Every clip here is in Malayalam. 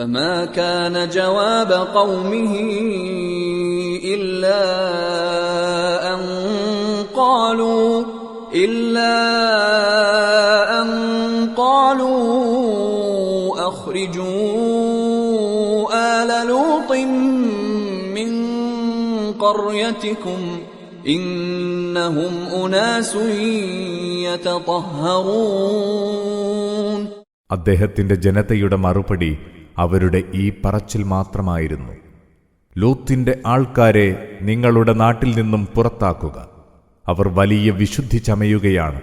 فما كان جواب قومه إلا أن قالوا أخرجوا آل لوط من قريتكم إنهم أناس يتطهرون. അദ്ദേഹത്തിന്റെ ജനതയുടെ മറുപടി അവരുടെ ഈ പറച്ചിൽ മാത്രമായിരുന്നു: ലൂത്തിന്റെ ആൾക്കാരെ നിങ്ങളുടെ നാട്ടിൽ നിന്നും പുറത്താക്കുക, അവർ വലിയ വിശുദ്ധി ചമയുകയാണ്.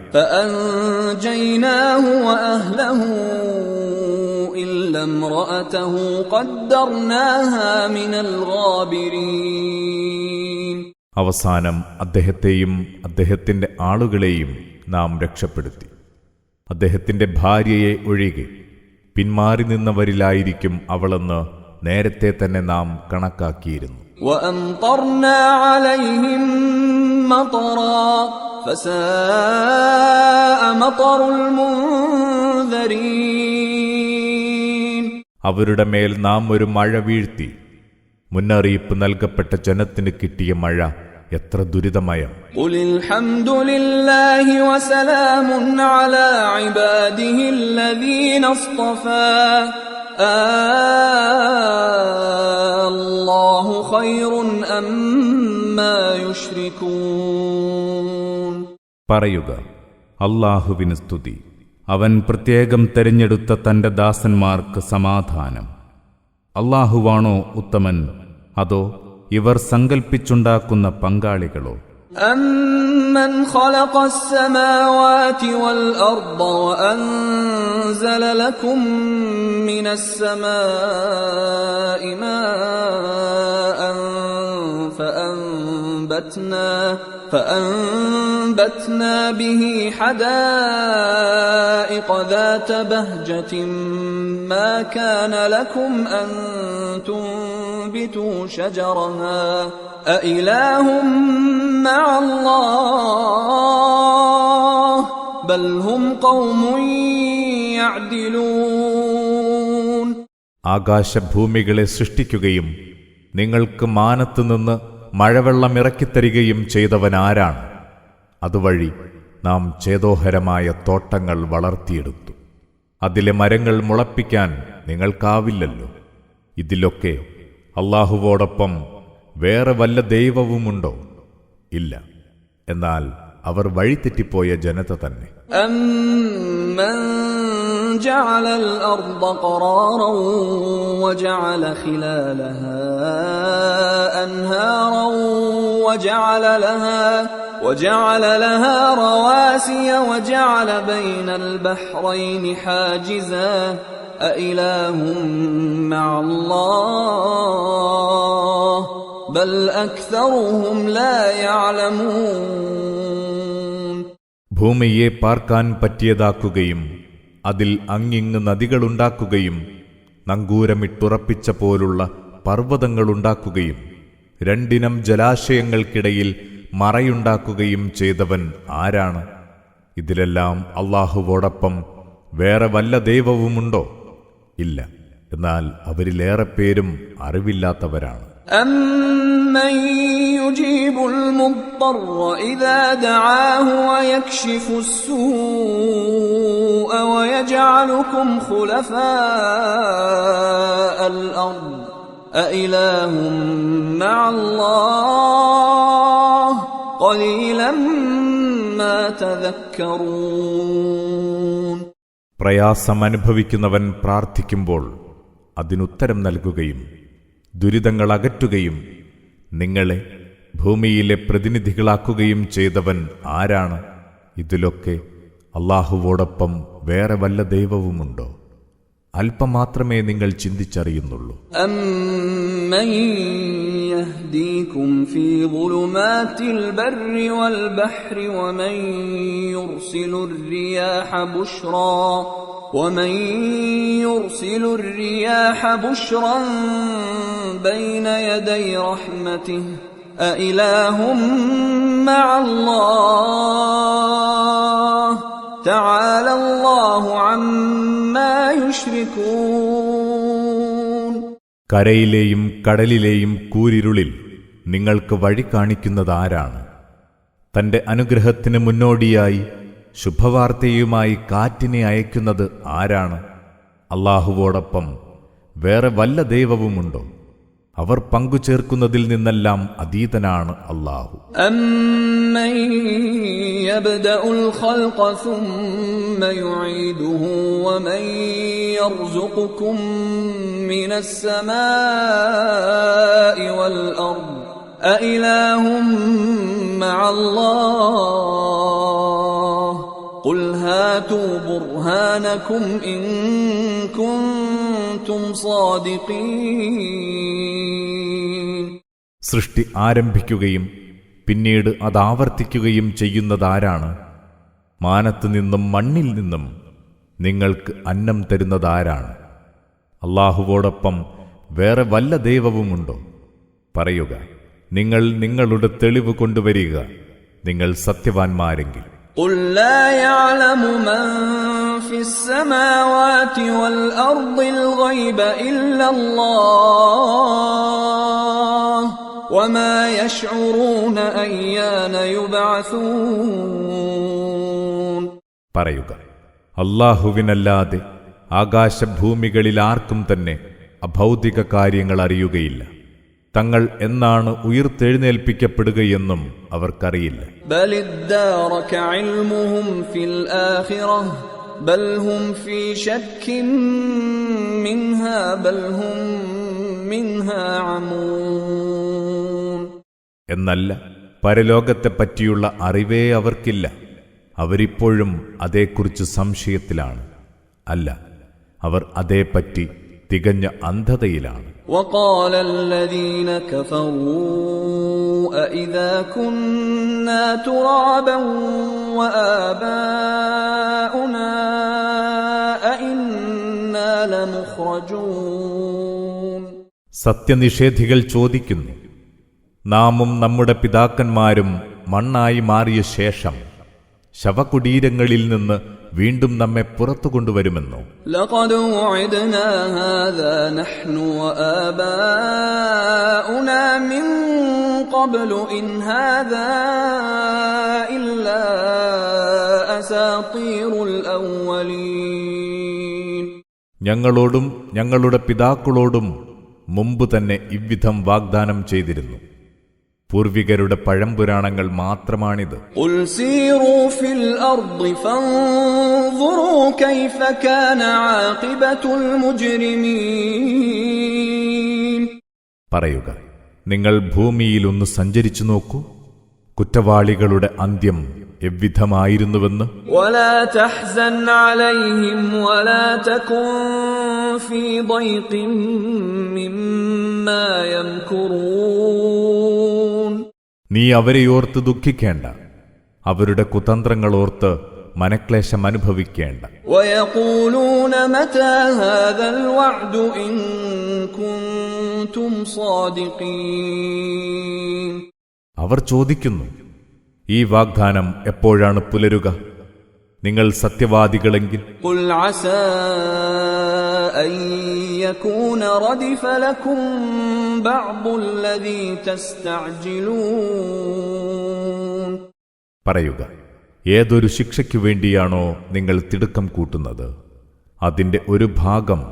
അവസാനം അദ്ദേഹത്തെയും അദ്ദേഹത്തിന്റെ ആളുകളെയും നാം രക്ഷപ്പെടുത്തി. അദ്ദേഹത്തിന്റെ ഭാര്യയെ ഒഴികെ പിന്മാറി നിന്നവരിലായിരിക്കും അവളെന്ന് നേരത്തെ തന്നെ നാം കണക്കാക്കിയിരുന്നു. അവരുടെ മേൽ നാം ഒരു മഴ വീഴ്ത്തി. മുന്നറിയിപ്പ് നൽകപ്പെട്ട ജനത്തിന് കിട്ടിയ മഴ എത്ര ദുരിതമയം. പറയുക, അല്ലാഹുവിന് സ്തുതി, അവൻ പ്രത്യേകം തെരഞ്ഞെടുത്ത തന്റെ ദാസന്മാർക്ക് സമാധാനം. അല്ലാഹുവാണോ ഉത്തമൻ, അതോ ഇവർ സങ്കൽപ്പിച്ചുണ്ടാക്കുന്ന പങ്കാളികളോ? أَمَّنْ خَلَقَ السَّمَاوَاتِ وَالْأَرْضَ وَأَنزَلَ لَكُم مِّنَ السَّمَاءِ مَاءً فَأَنبَتْنَا بِهِ حَدَائِقَ ذَاتَ بَهْجَةٍ مَا كَانَ لَكُمْ أَن تُنبِتُوا شَجَرَهَا أَإِلَٰهٌ مَّعَ اللَّهِ بَلْ هُمْ قَوْمٌ يَعْدِلُونَ. ആകാശഭൂമികളെ സൃഷ്ടിക്കുകയും നിങ്ങൾക്ക് മാനത്തുനിന്ന് മഴവെള്ളം ഇറക്കിത്തരികയും ചെയ്തവനാരാണ്? അതുവഴി നാം ചേതോഹരമായ തോട്ടങ്ങൾ വളർത്തിയെടുത്തു. അതിലെ മരങ്ങൾ മുളപ്പിക്കാൻ നിങ്ങൾക്കാവില്ലല്ലോ. ഇതിലൊക്കെ അല്ലാഹുവോടൊപ്പം വേറെ വല്ല ദൈവവുമുണ്ടോ? ഇല്ല. എന്നാൽ അവർ വഴിതെറ്റിപ്പോയ ജനത തന്നെ. جعل الأرض قرارا وجعل خلالها أنهارا وجعل لها رواسي وجعل بين البحرين حاجزا أإله مع الله بل أكثرهم لا يعلمون. ഭൂമിയെ പാർക്കാൻ പറ്റിയതാക്കുകയും അതിൽ അങ്ങിങ്ങ് നദികളുണ്ടാക്കുകയും നങ്കൂരമിട്ടുറപ്പിച്ച പോലുള്ള പർവ്വതങ്ങളുണ്ടാക്കുകയും രണ്ടിനം ജലാശയങ്ങൾക്കിടയിൽ മറയുണ്ടാക്കുകയും ചെയ്തവൻ ആരാണ്? ഇതിലെല്ലാം അല്ലാഹുവോടൊപ്പം വേറെ വല്ല ദൈവവുമുണ്ടോ? ഇല്ല. എന്നാൽ അവരിലേറെ പേരും അറിവില്ലാത്തവരാണ്. أَمَّن يُجِيبُ الْمُضْطَرَّ إِذَا دَعَاهُ وَيَكْشِفُ السُّوءَ وَيَجْعَلُكُمْ خُلَفَاءَ الْأَرْضِ أَإِلَٰهٌ مَّعَ اللَّهِ قَلِيلًا مَّا تَذَكَّرُونَ. പ്രയാസമനുഭവിക്കുന്നവൻ പ്രാർത്ഥിക്കുമ്പോൾ അതിനുത്തരം നൽകുകയും ദുരിതങ്ങൾ അകറ്റുകയും നിങ്ങളെ ഭൂമിയിലെ പ്രതിനിധികളാക്കുകയും ചെയ്തവൻ ആരാണ്? ഇതിലൊക്കെ അല്ലാഹുവോടൊപ്പം വേറെ വല്ല ദൈവവുമുണ്ടോ? അല്പം മാത്രമേ നിങ്ങൾ ചിന്തിച്ചറിയുന്നുള്ളൂ. أَمَّن يَهْدِيكُمْ فِي ظُلُمَاتِ الْبَرِّ وَالْبَحْرِ وَمَن يُرْسِلُ الرِّيَاحَ بُشْرًا بَيْنَ يَدَيْ رَحْمَتِهِ أَإِلَٰهٌ مَّعَ اللَّهِ تعالى الله عما يشركون. കരയിലെയും കടലിലെയും കൂരിരുളിൽ നിങ്ങൾക്ക് വഴി കാണിക്കുന്നതാരാണ്? തന്റെ അനുഗ്രഹത്തിന് മുന്നോടിയായി ശുഭവാർത്തയുമായി കാറ്റിനെ അയക്കുന്നത് ആരാണ്? അല്ലാഹുവോടൊപ്പം വേറെ വല്ല ദൈവവുമുണ്ടോ? അവർ പങ്കുചേർക്കുന്നതിൽ നിന്നെല്ലാം അതീതനാണ് അല്ലാഹു. أَمَّن يَبْدَأُ الْخَلْقَ ثُمَّ يُعِيدُهُ وَمَن يَرْزُقُكُم مِّنَ السَّمَاءِ وَالْأَرْضِ أَإِلَٰهٌ مَّعَ اللَّهِ قُلْ هَاتُوا بُرْهَانَكُمْ إِن كُنتُمْ صَادِقِينَ. സൃഷ്ടി ആരംഭിക്കുകയും പിന്നീട് അതാവർത്തിക്കുകയും ചെയ്യുന്നതാരാണ്? മാനത്തു നിന്നും മണ്ണിൽ നിന്നും നിങ്ങൾക്ക് അന്നം തരുന്നതാരാണ്? അല്ലാഹുവോടൊപ്പം വേറെ വല്ല ദൈവവുമുണ്ടോ? പറയുക, നിങ്ങൾ നിങ്ങളുടെ തെളിവ് കൊണ്ടുവരിക, നിങ്ങൾ സത്യവാൻമാരെങ്കിൽ. قُل لَّا يَعْلَمُ مَن فِي السَّمَاوَاتِ وَالْأَرْضِ الْغَيْبَ إِلَّا اللَّهُ وَمَا يَشْعُرُونَ أَيَّانَ يُبْعَثُونَ. പറയുക, അല്ലാഹുവിനല്ലാതെ ആകാശഭൂമികളിൽ ആർക്കും തന്നെ അഭൗതിക കാര്യങ്ങൾ അറിയുകയില്ല. തങ്ങൾ എന്നാണ് ഉയിർത്തെഴുന്നേൽപ്പിക്കപ്പെടുകയെന്നും അവർക്കറിയില്ല. بَلِ ادَّارَكَ عِلْمُهُمْ فِي الْآخِرَةِ بَلْ هُمْ فِي شَكٍّ مِّنْهَا بَلْ هُمْ مِنْهَا عَمُونَ. എന്നല്ല, പരലോകത്തെപ്പറ്റിയുള്ള അറിവേ അവർക്കില്ല. അവരിപ്പോഴും അതേക്കുറിച്ച് സംശയത്തിലാണ്. അല്ല, അവർ അതേപ്പറ്റി തികഞ്ഞ അന്ധതയിലാണ്. وَقَالَ الَّذِينَ كَفَرُوا أَإِذَا كُنَّا تُرَابًا وَآبَاؤُنَا أَإِنَّا لَمُخْرَجُونَ. സത്യനിഷേധികൾ ചോദിക്കുന്നു, നാമും നമ്മുടെ പിതാക്കന്മാരും മണ്ണായി മാറിയ ശേഷം ശവകുടീരങ്ങളിൽ നിന്ന് വീണ്ടും നമ്മെ പുറത്തു കൊണ്ടുവരുമെന്നോ? لَقَدْ وُعِدْنَا هَذَا نَحْنُ وَآبَاؤُنَا مِن قَبْلُ إِنْ هَذَا إِلَّا أَسَاطِيرُ الْأَوَّلِينَ. ഞങ്ങളോടും ഞങ്ങളുടെ പിതാക്കളോടും മുമ്പ് തന്നെ ഇவ்விധം വാഗ്ദാനം ചെയ്തിരുന്നു. പൂർവികരുടെ പഴംപുരാണങ്ങൾ മാത്രമാണിത്. قُلْ سِيرُوا فِي الْأَرْضِ فَانظُرُوا كَيْفَ كَانَ عَاقِبَةُ الْمُجْرِمِينَ. പറയുക, നിങ്ങൾ ഭൂമിയിൽ ഒന്ന് സഞ്ചരിച്ചു നോക്കൂ, കുറ്റവാളികളുടെ അന്ത്യം എவ்விധമായിരുന്നുവെന്ന്. وَلَا تَحْزَنْ عَلَيْهِمْ وَلَا تَكُنْ فِي ضَيْقٍ مِّمَّا يَمْكُرُونَ. നീ അവരെയോർത്ത് ദുഃഖിക്കേണ്ട, അവരുടെ കുതന്ത്രങ്ങളോർത്ത് മനക്ലേശം അനുഭവിക്കേണ്ട. وَيَقُولُونَ مَتَى هَذَا الْوَعْدُ إِن كُنتُمْ صَادِقِينَ. അവർ ചോദിക്കുന്നു, ഈ വാഗ്ദാനം എപ്പോഴാണ് പുലരുക? നിങ്ങൾ സത്യവാദികളെങ്കിൽ. قُلْ عَسَى أَن يَكُونَ رَدِفَ لَكُم بَعْضُ الَّذِي تَسْتَعْجِلُونَ. പറയുക, ഏതൊരു ശിക്ഷയ്ക്കു വേണ്ടിയാണോ നിങ്ങൾ തിടുക്കം കൂട്ടുന്നത്, അതിന്റെ ഒരു ഭാഗം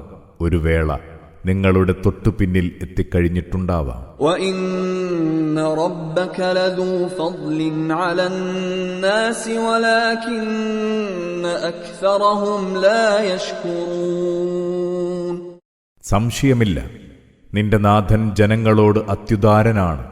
ഒരു വേള നിങ്ങളുടെ തൊട്ടുപിന്നിൽ എത്തിക്കഴിഞ്ഞിട്ടുണ്ടാവാം. وَإِنَّ رَبَّكَ لَذُو فَضْلٍ عَلَى النَّاسِ وَلَكِنَّ أَكْثَرَهُمْ لَا يَشْكُرُونَ. സംശയമില്ല, നിന്റെ നാഥൻ ജനങ്ങളോട് അത്യുദാരനാണ്,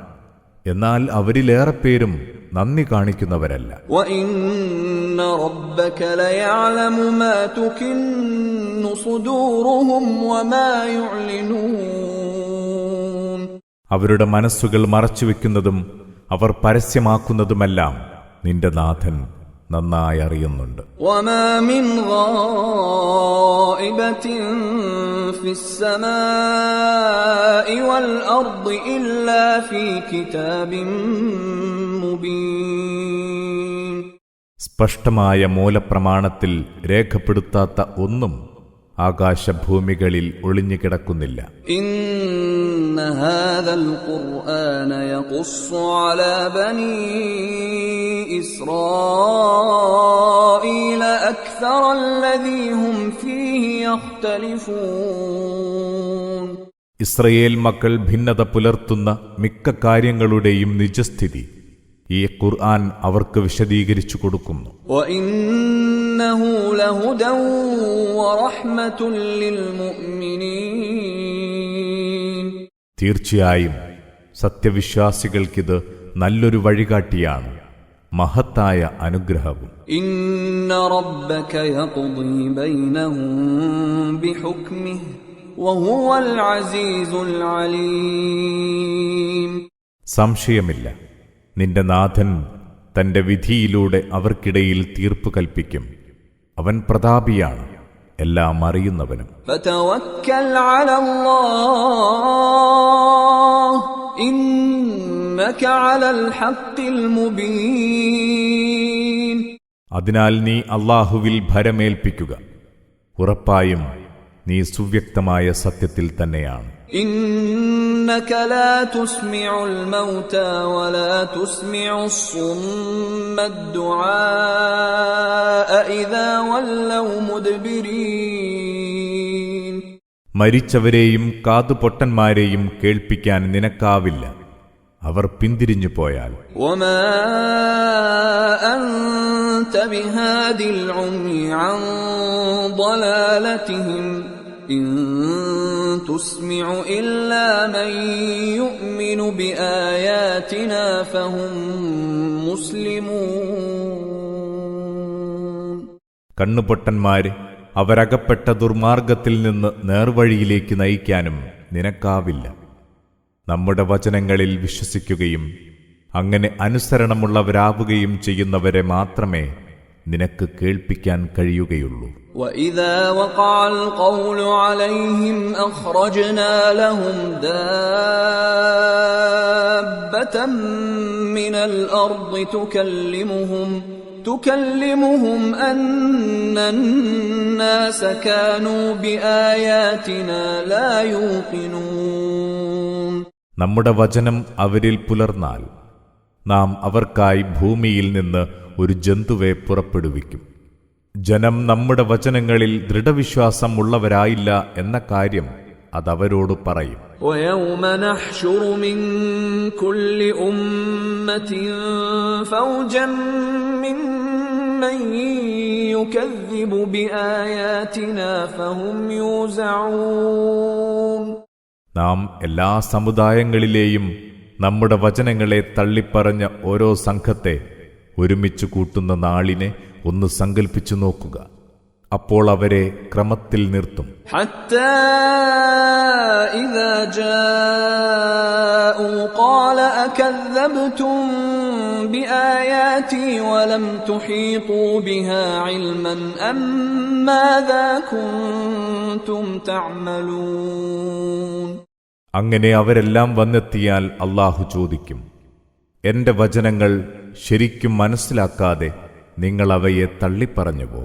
എന്നാൽ അവരിലേറെ പേരും നന്ദി കാണിക്കുന്നവരല്ല. وَإِنَّ رَبَّكَ لَيَعْلَمُ مَا تُكِنُّ صُدُورُهُمْ وَمَا يُعْلِنُونَ. അവരുടെ മനസ്സുകൾ മറച്ചുവെക്കുന്നതും അവർ പരസ്യമാക്കുന്നതുമെല്ലാം നിന്റെ നാഥൻ നന്നായി അറിയുന്നുണ്ട്. وَمَا مِنْ غَائِبَةٍ فِي السَّمَاءِ وَالْأَرْضِ إِلَّا فِي كِتَابٍ مُبِينٍ. സ്പഷ്ടമായ മൂലപ്രമാണത്തിൽ രേഖപ്പെടുത്താത്ത ഒന്നും ആകാശഭൂമികളിൽ ഒളിഞ്ഞുകിടക്കുന്നില്ല. ഇന്ന ഹാദൽ ഖുർആന യഖുസ്സു അലാ ബനീ ഇസ്രായീല അക്സറല്ലദീ ഹും ഫീഹി യഖ്തലിഫൂൻ. ഇസ്രയേൽ മക്കൾ ഭിന്നത പുലർത്തുന്ന മിക്ക കാര്യങ്ങളുടെയും നിജസ്ഥിതി ഈ ഖുർആൻ അവർക്ക് വിശദീകരിച്ചു കൊടുക്കുന്നു. വഇന്നഹു ലഹുദൻ വറഹ്മത്തുൻ ലിൽമുഅ്മിനീൻ. തീർച്ചയായും സത്യവിശ്വാസികൾക്കിത് നല്ലൊരു വഴികാട്ടിയാണ്, മഹത്തായ അനുഗ്രഹവും. ഇന്ന റബ്ബക യഖ്ദി ബൈനഹും ബിഹുക്മിഹി വഹുവൽ അസീസുൽ അലീം. സംശയമില്ല, നിന്റെ നാഥൻ തന്റെ വിധിയിലൂടെ അവർക്കിടയിൽ തീർപ്പ് കൽപ്പിക്കും. അവൻ പ്രതാപിയാണ്, എല്ലാം അറിയുന്നവനും. ഫതവക്കൽ അലല്ലാഹ് ഇന്നക അലൽ ഹഖ്ഖിൽ മുബീൻ. അതിനാൽ നീ അല്ലാഹുവിൽ ഭരമേൽപ്പിക്കുക, ഉറപ്പായും നീ സുവ്യക്തമായ സത്യത്തിൽ തന്നെയാണ്. ഇന്നക ലാ തുസ്മിഉൽ മൗതാ വലാ തുസ്മിഉസ് സുമ്മദ് ദുആഅ ഇദാ വല്ലൗ മുദ്ബിരീൻ. മരിച്ചവരെയും കാതുപൊട്ടന്മാരെയും കേൾപ്പിക്കാൻ നിനക്കാവില്ല, അവർ പിന്തിരിഞ്ഞു പോയാൽ. വമാ അൻത ബിഹാദിൽ ഉമ്മി അൻ ളലാലതിഹിം ഇൻ തുസ്മിഉ ഇല്ലാ മൻ യുഅ്മിനു ബിആയാതിനാ ഫഹും മുസ്ലിമൂൻ. കണ്ണുപൊട്ടന്മാരെ അവരകപ്പെട്ട ദുർമാർഗത്തിൽ നിന്ന് നേർവഴിയിലേക്ക് നയിക്കാനും നിനക്കാവില്ല. നമ്മുടെ വചനങ്ങളിൽ വിശ്വസിക്കുകയും അങ്ങനെ അനുസരണമുള്ളവരാവുകയും ചെയ്യുന്നവരെ മാത്രമേ നിനക്ക് കേൾപ്പിക്കാൻ കഴിയുകയുള്ളൂ. وَإِذَا وَقَعَ الْقَوْلُ عَلَيْهِمْ أَخْرَجْنَا لَهُمْ دَابَّةً مِّنَ الْأَرْضِ تُكَلِّمُهُمْ أَنَّ النَّاسَ كَانُوا بِآيَاتِنَا لَا يُوقِنُونَ. നമ്മുടെ വചനം അവരിൽ പുലർന്നാൽ നാം അവർക്കായി ഭൂമിയിൽ നിന്ന് ഒരു ജന്തുവെ പുറപ്പെടുവിക്കും. ജനം നമ്മുടെ വചനങ്ങളിൽ ദൃഢവിശ്വാസം ഉള്ളവരായില്ല എന്ന കാര്യം അതവരോട് പറയും. وَيَوْمَ نَحْشُرُ مِنْ كُلِّ أُمَّةٍ فَوْجًا مِّمَّنْ يُكَذِّبُ بِآيَاتِنَا فَهُمْ يُوزَعُونَ. നാം എല്ലാ സമുദായങ്ങളിലെയും നമ്മുടെ വചനങ്ങളെ തള്ളിപ്പറഞ്ഞ ഓരോ സംഘത്തെ ഒരുമിച്ച് കൂട്ടുന്ന നാളിനെ ഒന്ന് സങ്കൽപ്പിച്ചു നോക്കുക. അപ്പോൾ അവരെ ക്രമത്തിൽ നിർത്തും. حتى إذا جاءوا قال أكذبتم بآياتي ولم تحيطوا بها علما أم ماذا كنتم تعملون. അങ്ങനെ അവരെല്ലാം വന്നെത്തിയാൽ അല്ലാഹു ചോദിക്കും, എന്റെ വചനങ്ങൾ ശരിക്കും മനസ്സിലാക്കാതെ നിങ്ങൾ അവയെ തള്ളിപ്പറഞ്ഞുവോ?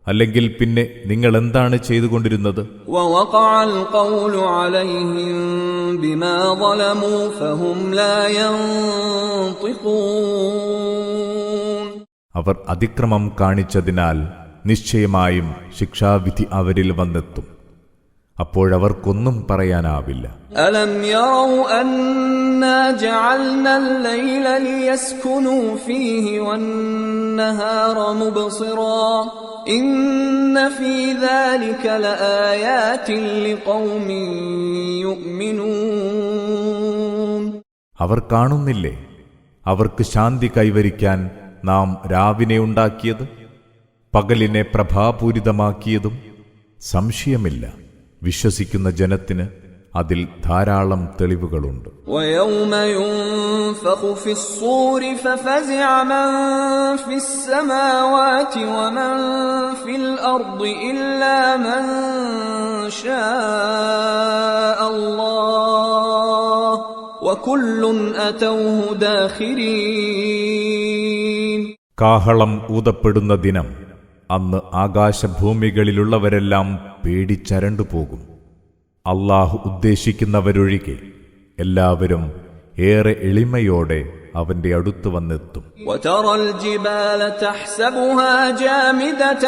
അല്ലെങ്കിൽ പിന്നെ നിങ്ങൾ എന്താണ് ചെയ്തുകൊണ്ടിരുന്നത്? ووقع القول عليهم بما ظلموا فهم لا ينطقون. അവർ അതിക്രമം കാണിച്ചതിനാൽ നിശ്ചയമായും ശിക്ഷാവിധി അവരിൽ വന്നെത്തും. അപ്പോഴവർക്കൊന്നും പറയാനാവില്ല. ألم يروا أنا جعلنا الليل ليسكنوا فيه والنهار مبصرا إن في ذلك لآيات لقوم يؤمنون. അവർ കാണുന്നില്ലേ, അവർക്ക് ശാന്തി കൈവരിക്കാൻ നാം രാവിനെ ഉണ്ടാക്കിയത്, പകലിനെ പ്രഭാപൂരിതമാക്കിയതും. സംശയമില്ല, വിശ്വസിക്കുന്ന ജനത്തിന് അതിൽ ധാരാളം തെളിവുകളുണ്ട്. ويوم ينفخ في الصور ففزع من في السماوات ومن في الأرض إلا من شاء الله وكل أتوه داخرين. കാഹളം ഊതപ്പെടുന്ന ദിനം, അന്ന് ആകാശഭൂമികളിലുള്ളവരെല്ലാം പേടിച്ചരണ്ടുപോകും. അല്ലാഹു ഉദ്ദേശിക്കുന്നവരൊഴികെ എല്ലാവരും ഏറെ എളിമയോടെ അവന്റെ അടുത്ത് വന്നെത്തും. وترى الجبال تحسبها جامدة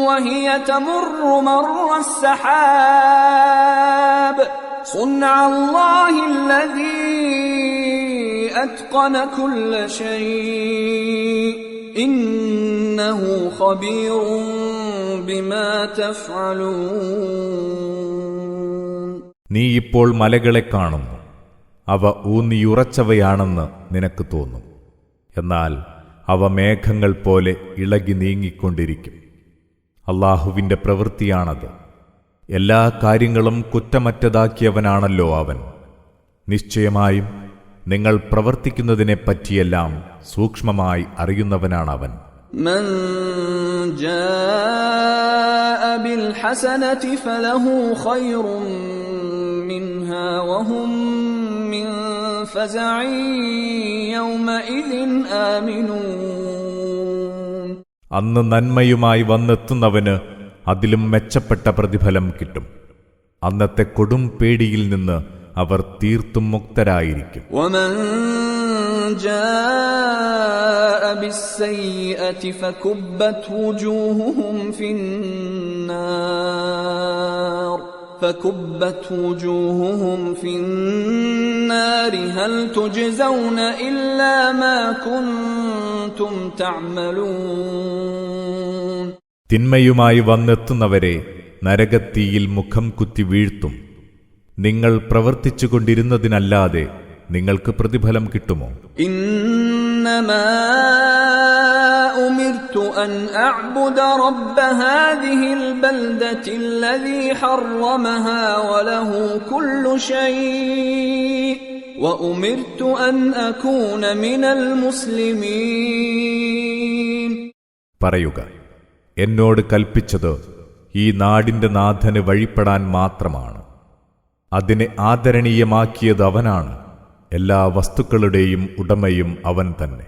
وهي تمر مر السحاب صنع الله الذي أتقن كل شيء إنه خبير بما تفعلون. നീ ഇപ്പോൾ മലകളെ കാണുന്നു. അവ ഊന്നിയുറച്ചവയാണെന്ന് നിനക്ക് തോന്നും. എന്നാൽ അവ മേഘങ്ങൾ പോലെ ഇളകി നീങ്ങിക്കൊണ്ടിരിക്കും. അല്ലാഹുവിന്റെ പ്രവൃത്തിയാണത്. എല്ലാ കാര്യങ്ങളും കുറ്റമറ്റതാക്കിയവനാണല്ലോ അവൻ. നിശ്ചയമായും നിങ്ങൾ പ്രവർത്തിക്കുന്നതിനെപ്പറ്റിയെല്ലാം സൂക്ഷ്മമായി അറിയുന്നവനാണവൻ. من جاء بالحسنة فله خير منها وهم من فزع يومئذ آمنون. അന്ന് നന്മയുമായി വന്നെത്തുന്നവന് അതിലും മെച്ചപ്പെട്ട പ്രതിഫലം കിട്ടും. അന്നത്തെ കൊടും പേടിയിൽ നിന്ന് അവർ തീർത്തും മുക്തരായിരിക്കും. ومن جاء بالسيئة فكبت وجوههم في النار هل تجزون إلا ما كنتم تعملون. തിന്മയുമായി വന്നെത്തുന്നവരെ നരകത്തീയിൽ മുഖം കുത്തി വീഴ്ത്തും. നിങ്ങൾ പ്രവർത്തിച്ചുകൊണ്ടിരുന്നതിനല്ലാതെ നിങ്ങൾക്ക് പ്രതിഫലം കിട്ടുമോ? إنما أمرت أن أعبد رب هذه البلدة الذي حرمها وله كل شيء وأمرت أن أكون من المسلمين. പറയുക, എന്നോട് കൽപ്പിച്ചത് ഈ നാടിന്റെ നാഥന് വഴിപ്പെടാൻ മാത്രമാണ്. അതിനെ ആദരണീയമാക്കിയത് അവനാണ്. എല്ലാ വസ്തുക്കളുടെയും ഉടമയും അവൻ തന്നെ.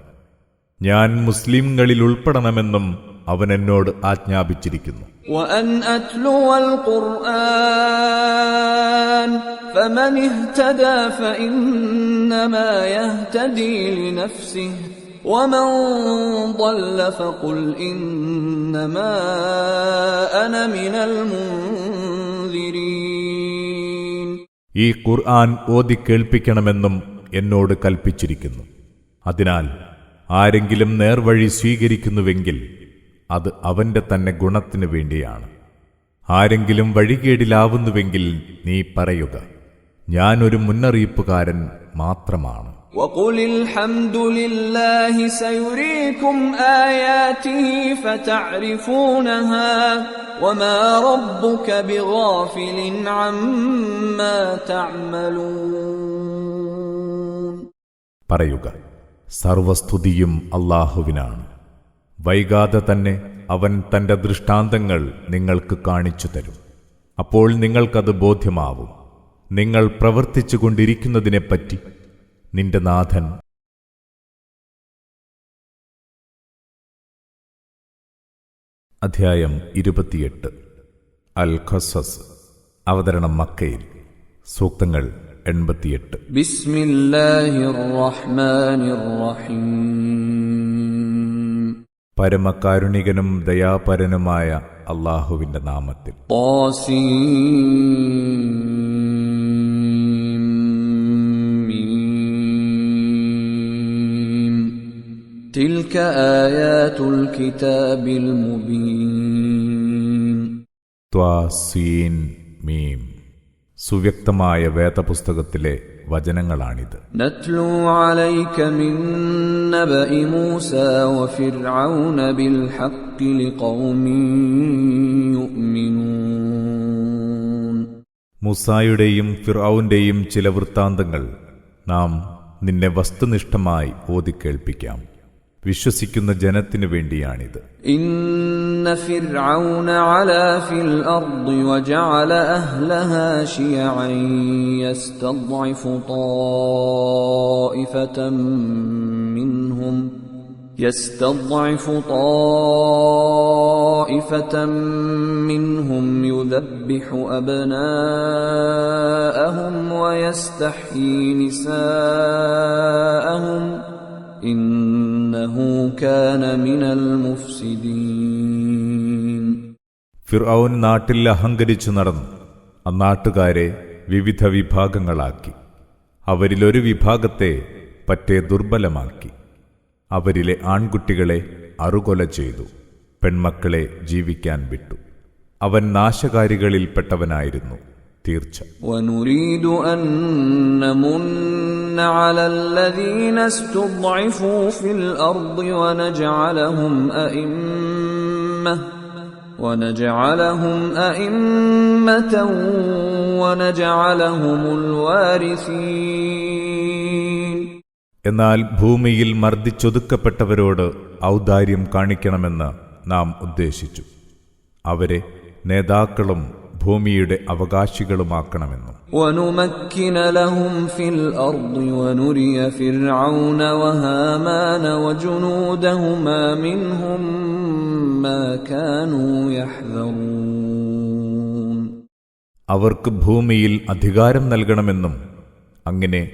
ഞാൻ മുസ്ലിംകളിൽ ഉൾപ്പെടണമെന്നും അവൻ എന്നോട് ആജ്ഞാപിച്ചിരിക്കുന്നു. وأن أتلو القرآن فمن اهتدى فإنما يهتدي لنفسه ومن ضل فقل إنما أنا من المنذرين. ഈ ഖുർആൻ ഓതി കേൾപ്പിക്കണമെന്നും എന്നോട് കൽപ്പിച്ചിരിക്കുന്നു. അതിനാൽ ആരെങ്കിലും നേർവഴി സ്വീകരിക്കുന്നുവെങ്കിൽ അത് അവന്റെ തന്നെ ഗുണത്തിനു വേണ്ടിയാണ്. ആരെങ്കിലും വഴികേടിലാവുന്നുവെങ്കിൽ നീ പറയുക, ഞാനൊരു മുന്നറിയിപ്പുകാരൻ മാത്രമാണ്. وقل الحمد لله سيريكم آياته فتعرفونها وما ربك بغافل عما تعملون. പറയുക, സർവസ്തുതിയും അല്ലാഹുവിനാണ്. വൈകാതെ തന്നെ അവൻ തന്റെ ദൃഷ്ടാന്തങ്ങൾ നിങ്ങൾക്ക് കാണിച്ചു തരും. അപ്പോൾ നിങ്ങൾക്കത് ബോധ്യമാവും. നിങ്ങൾ പ്രവർത്തിച്ചുകൊണ്ടിരിക്കുന്നതിനെപ്പറ്റി നിന്റെ നാഥൻ. അധ്യായം 28. അൽ ഖസസ്. അവതരണം മക്കയിൽ. സൂക്തങ്ങൾ 88. ബിസ്മില്ലാഹിർ റഹ്മാനിർ റഹീം. പരമകാരുണികനും ദയാപരനുമായ അല്ലാഹുവിന്റെ നാമത്തിൽ. تلك آيات الكتاب المبين. ത്വാസീൻ മീം. സുവ്യക്തമായ വേദപുസ്തകത്തിലെ വചനങ്ങളാണിത്. നത്ലു അലൈക മിൻ നബഇ മൂസാ വഫിർഔന ബിൽ ഹഖ് ലിഖൗമിൻ യുഅ്മിനൂൻ. മൂസായുടെയും ഫിർഔന്റെയും ചില വൃത്താന്തങ്ങൾ നാം നിന്നെ വസ്തുനിഷ്ഠമായി ഓതിക്കേൾപ്പിക്കാം. വിശ്വസിക്കുന്ന ജനത്തിനു വേണ്ടിയാണിത്. ഇന്ന ഫിർഔന അലാ ഫിൽ അർദി വജഅല അഹ്ലഹാ ശിയഅൻ യസ്തദ്ഇഫു ത്വായിഫതൻ മിൻഹും يستضعف طائفة منهم يذبح أبناءهم ويستحيي نساءهم إنه كان من المفسدين. ഫിർഔൻ നാട്ടിൽ അഹങ്കരിച്ചു നടന്നു. അന്നാട്ടുകാരെ വിവിധ വിഭാഗങ്ങളാക്കി. അവരിലൊരു വിഭാഗത്തെ പറ്റേ ദുർബലമാക്കി. അവരിലെ ആൺകുട്ടികളെ അറുകൊല ചെയ്തു, പെൺമക്കളെ ജീവിക്കാൻ വിട്ടു. അവൻ നാശകാരികളിൽപ്പെട്ടവനായിരുന്നു തീർച്ച. وَنُرِيدُ أَن نَّمُنَّ عَلَى الَّذِينَ اسْتُضْعِفُوا فِي الْأَرْضِ وَنَجْعَلَهُمْ أَئِمَّةً وَنَجْعَلَهُمُ الْوَارِثِينَ. എന്നാൽ ഭൂമിയിൽ മർദ്ദിച്ചൊതുക്കപ്പെട്ടവരോട് ഔദാര്യം കാണിക്കണമെന്ന് നാം ഉദ്ദേശിച്ചു. അവരെ നേതാക്കളും ഭൂമിയുടെ അവകാശികളുമാക്കണമെന്നും. وَنُمَكِّنَ لَهُمْ فِي الْأَرْضِ وَنُرِيَ فِرْعَوْنَ وَهَامَانَ وَجُنُودَهُمَا مِنْهُمْ مَا كَانُوا يَحْذَرُونَ. അവർക്ക് ഭൂമിയിൽ അധികാരം നൽകണമെന്നും അങ്ങനെ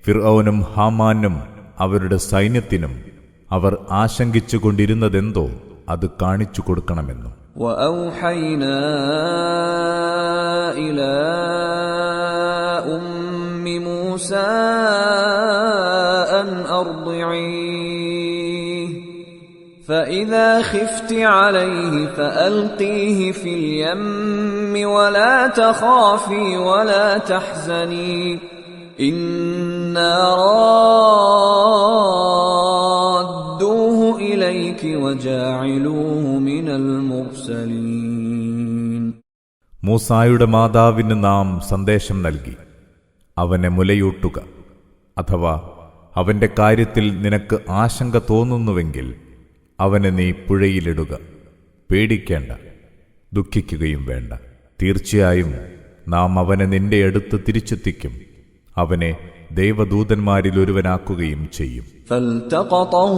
ഫിർഔനും ഹാമാനും അവരുടെ സൈന്യത്തിനും അവർ ആശങ്കിച്ചുകൊണ്ടിരുന്നതെന്തോ അത് കാണിച്ചു കൊടുക്കണമെന്നും. وَأَوْحَيْنَا إِلَى أُمِّ مُوسَى أَنْ أَرْضِعِيهِ فَإِذَا خِفْتِ عَلَيْهِ فَأَلْقِيهِ فِي الْيَمِّ وَلَا تَخَافِي وَلَا تَحْزَنِي إِنَّا رَادُّوهُ إِلَيْكِ وَجَاعِلُوهُ مِنَ الْمُرْسَلِينَ. മൂസായുടെ മാതാവിന് നാം സന്ദേശം നൽകി, അവനെ മുലയൂട്ടുക. അഥവാ അവന്റെ കാര്യത്തിൽ നിനക്ക് ആശങ്ക തോന്നുന്നുവെങ്കിൽ അവനെ നീ പുഴയിലിടുക. പേടിക്കേണ്ട, ദുഃഖിക്കുകയും വേണ്ട. തീർച്ചയായും നാം അവനെ നിന്റെ അടുത്ത് തിരിച്ചെത്തിക്കും. അവനെ ദൈവദൂതന്മാരിലൊരുവനാക്കുകയും ചെയ്യും. فَالْتَقَطَهُ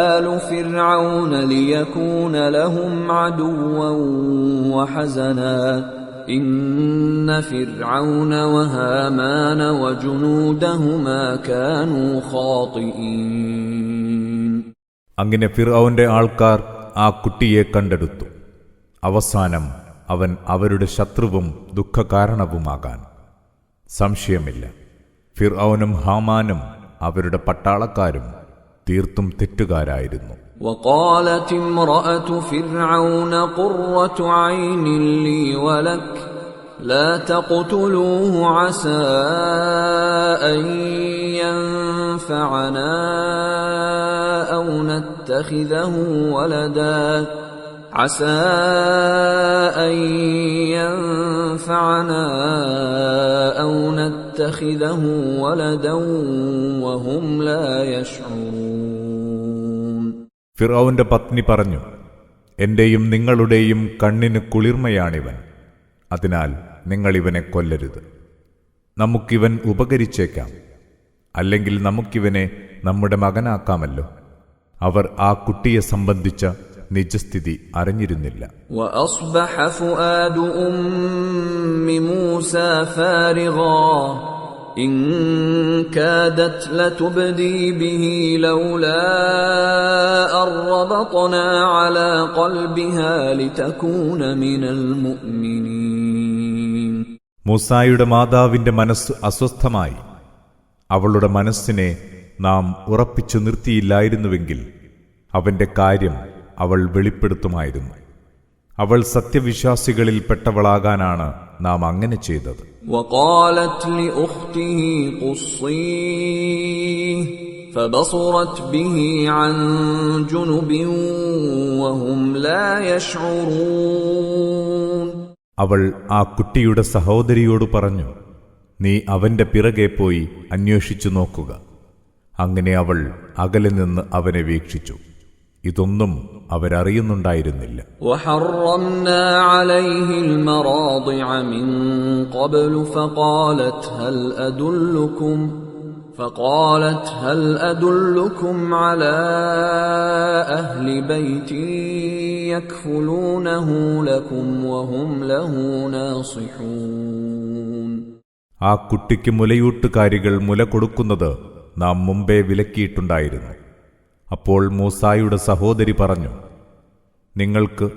آلُ فِرْعَوْنَ لِيَكُونَ لَهُمْ عَدُوًّا وَحَزَنًا إِنَّ فِرْعَوْنَ وَهَامَانَ وَجُنُودَهُمَا كَانُوا خَاطِئِينَ. അങ്ങനെ ഫിർഔന്റെ ആൾക്കാർ ആ കുട്ടിയെ കണ്ടെടുത്തു. അവസാനം അവൻ അവരുടെ ശത്രുവും ദുഃഖകാരണവുമാകാൻ സംശയമില്ല. ഫിർഔനും ഹാമാനും അവരുടെ പട്ടാളക്കാരും തീർത്തും തെറ്റുകാരായിരുന്നു. وقالت امرأة فرعون قرة عين لي ولك لا تقتلوه عسى أن ينفعنا أو نتخذه ولدا عسى أن ينفعنا أو نتخذه ولدا وهم لا يشعرون. ഫിർഔന്റെ പത്നി പറഞ്ഞു, എന്റെയും നിങ്ങളുടെയും കണ്ണിന് കുളിർമയാണിവൻ. അതിനാൽ നിങ്ങളിവനെ കൊല്ലരുത്. നമുക്കിവൻ ഉപകരിച്ചേക്കാം, അല്ലെങ്കിൽ നമുക്കിവനെ നമ്മുടെ മകനാക്കാമല്ലോ. അവർ ആ കുട്ടിയെ സംബന്ധിച്ച നിജസ്ഥിതി അറിഞ്ഞിരുന്നില്ല. وأصبح فؤاد أم موسى فارغا إن كادت لتبدي به لولا أن ربطنا على قلبها لتكون من المؤمنين. മൂസായുടെ മാതാവിന്റെ മനസ്സ് അസ്വസ്ഥമായി. അവളുടെ മനസ്സിനെ നാം ഉറപ്പിച്ചു നിർത്തിയില്ലായിരുന്നുവെങ്കിൽ അവന്റെ കാര്യം അവൾ വെളിപ്പെടുത്തുമായിരുന്നു. അവൾ സത്യവിശ്വാസികളിൽ പെട്ടവളാകാനാണ് നാം അങ്ങനെ ചെയ്തത്. وقالت لأخته قصيه فبصرت به عن جنب وهم لا يشعرون. അവൾ ആ കുട്ടിയുടെ സഹോദരിയോട് പറഞ്ഞു, നീ അവന്റെ പിറകെ പോയി അന്വേഷിച്ചു നോക്കുക. അങ്ങനെ അവൾ അകലെ നിന്ന് അവനെ വീക്ഷിച്ചു. ഇതൊന്നും അവരറിയുന്നുണ്ടായിരുന്നില്ല. وحرمنا عليه المراضع من قبل فقالت هل فقالت هل أدلكم على أهل بيت يكفلونه لكم وهم له ناصحون. ആ കുട്ടിക്ക് മുലയൂട്ടുകാരികൾ മുല കൊടുക്കുന്നത് നാം മുമ്പേ വിലക്കിയിട്ടുണ്ടായിരുന്നു. അപ്പോൾ മൂസായുടെ സഹോദരി പറഞ്ഞു, നിങ്ങൾക്ക്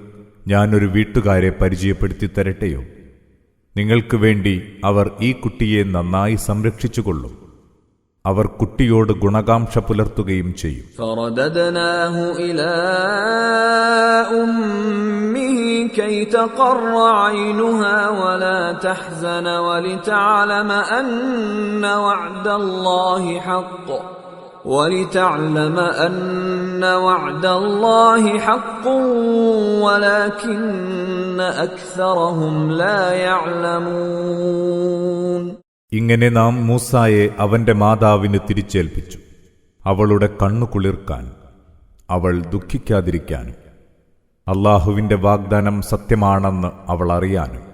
ഞാനൊരു വീട്ടുകാരെ പരിചയപ്പെടുത്തി തരട്ടെയോ? നിങ്ങൾക്ക് വേണ്ടി അവർ ഈ കുട്ടിയെ നന്നായി സംരക്ഷിച്ചുകൊള്ളും. അവർ കുട്ടിയോട് ഗുണകാംക്ഷ പുലർത്തുകയും ചെയ്യും. فرددناه إلى أمه كي تقر عينها ولا تحزن ولتعلم أن وعد الله حق ولكن أكثرهم لا يعلمون. ഇങ്ങനെ നാം മൂസായെ അവന്റെ മാതാവിന് തിരിച്ചേൽപ്പിച്ചു, അവളുടെ കണ്ണു കുളിർക്കാൻ, അവൾ ദുഃഖിക്കാതിരിക്കാനും, അല്ലാഹുവിന്റെ വാഗ്ദാനം സത്യമാണെന്ന് അവൾ അറിയാനും.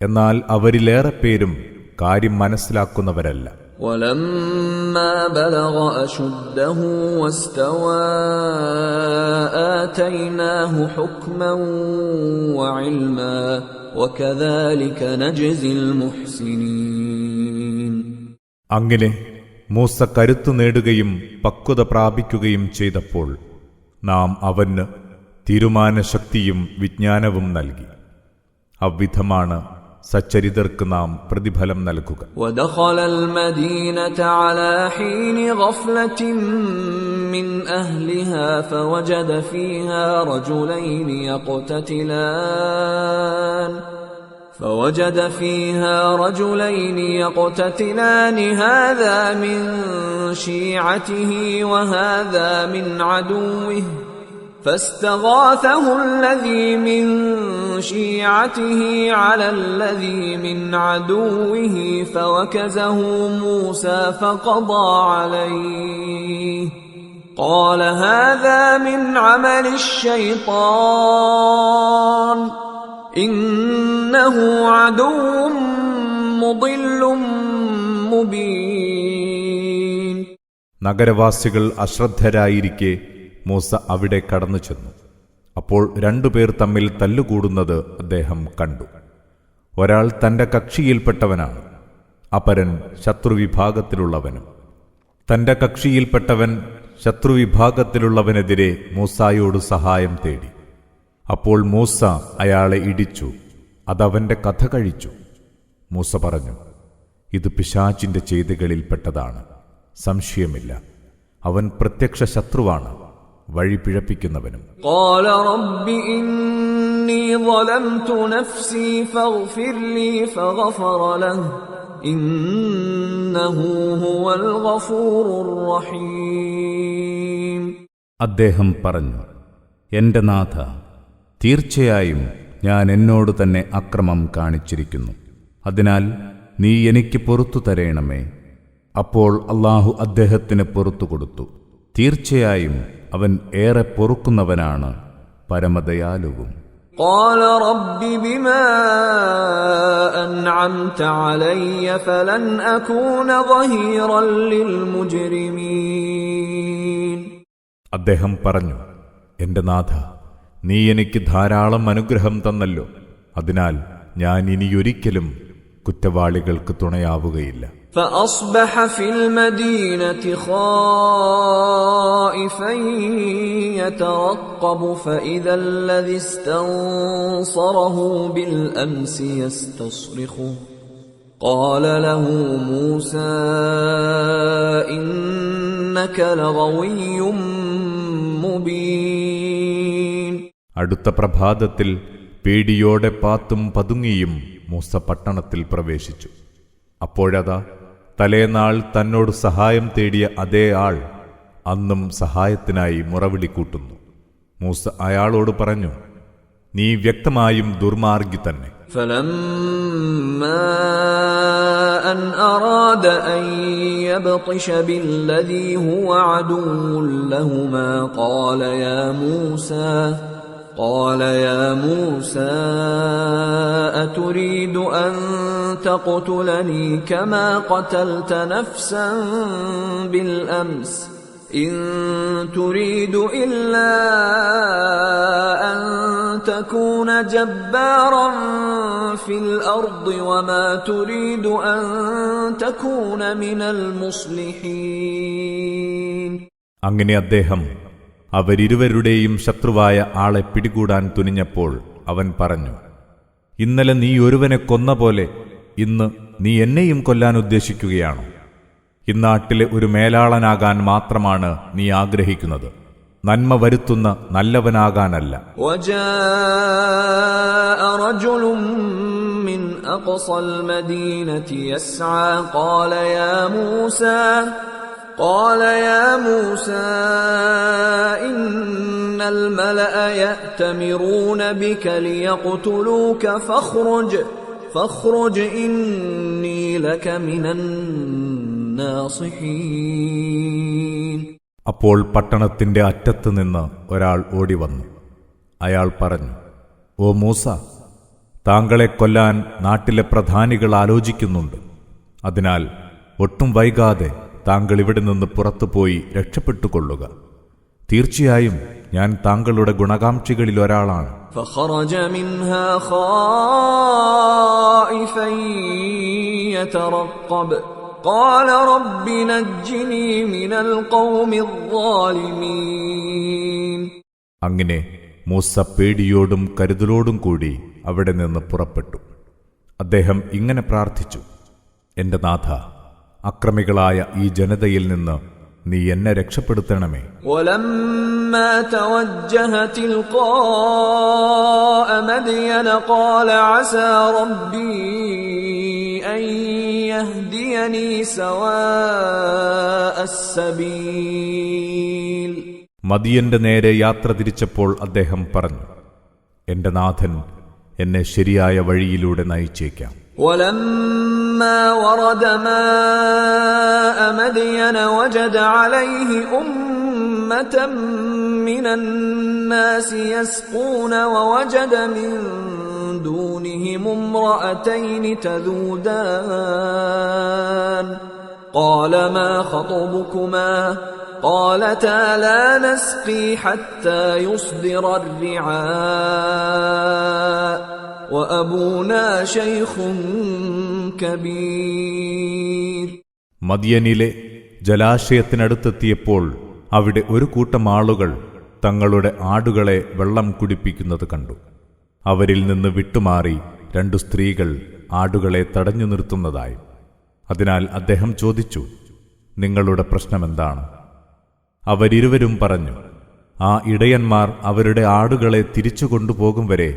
എന്നാൽ അവരിലേറെ പേരും കാര്യം മനസ്സിലാക്കുന്നവരല്ല. ولما بلغ أشده واستوى آتيناه حكما وعلما وكذلك نجزي المحسنين. അങ്ങനെ മൂസ കരുത്തു നേടുകയും പക്വത പ്രാപിക്കുകയും ചെയ്തപ്പോൾ നാം അവന് തീരുമാനശക്തിയും വിജ്ഞാനവും നൽകി. അவ்விധമാണ് സച്ചരിതർക്ക് നാം പ്രതിഫലം നൽകുക. ودخل المدينة على حين غفلة من أهلها فوجد فيها رجلين يقتتلان هذا من شيعته وهذا من عدوه فاستغاثه الذي من شيعته على الذي من عدوه فوكزه موسى فقضى عليه قال هذا من عمل الشيطان إنه عدو مضل مبين. നഗരവാസികൾ അശ്രദ്ധരായിരിക്കെ മൂസ അവിടെ കടന്നു ചെന്നു. അപ്പോൾ രണ്ടുപേർ തമ്മിൽ തല്ലുകൂടുന്നത് അദ്ദേഹം കണ്ടു. ഒരാൾ തന്റെ കക്ഷിയിൽപ്പെട്ടവനാണ്, അപരൻ ശത്രുവിഭാഗത്തിലുള്ളവനും. തന്റെ കക്ഷിയിൽപ്പെട്ടവൻ ശത്രുവിഭാഗത്തിലുള്ളവനെതിരെ മൂസായോട് സഹായം തേടി. അപ്പോൾ മൂസ അയാളെ ഇടിച്ചു, അതവന്റെ കഥ കഴിച്ചു. മൂസ പറഞ്ഞു, ഇത് പിശാചിന്റെ ചെയ്തികളിൽപ്പെട്ടതാണ്, സംശയമില്ല. അവൻ പ്രത്യക്ഷ ശത്രുവാണ്, വഴി പിഴപ്പിക്കുന്നവനും. قال رب إني ظلمت نفسي فاغفر لي فغفر له إنه هو الغفور الرحيم. അദ്ദേഹം പറഞ്ഞു, എന്റെ നാഥ, തീർച്ചയായും ഞാൻ എന്നോട് തന്നെ അക്രമം കാണിച്ചിരിക്കുന്നു. അതിനാൽ നീ എനിക്ക് പുറത്തു തരേണമേ. അപ്പോൾ അല്ലാഹു അദ്ദേഹത്തിന് പുറത്തു കൊടുത്തു. തീർച്ചയായും അവൻ ഏറെ പൊറുക്കുന്നവനാണ്, പരമദയാലുവും. قال رب بما أنعمت علي فلن أكون ظهيرا للمجرمين. അദ്ദേഹം പറഞ്ഞു, എന്റെ നാഥ, നീ എനിക്ക് ധാരാളം അനുഗ്രഹം തന്നല്ലോ, അതിനാൽ ഞാൻ ഇനിയൊരിക്കലും കുറ്റവാളികൾക്ക് തുണയാവുകയില്ല. فأصبح في المدينة خائفا يترقب فإذا الذي استنصره بالأمس يستصرخه قال له موسى إنك لغوي مبين. അടുത്ത പ്രഭാതത്തിൽ പേടിയോടെ പാത്തും പതുങ്ങിയും മൂസ പട്ടണത്തിൽ പ്രവേശിച്ചു. അപ്പോഴതാ തലേനാൾ തന്നോട് സഹായം തേടിയ അതേ ആൾ അന്നും സഹായത്തിനായി മുറവിളി കൂട്ടുന്നു. മൂസ അയാളോട് പറഞ്ഞു, നീ വ്യക്തമായും ദുർമാർഗി തന്നെ. فلما أن أراد أن يبطش بالذي هو عدو لهما قال يا موسى أتريد أن تقتلني كما قتلت نفسا بالأمس إن تريد إلا أن تكون جبارا في الأرض وما تريد أن تكون من المصلحين. അങ്ങനെ അദ്ദേഹം അവരിരുവരുടെയും ശത്രുവായ ആളെ പിടികൂടാൻ തുനിഞ്ഞപ്പോൾ അവൻ പറഞ്ഞു, ഇന്നലെ നീ ഒരുവനെ കൊന്ന പോലെ ഇന്ന് നീ എന്നെയും കൊല്ലാൻ ഉദ്ദേശിക്കുകയാണോ? ഇന്നാട്ടിലെ ഒരു മേലാളനാകാൻ മാത്രമാണ് നീ ആഗ്രഹിക്കുന്നത്, നന്മ വരുത്തുന്ന നല്ലവനാകാനല്ല. وجاء رجل من أقصى المدينة يسعى قال يا موسى إن الملأ يأتمرون بك ليقتلوك فاخرج إني لك من الناصحين. അപ്പോൾ പട്ടണത്തിന്റെ അറ്റത്ത് നിന്ന് ഒരാൾ ഓടിവന്നു. അയാൾ പറഞ്ഞു, ഓ മൂസ, താങ്കളെ കൊല്ലാൻ നാട്ടിലെ പ്രധാനികൾ ആലോചിക്കുന്നുണ്ട്. അതിനാൽ ഒട്ടും വൈകാതെ താങ്കൾ ഇവിടെ നിന്ന് പുറത്തുപോയി രക്ഷപ്പെട്ടുകൊള്ളുക. തീർച്ചയായും ഞാൻ താങ്കളുടെ ഗുണകാംക്ഷികളിൽ ഒരാളാണ്. فخرج منها خائفا يترقب قال رب نجني من القوم الظالمين. അങ്ങനെ മൂസ പേടിയോടും കരുതലോടും കൂടി അവിടെ നിന്ന് പുറപ്പെട്ടു. അദ്ദേഹം ഇങ്ങനെ പ്രാർത്ഥിച്ചു, എന്റെ നാഥ, അക്രമികളായ ഈ ജനതയിൽ നിന്ന് നീ എന്നെ രക്ഷപ്പെടുത്തണമേ. ولما توجه تلقاء مدين قال عسى ربي أن يهديني سواء السبيل. മദിയന്റെ നേരെ യാത്ര തിരിച്ചപ്പോൾ അദ്ദേഹം പറഞ്ഞു, എന്റെ നാഥൻ എന്നെ ശരിയായ വഴിയിലൂടെ നയിച്ചേക്കാം. ولما ورد ماء مدين وجد عليه أمة من الناس يسقون ووجد من دونهم امرأتين تذودان قال ما خطبكما قالتا لا نسقي حتى يصدر الرعاء وأبونا شيخ كبير. മദിയനിലെ ജലാശയത്തിനടുത്തെത്തിയപ്പോൾ അവിടെ ഒരു കൂട്ടം ആളുകൾ തങ്ങളുടെ ആടുകളെ വെള്ളം കുടിപ്പിക്കുന്നത് കണ്ടു. അവരിൽ നിന്ന് വിട്ടുമാറി 2 സ്ത്രീകൾ ആടുകളെ തടഞ്ഞു നിർത്തുന്നതായി. അതിനാൽ അദ്ദേഹം ചോദിച്ചു, നിങ്ങളുടെ പ്രശ്നമെന്താണ്? അവരിരുവരും പറഞ്ഞു, ആ ഇടയന്മാർ അവരുടെ ആടുകളെ തിരിച്ചു കൊണ്ടുപോകും വരെ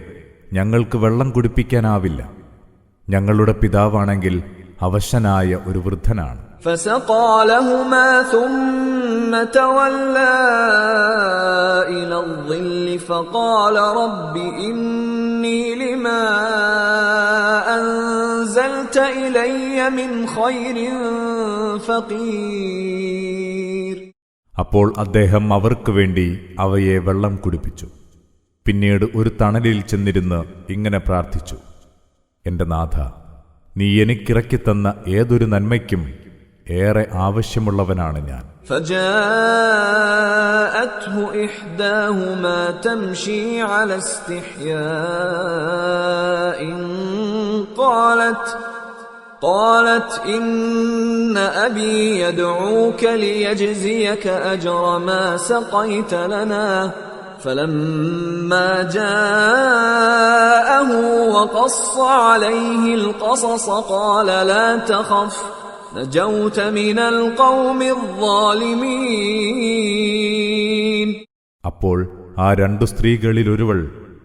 ഞങ്ങൾക്ക് വെള്ളം കുടിപ്പിക്കാനാവില്ല. ഞങ്ങളുടെ പിതാവാണെങ്കിൽ അവശനായ ഒരു വൃദ്ധനാണ്. فسقى لهما ثم تولى إلى الظل فقال رب إني لما أنزلت إلي من خير فقير. അപ്പോൾ അദ്ദേഹം അവർക്ക് വേണ്ടി അവയെ വെള്ളം കുടിപ്പിച്ചു. പിന്നീട് ഒരു തണലിൽ ചെന്നിരുന്ന് ഇങ്ങനെ പ്രാർത്ഥിച്ചു, എന്റെ നാഥ, നീ എനിക്കിറക്കിത്തന്ന ഏതൊരു നന്മയ്ക്കും ഏറെ ആവശ്യമുള്ളവനാണ് ഞാൻ. فجاءته إحداهما تمشي على استحياء قالت إن أبي يدعوك ليجزيك أجر ما سقيت لنا فلما جاءه وقص عليه القصص قال لا تخف نجوت من القوم الظالمين. അപ്പോൾ ആ 2 സ്ത്രീകളിൽ ഒരുവൾ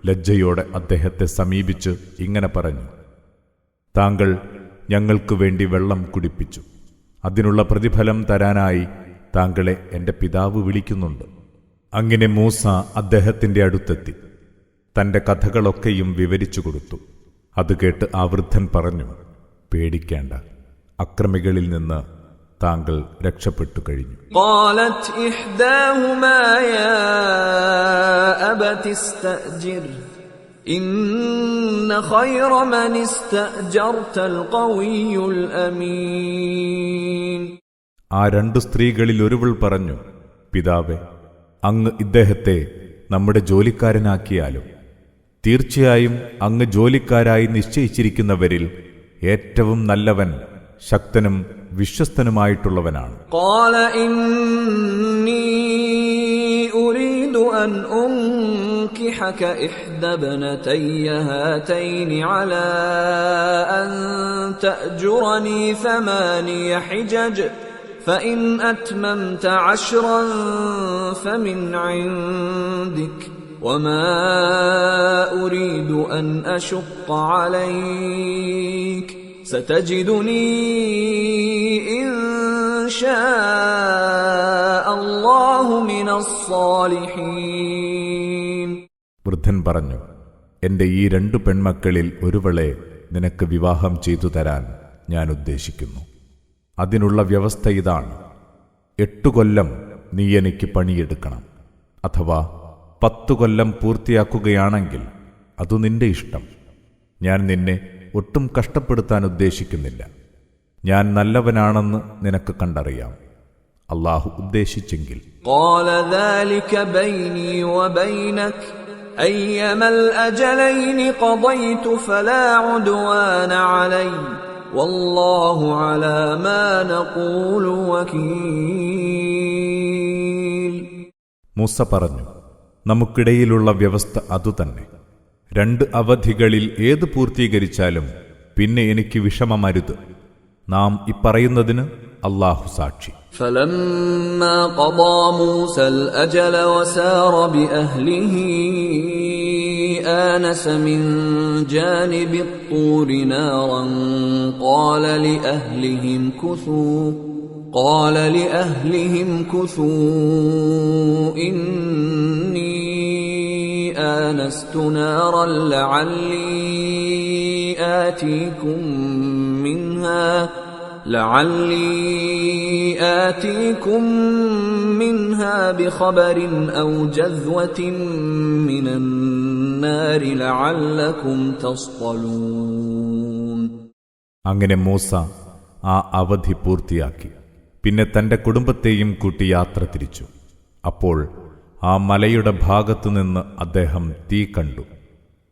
ലജ്ജയോടെ അദ്ദേഹത്തെ സമീപിച്ച് ഇങ്ങനെ പറഞ്ഞു, താങ്കൾ ഞങ്ങൾക്ക് വേണ്ടി വെള്ളം കുടിപ്പിച്ചു. അതിനുള്ള പ്രതിഫലം തരാനായി താങ്കളെ എന്റെ പിതാവ് വിളിക്കുന്നുണ്ട്. അങ്ങനെ മൂസ അദ്ദേഹത്തിന്റെ അടുത്തെത്തി തന്റെ കഥകളൊക്കെയും വിവരിച്ചു കൊടുത്തു. അത് കേട്ട് ആ വൃദ്ധൻ പറഞ്ഞു, പേടിക്കേണ്ട, അക്രമികളിൽ നിന്ന് താങ്കൾ രക്ഷപ്പെട്ടു കഴിഞ്ഞു. قالت إحداهما يا أبت استأجر إن خير من استأجرت القوي الأمين. ആ രണ്ടു സ്ത്രീകളിൽ ഒരുവൾ പറഞ്ഞു, പിതാവേ, അങ്ങ് ഇദ്ദേഹത്തെ നമ്മുടെ ജോലിക്കാരനാക്കിയാലും തീർച്ചയായും അങ്ങ് ജോലിക്കാരായി നിശ്ചയിച്ചിരിക്കുന്നവരിൽ ഏറ്റവും നല്ലവൻ ശക്തനും വിശ്വസ്തനുമായിട്ടുള്ളവനാണ്. قال إني أريد أن أنكحك إحدى ابنتي هاتين على أن تأجرني 8 حجج فإن أتممت 10 فمن عندك وما أريد أن أشق عليك ستجدني إن شاء الله من الصالحين. വൃദ്ധൻ പറഞ്ഞു, എന്റെ ഈ 2 പെൺമക്കളിൽ ഒരുവളെ നിനക്ക് വിവാഹം ചെയ്തു തരാൻ ഞാൻ ഉദ്ദേശിക്കുന്നു. അതിനുള്ള വ്യവസ്ഥ ഇതാണ്: 8 കൊല്ലം നീ എനിക്ക് പണിയെടുക്കണം. അഥവാ 10 കൊല്ലം പൂർത്തിയാക്കുകയാണെങ്കിൽ അതു നിന്റെ ഇഷ്ടം. ഞാൻ നിന്നെ ഒട്ടും കഷ്ടപ്പെടുത്താൻ ഉദ്ദേശിക്കുന്നില്ല. ഞാൻ നല്ലവനാണെന്ന് നിനക്ക് കണ്ടറിയാം, അല്ലാഹു ഉദ്ദേശിച്ചെങ്കിൽ. قال ذلك بيني وبينك أيما الأجلين قضيت فلا عدوان علي والله على ما نقول وكيل. മൂസ പറഞ്ഞു, നമുക്കിടയിലുള്ള വ്യവസ്ഥ അതുതന്നെ. 2 അവധികളിൽ ഏത് പൂർത്തീകരിച്ചാലും പിന്നെ എനിക്ക് വിഷമമരുത്. നാം ഇപ്പറയുന്നതിന് അല്ലാഹു സാക്ഷി. فلما قضى موسى الأجل وسار بأهله آنس من جانب الطور نارا قال لأهلهم كثوا إني آنست نارا لعلي آتيكم منها بخبر أو جذوة من النار لعلكم تصطلون. അങ്ങനെ മൂസ ആ അവധി പൂർത്തിയാക്കി. പിന്നെ തന്റെ കുടുംബത്തെയും കൂട്ടി യാത്ര തിരിച്ചു. അപ്പോൾ ആ മലയുടെ ഭാഗത്തുനിന്ന് അദ്ദേഹം തീ കണ്ടു.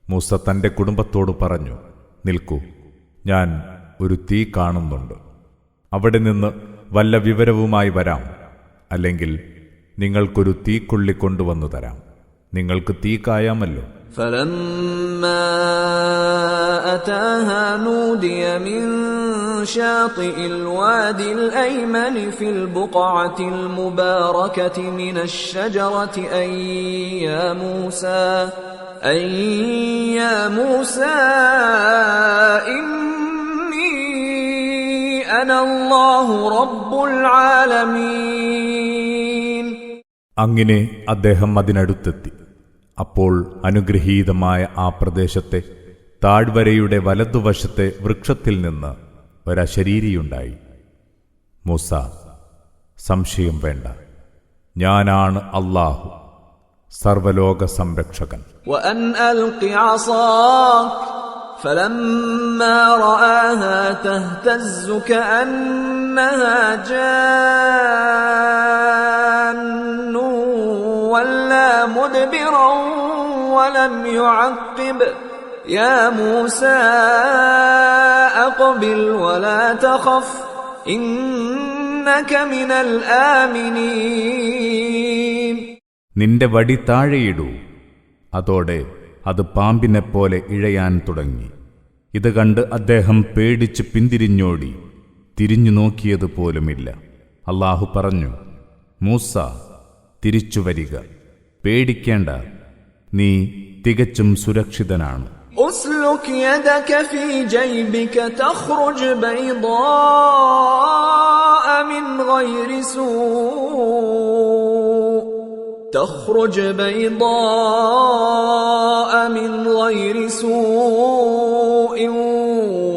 മൂസ തന്റെ കുടുംബത്തോട് പറഞ്ഞു, നിൽക്കൂ, ഞാൻ ഒരു തീ കാണുന്നുണ്ട്. അവിടെ നിന്ന് വല്ല വിവരവുമായി വരാം, അല്ലെങ്കിൽ നിങ്ങൾക്കൊരു തീക്കൊള്ളി കൊണ്ടുവന്നു തരാം. നിങ്ങൾക്ക് തീ കായാമല്ലോ. فلما أتاها نودي من شاطئ الوادي الأيمن في البقعة المباركة من الشجرة أي يا موسى إني أنا الله رب العالمين. അങ്ങനെ അദ്ദേഹം അതിനടുത്തെത്തി. അപ്പോൾ അനുഗ്രഹീതമായ ആ പ്രദേശത്തെ താഴ്വരയുടെ വലതുവശത്തെ വൃക്ഷത്തിൽ നിന്ന് ഒരശരീരിയുണ്ടായി. മൂസ, സംശയം വേണ്ട, ഞാനാണ് അല്ലാഹു, സർവലോക സംരക്ഷകൻ. وأن ألق عصاك فلما رآها تهتز كأنها جان ولا مدبرا ولم يعقب يا موسى أقبل ولا تخف إنك من الآمنين. നിന്റെ വടി താഴെയിടൂ. അതോടെ അത് പാമ്പിനെപ്പോലെ ഇഴയാൻ തുടങ്ങി. ഇത് കണ്ട് അദ്ദേഹം പേടിച്ച് പിന്തിരിഞ്ഞോടി, തിരിഞ്ഞു നോക്കിയതുപോലുമില്ല. അല്ലാഹു പറഞ്ഞു, മൂസ, തിരിച്ചു വരിക, പേടിക്കേണ്ട, നീ തികച്ചും സുരക്ഷിതനാണ്. أسلك يدك في جيبك تخرج بيضاء من غير سوء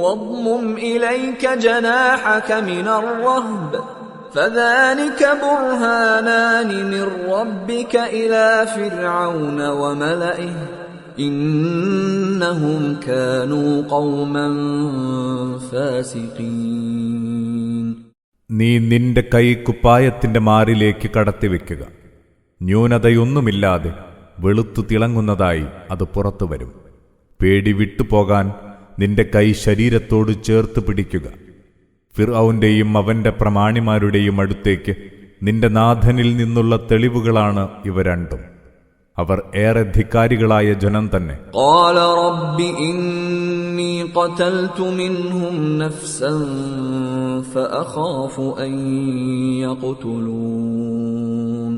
واضمم إليك جناحك من الرهب فذلك برهانان من ربك إلى فرعون وملئه إنهم كانوا قوما فاسقين. നീ നിന്റെ കൈ കുപ്പായത്തിന്റെ മാറിലേക്ക് കടത്തിവെക്കുക. ന്യൂനതയൊന്നുമില്ലാതെ വെളുത്തു തിളങ്ങുന്നതായി അത് പുറത്തു വരും. പേടി വിട്ടുപോകാൻ നിന്റെ കൈ ശരീരത്തോട് ചേർത്ത് പിടിക്കുക. ഫിർഔന്റെയും അവന്റെ പ്രമാണിമാരുടെയും അടുത്തേക്ക് നിന്റെ നാഥനിൽ നിന്നുള്ള തെളിവുകളാണ് ഇവ രണ്ടും. അവർ ഏറെ ധിക്കാരികളായ ജനം തന്നെ. قال رب إني قتلت منهم نفسا فأخاف أن يقتلون.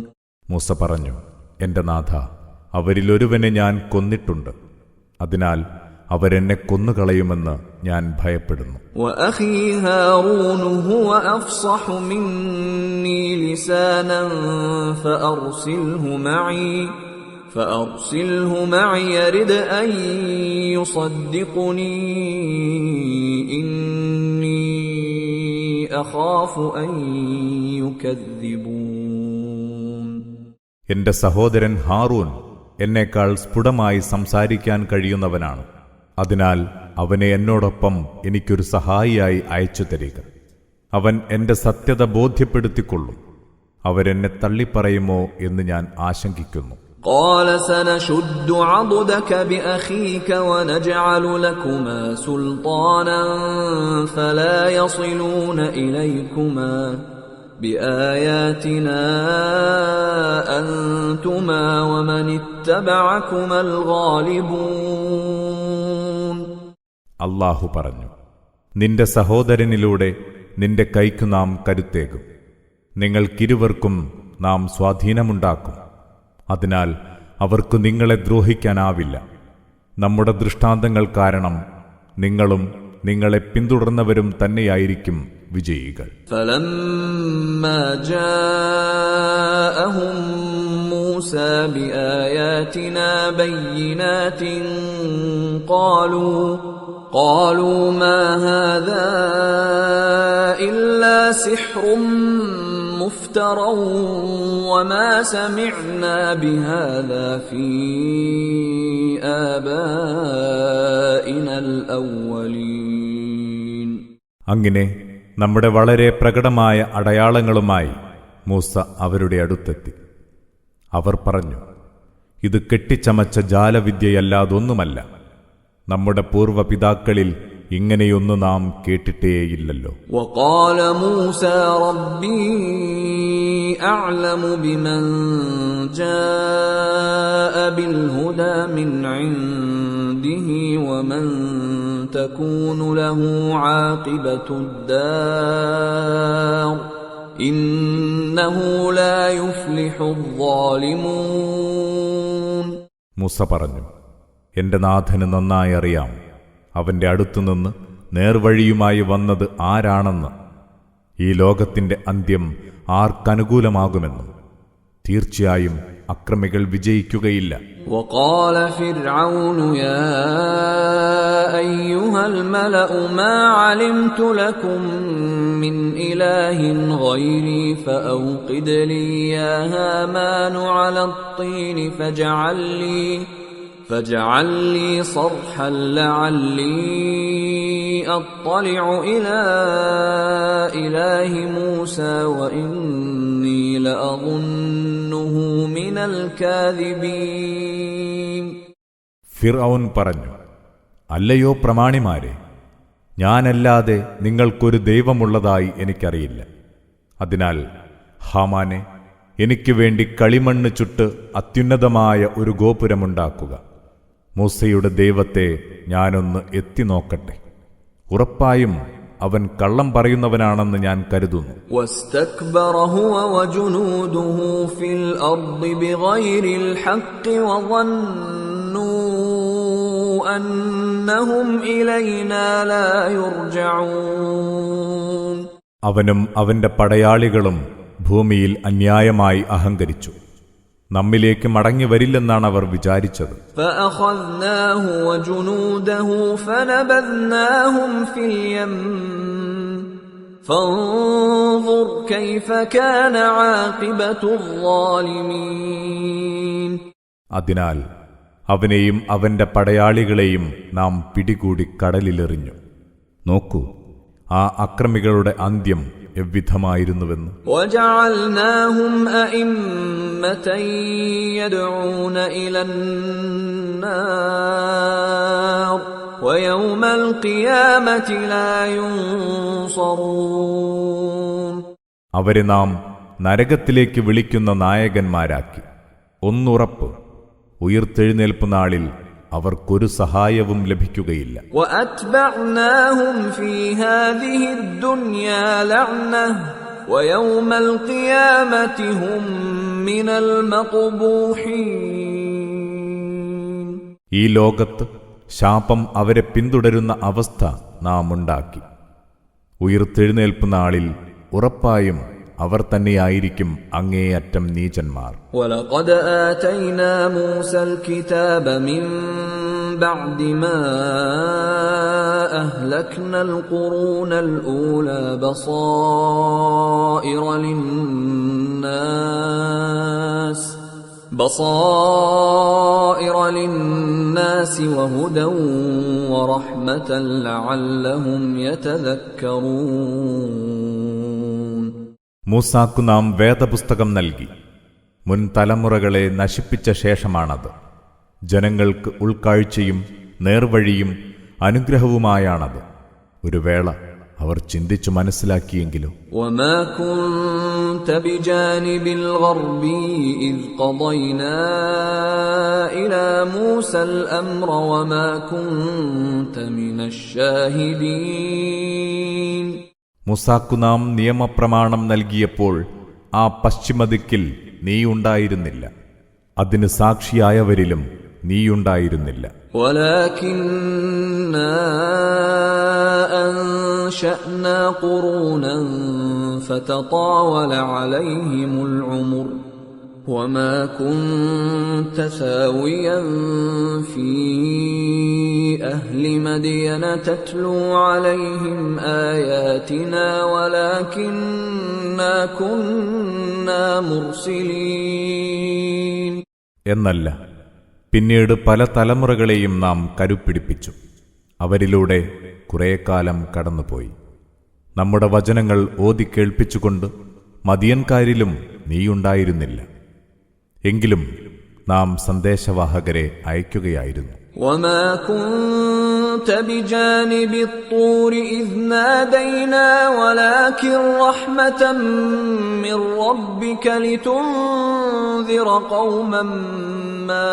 മൂസ പറഞ്ഞു, എന്റെ നാഥ, അവരിലൊരുവനെ ഞാൻ കൊന്നിട്ടുണ്ട്. അതിനാൽ അവരെന്നെ കൊന്നുകളയുമെന്ന് ഞാൻ ഭയപ്പെടുന്നു. وأخي هارون هو أفصح مني لسانا فأرسله معي يرد أن يصدقني إني أخاف أن يكذبون. എന്റെ സഹോദരൻ ഹാറൂൻ എന്നേക്കാൾ സ്ഫുടമായി സംസാരിക്കാൻ കഴിയുന്നവനാണ്. അതിനാൽ അവനെ എന്നോടൊപ്പം എനിക്കൊരു സഹായിയായി അയച്ചു തരിക. അവൻ എന്റെ സത്യത ബോധ്യപ്പെടുത്തിക്കൊള്ളും. അവരെന്നെ തള്ളിപ്പറയുമോ എന്ന് ഞാൻ ആശങ്കിക്കുന്നു. قال سنشد عضدك بأخيك ونجعل لكما سلطانا فلا يصلون إليكما بآياتنا أنتما ومن اتبعكما الغالبون. അല്ലാഹു പറഞ്ഞു, നിന്റെ സഹോദരനിലൂടെ നിന്റെ കൈക്കു നാം കരുത്തേകും. നിങ്ങൾക്കിരുവർക്കും നാം സ്വാധീനമുണ്ടാക്കും. അതിനാൽ അവർക്ക് നിങ്ങളെ ദ്രോഹിക്കാനാവില്ല. നമ്മുടെ ദൃഷ്ടാന്തങ്ങൾ കാരണം നിങ്ങളും നിങ്ങളെ പിന്തുടർന്നവരും തന്നെയായിരിക്കും വിജയികൾ. فلما جاءهم موسى بآياتنا بينات قالوا ما هذا إلا سحر مفترى وما سمعنا بهذا في آبائنا الأولين. അങ്ങനെ നമ്മുടെ വളരെ പ്രകടമായ അടയാളങ്ങളുമായി മൂസ അവരുടെ അടുത്തെത്തി. അവർ പറഞ്ഞു, ഇത് കെട്ടിച്ചമച്ച ജാലവിദ്യയല്ലാതൊന്നുമല്ല. നമ്മുടെ പൂർവ്വപിതാക്കളിൽ ഇങ്ങനെയൊന്നു നാം കേട്ടിട്ടേയില്ലല്ലോ. وقال موسى ربي أعلم بمن جاء بالهدى من عنده ومن تكون له عاقبة الدار إنه لا يفلح الظالمون. മൂസ പറഞ്ഞു, എന്റെ നാഥന് നന്നായി അറിയാം അവന്റെ അടുത്തുനിന്ന് നേർവഴിയുമായി വന്നത് ആരാണെന്ന്. ഈ ലോകത്തിന്റെ അന്ത്യം ആർക്കനുകൂലമാകുമെന്നും തീർച്ചയായും അക്രമികൾ വിജയിക്കുകയില്ല. وقال فرعون يا أيها الملأ ما علمت لكم من إله غيري فأوقد لي يا هامان على الطين فاجعل لي صرحا لعلي أطلع إلى إله موسى وإني لأظنه من الكاذبين. ഫിർഔൻ പറഞ്ഞു, അല്ലയോ പ്രമാണിമാരെ, ഞാനല്ലാതെ നിങ്ങൾക്കൊരു ദൈവമുള്ളതായി എനിക്കറിയില്ല. അതിനാൽ ഹാമാനെ, എനിക്ക് വേണ്ടി കളിമണ്ണ് ചുട്ട് അത്യുന്നതമായ ഒരു ഗോപുരമുണ്ടാക്കുക. മൂസയുടെ ദൈവത്തെ ഞാനൊന്ന് എത്തിനോക്കട്ടെ. ഉറപ്പായും അവൻ കള്ളം പറയുന്നവനാണെന്ന് ഞാൻ കരുതുന്നു. واستكبر هو وجنوده في الأرض بغير الحق وظنوا أنهم إلينا لا يرجعون. അവനും അവന്റെ പടയാളികളും ഭൂമിയിൽ അന്യായമായി അഹങ്കരിച്ചു. നമ്മിലേക്ക് മടങ്ങി വരില്ലെന്നാണ് അവർ വിചാരിച്ചത്. فأخذناه وجنوده فنبذناهم في اليم فانظر كيف كان عاقبة الظالمين. അതിനാൽ അവനെയും അവന്റെ പടയാളികളെയും നാം പിടികൂടി കടലിലെറിഞ്ഞു. നോക്കൂ, ആ അക്രമികളുടെ അന്ത്യം എവ്വിധമായിരുന്നുവെന്ന്. وجعلناهم أئمة يدعون إلى النار ويوم القيامة لا ينصرون. അവരെ നാം നരകത്തിലേക്ക് വിളിക്കുന്ന നായകന്മാരാക്കി. ഒന്നുറപ്പ്, ഉയിർത്തെഴുന്നേൽപ്പ് നാളിൽ അവർക്കൊരു സഹായവും ലഭിക്കുകയില്ല. وأتبعناهم في هذه الدنيا لعنة ويوم القيامة هم من المقبوحين. ഈ ലോകത്ത് ശാപം അവരെ പിന്തുടരുന്ന അവസ്ഥ നാം ഉണ്ടാക്കി. ഉയിർത്തെഴുന്നേൽപ്പ് നാളിൽ ഉറപ്പായും അവർ തന്നെയായിരിക്കും അങ്ങേയറ്റം നീചന്മാർ. وَلَقَدْ آتَيْنَا مُوسَى الْكِتَابَ مِنْ بَعْدِ مَا أَهْلَكْنَا الْقُرُونَ الْأُولَى بَصَائِرَ لِلنَّاسِ وَهُدًى وَرَحْمَةً لَعَلَّهُمْ يَتَذَكَّرُونَ. മൂസാക്കു നാം വേദപുസ്തകം നൽകി. മുൻ തലമുറകളെ നശിപ്പിച്ച ശേഷമാണത്. ജനങ്ങൾക്ക് ഉൾക്കാഴ്ചയും നേർവഴിയും അനുഗ്രഹവുമായാണത്. ഒരു വേള അവർ ചിന്തിച്ചു മനസ്സിലാക്കിയെങ്കിലോ. وَمَا كُنْتَ بِجَانِبِ الْغَرْبِيِّ إِذْ قَضَيْنَا إِلَى مُوسَى الْأَمْرَ وَمَا كُنْتَ مِنَ الشَّاهِدِينَ. മൂസാക്കു നാം നിയമപ്രമാണം നൽകിയപ്പോൾ ആ പശ്ചിമദിക്കിൽ നീയുണ്ടായിരുന്നില്ല. അതിന് സാക്ഷിയായവരിലും നീയുണ്ടായിരുന്നില്ല. وَلَكِنَّا أَنشَأْنَا قُرُونًا فَتَطَاوَلَ عَلَيْهِمُ الْعُمُرُ وَمَا كُنْتَ ثَاوِيًا فِي أَهْلِ مَدْيَنَ تَتْلُو عَلَيْهِمْ آيَاتِنَا وَلَكِنَّا كُنَّا مُرْسِلِينَ. എന്നല്ല, പിന്നീട് പല തലമുറകളെയും നാം കരുപ്പിടിപ്പിച്ചു. അവരിലൂടെ കുറേ കാലം കടന്നുപോയി. നമ്മുടെ വചനങ്ങൾ ഓതിക്കേൾപ്പിച്ചുകൊണ്ട് മദിയൻകാരിലും നീയുണ്ടായിരുന്നില്ല. എങ്കിലും നാം സന്ദേശവാഹകരെ അയക്കുകയായിരുന്നു. وَمَا كُنْتَ بِجَانِبِ الطُّورِ إِذْ نَادَيْنَا وَلَكِنْ رَحْمَةً مِّن رَّبِّكَ لِتُنذِرَ قَوْمًا مَّا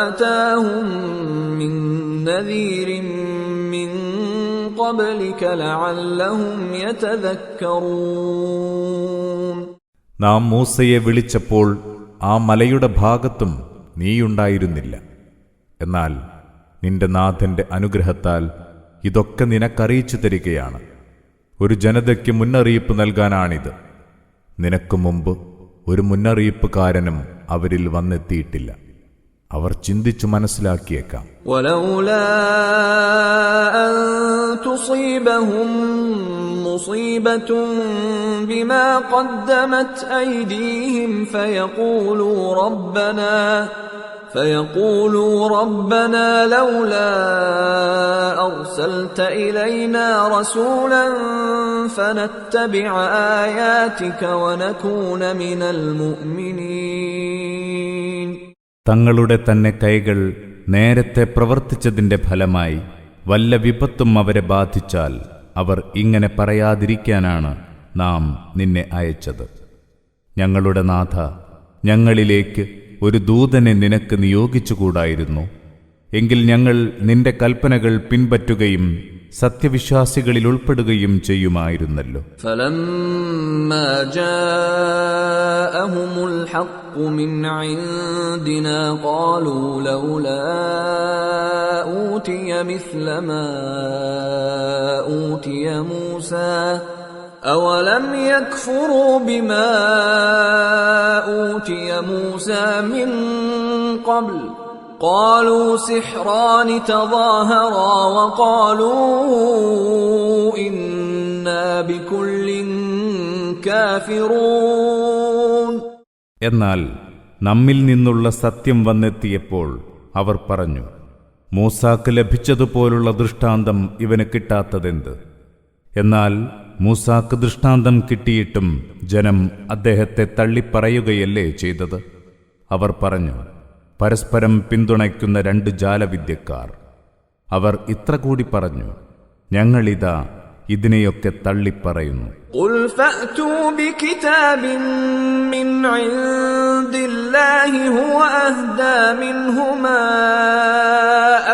أَتَاهُم مِّن نَّذِيرٍ مِّن قَبْلِكَ لَعَلَّهُمْ يَتَذَكَّرُونَ. നാം മൂസയെ വിളിച്ചപ്പോൾ ആ മലയുടെ ഭാഗത്തും നീയുണ്ടായിരുന്നില്ല. എന്നാൽ നിന്റെ നാഥന്റെ അനുഗ്രഹത്താൽ ഇതൊക്കെ നിനക്കറിയിച്ചു തരികയാണ്. ഒരു ജനതയ്ക്ക് മുന്നറിയിപ്പ് നൽകാനാണിത്. നിനക്കു മുമ്പ് ഒരു മുന്നറിയിപ്പുകാരനും അവരിൽ വന്നെത്തിയിട്ടില്ല. അവർ ചിന്തിച്ചു മനസ്സിലാക്കിയേക്കാം. وَلَوْلَا أَن تُصِيبَهُم مُّصِيبَةٌ بِمَا قَدَّمَتْ أَيْدِيهِمْ فيقولوا ربنا لولا أرسلت إلينا رسولا فنتبع آياتك ونكون من المؤمنين. തങ്ങളുടെ തന്നെ കൈകൾ നേരത്തെ പ്രവർത്തിച്ചതിന്റെ ഫലമായി വല്ല വിപത്തും അവരെ ബാധിച്ചാൽ അവർ ഇങ്ങനെ പറയാതിരിക്കാനാണ് നാം നിന്നെ അയച്ചത്. ഞങ്ങളുടെ നാഥ, ഞങ്ങളിലേക്ക് ഒരു ദൂതനെ നിനക്ക് നിയോഗിച്ചുകൂടായിരുന്നു എങ്കിൽ ഞങ്ങൾ നിന്റെ കൽപ്പനകൾ പിൻപറ്റുകയും സത്യവിശ്വാസികളിൽ ഉൾപ്പെടുകയും ചെയ്യുമായിരുന്നല്ലോ. فَلَمَّا جَاءَهُمُ الْحَقُّ مِنْ عِنْدِنَا قَالُوا لَوْلَا أُوتِيَ مِثْلَ مَا أُوتِيَ مُوسَى أَوَلَمْ يَكْفُرُوا بِمَا أوتي موسى من قبل قالوا سحران تظاهرا وقالوا إنا بكل كافرون. എന്നാൽ നമ്മിൽ നിന്നുള്ള സത്യം വന്നെത്തിയപ്പോൾ അവർ പറഞ്ഞു, മൂസാക്ക് ലഭിച്ചതുപോലുള്ള ദൃഷ്ടാന്തം ഇവന് കിട്ടാത്തതെന്ത്? എന്നാൽ മൂസാക്ക് ദൃഷ്ടാന്തം കിട്ടിയിട്ടും ജനം അദ്ദേഹത്തെ തള്ളിപ്പറയുകയല്ലേ ചെയ്തത്? അവർ പറഞ്ഞു, പരസ്പരം പിന്തുണയ്ക്കുന്ന രണ്ട് ജാലവിദ്യക്കാർ. അവർ ഇത്ര കൂടി പറഞ്ഞു, ഞങ്ങളിതാ ഇതിനെയൊക്കെ തള്ളിപ്പറയുന്നു. قل فأتوا بكتاب من عند الله هو أهدى منهما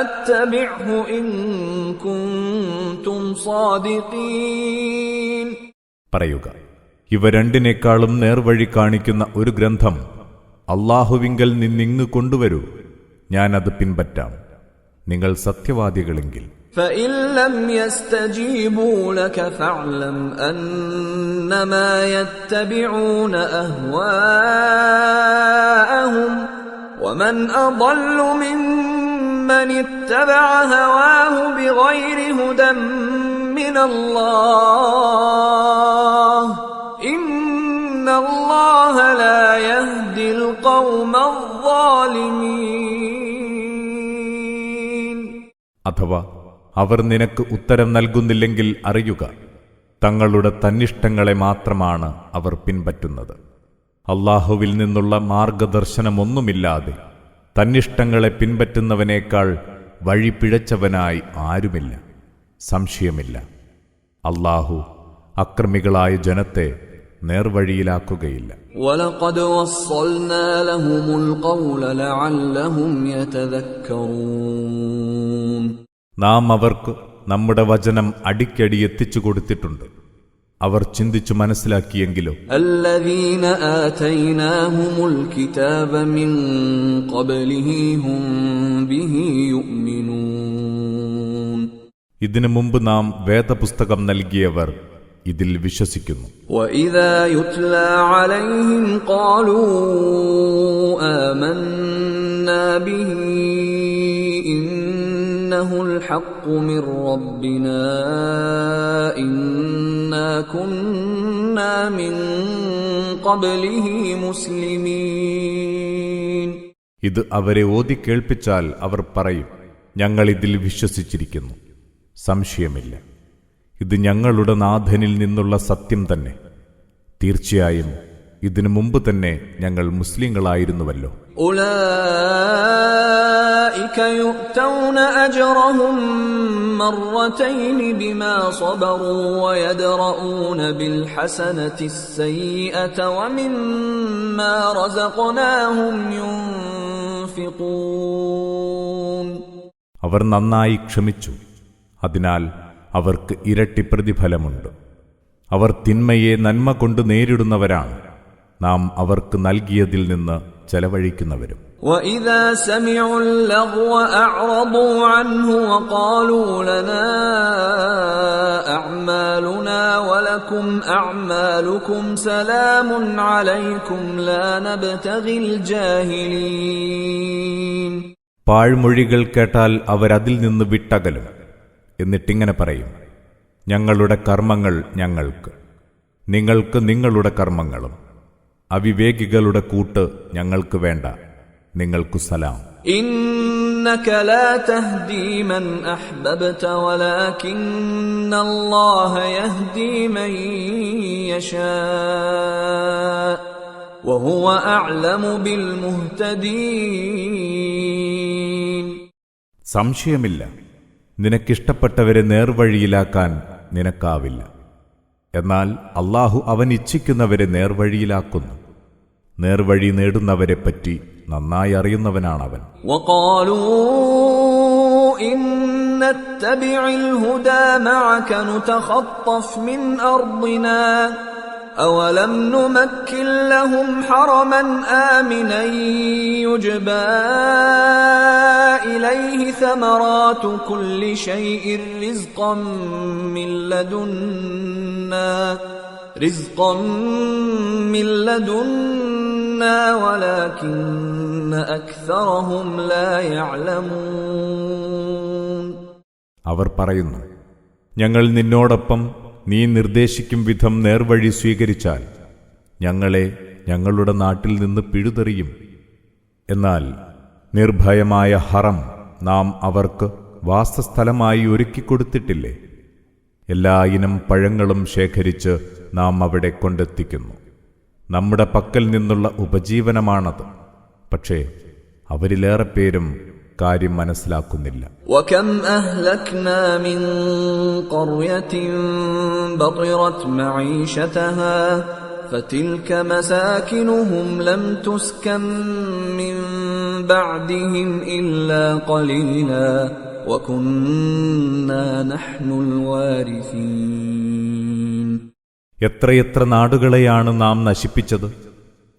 أتبعه إن كنتم صادقين. പറയുക, ഇവ രണ്ടിനേക്കാളും നേർവഴി കാണിക്കുന്ന ഒരു ഗ്രന്ഥം അല്ലാഹുവിങ്കൽ നിന്നിങ്ങ് കൊണ്ടുവരൂ, ഞാനത് പിൻപറ്റാം, നിങ്ങൾ സത്യവാദികളെങ്കിൽ. فإن لم يستجيبوا لك فاعلم أنما يتبعون أهواءهم ومن أضل ممن اتبع هواه بغير هدى من الله إن الله لا يهدي القوم الظالمين. അഥവാ അവർ നിനക്ക് ഉത്തരം നൽകുന്നില്ലെങ്കിൽ അറിയുക, തങ്ങളുടെ തന്നിഷ്ടങ്ങളെ മാത്രമാണ് അവർ പിൻപറ്റുന്നത്. അല്ലാഹുവിൽ നിന്നുള്ള മാർഗദർശനമൊന്നുമില്ലാതെ തന്നിഷ്ടങ്ങളെ പിൻപറ്റുന്നവനേക്കാൾ വഴി പിഴച്ചവനായി ആരുമില്ല, സംശയമില്ല. അല്ലാഹു അക്രമികളായ ജനത്തെ നേർവഴിയിലാക്കുകയില്ല. وَلَقَدْ وَصَّلْنَا لَهُمُ الْقَوْلَ لَعَلَّهُمْ يَتَذَكَّرُونَ. നാം അവർക്ക് നമ്മുടെ വചനം അടിക്കടി എത്തിച്ചു കൊടുത്തിട്ടുണ്ട്, അവർ ചിന്തിച്ചു മനസ്സിലാക്കിയെങ്കിലോ. الَّذِينَ آتَيْنَاهُمُ الْكِتَابَ مِنْ قَبْلِهِ هُمْ بِهِ يُؤْمِنُونَ. ഇതിനു മുമ്പ് നാം വേദപുസ്തകം നൽകിയവർ ഇതിൽ വിശ്വസിക്കുന്നു. وَإِذَا يُتْلَى عَلَيْهِمْ قَالُوا آمَنَّا بِهِ إِنَّهُ الْحَقُّ مِنْ رَبِّنَا إِنَّا كُنَّا مِنْ قَبْلِهِ مُسْلِمِينَ. ഇത് അവരെ ഓതി കേൾപ്പിച്ചാൽ അവർ പറയും, ഞങ്ങൾ ഇതിൽ വിശ്വസിച്ചിരിക്കുന്നു, സംശയമില്ല, ഇത് ഞങ്ങളുടെ നാഥനിൽ നിന്നുള്ള സത്യം തന്നെ. തീർച്ചയായും ഇതിനു മുമ്പ് തന്നെ ഞങ്ങൾ മുസ്ലിങ്ങളായിരുന്നുവല്ലോ. أولئك يؤتون أجرهم مرتين بما صبروا ويدرؤون بالحسنة السيئة ومما رزقناهم ينفقون. അവർ നന്നായി ക്ഷമിച്ചു, അതിനാൽ അവർക്ക് ഇരട്ടി പ്രതിഫലമുണ്ട്. അവർ തിന്മയെ നന്മ കൊണ്ട് നേരിടുന്നവരാണ്, നാം അവർക്ക് നൽകിയതിൽ നിന്ന് ചെലവഴിക്കുന്നവരും. وَإِذَا سَمِعُوا اللَّغْوَ أَعْرَضُوا عَنْهُ وَقَالُوا لَنَا أَعْمَالُنَا وَلَكُمْ أَعْمَالُكُمْ سَلَامٌ عَلَيْكُمْ لَا نَبْتَغِي الْجَاهِلِينَ. പാഴ്മൊഴികൾ കേട്ടാൽ അവരതിൽ നിന്ന് വിട്ടകലും. എന്നിട്ടിങ്ങനെ പറയും, ഞങ്ങളുടെ കർമ്മങ്ങൾ ഞങ്ങൾക്ക്, നിങ്ങൾക്ക് നിങ്ങളുടെ കർമ്മങ്ങളും. അവിവേകികളുടെ കൂട്ട് ഞങ്ങൾക്ക് വേണ്ട, നിങ്ങൾക്കു സലാം. إنك لا تهدي من أحببت ولكن الله يهدي من يشاء وهو أعلم بالمهتدين. സംശയമില്ല, നിനക്കിഷ്ടപ്പെട്ടവരെ നേർവഴിയിലാക്കാൻ നിനക്കാവില്ല. എന്നാൽ അല്ലാഹു അവൻ ഇച്ഛിക്കുന്നവരെ നേർവഴിയിലാക്കുന്നു. നേർവഴി നേടുന്നവരെപ്പറ്റി നന്നായി അറിയുന്നവനാണവൻ. وقالوا إن نتبع الهدى معك نتخطف من أرضنا أولم نمكن لهم حرما آمنا يجبى إليه ثمرات كل شيء رزقا من لدنا منا ولكن أكثرهم لا يعلمون. അവർ പറയുന്നു, ഞങ്ങൾ നിന്നോടൊപ്പം നീ നിർദ്ദേശിക്കും വിധം നേർവഴി സ്വീകരിച്ചാൽ ഞങ്ങളെ ഞങ്ങളുടെ നാട്ടിൽ നിന്ന് പിഴുതെറിയും. എന്നാൽ നിർഭയമായ ഹറം നാം അവർക്ക് വാസസ്ഥലമായി ഒരുക്കിക്കൊടുത്തിട്ടില്ലേ? എല്ലാ ഇനം പഴങ്ങളും ശേഖരിച്ച് നാം അവിടെ കൊണ്ടെത്തിക്കുന്നു. നമ്മുടെ പക്കൽ നിന്നുള്ള ഉപജീവനമാണത്. പക്ഷേ അവരിലേറെ പേരും കാര്യം മനസ്സിലാക്കുന്നില്ല. وَكَمْ أَهْلَكْنَا مِنْ قَرْيَةٍ بَطِرَتْ مَعِيشَتَهَا فَتِلْكَ مَسَاكِنُهُمْ لَمْ تُسْكَنْ مِنْ بَعْدِهِمْ إِلَّا قَلِيلًا وَكُنَّا نَحْنُ الْوَارِثِينَ. എത്രയെത്ര നാടുകളെയാണ് നാം നശിപ്പിച്ചത്.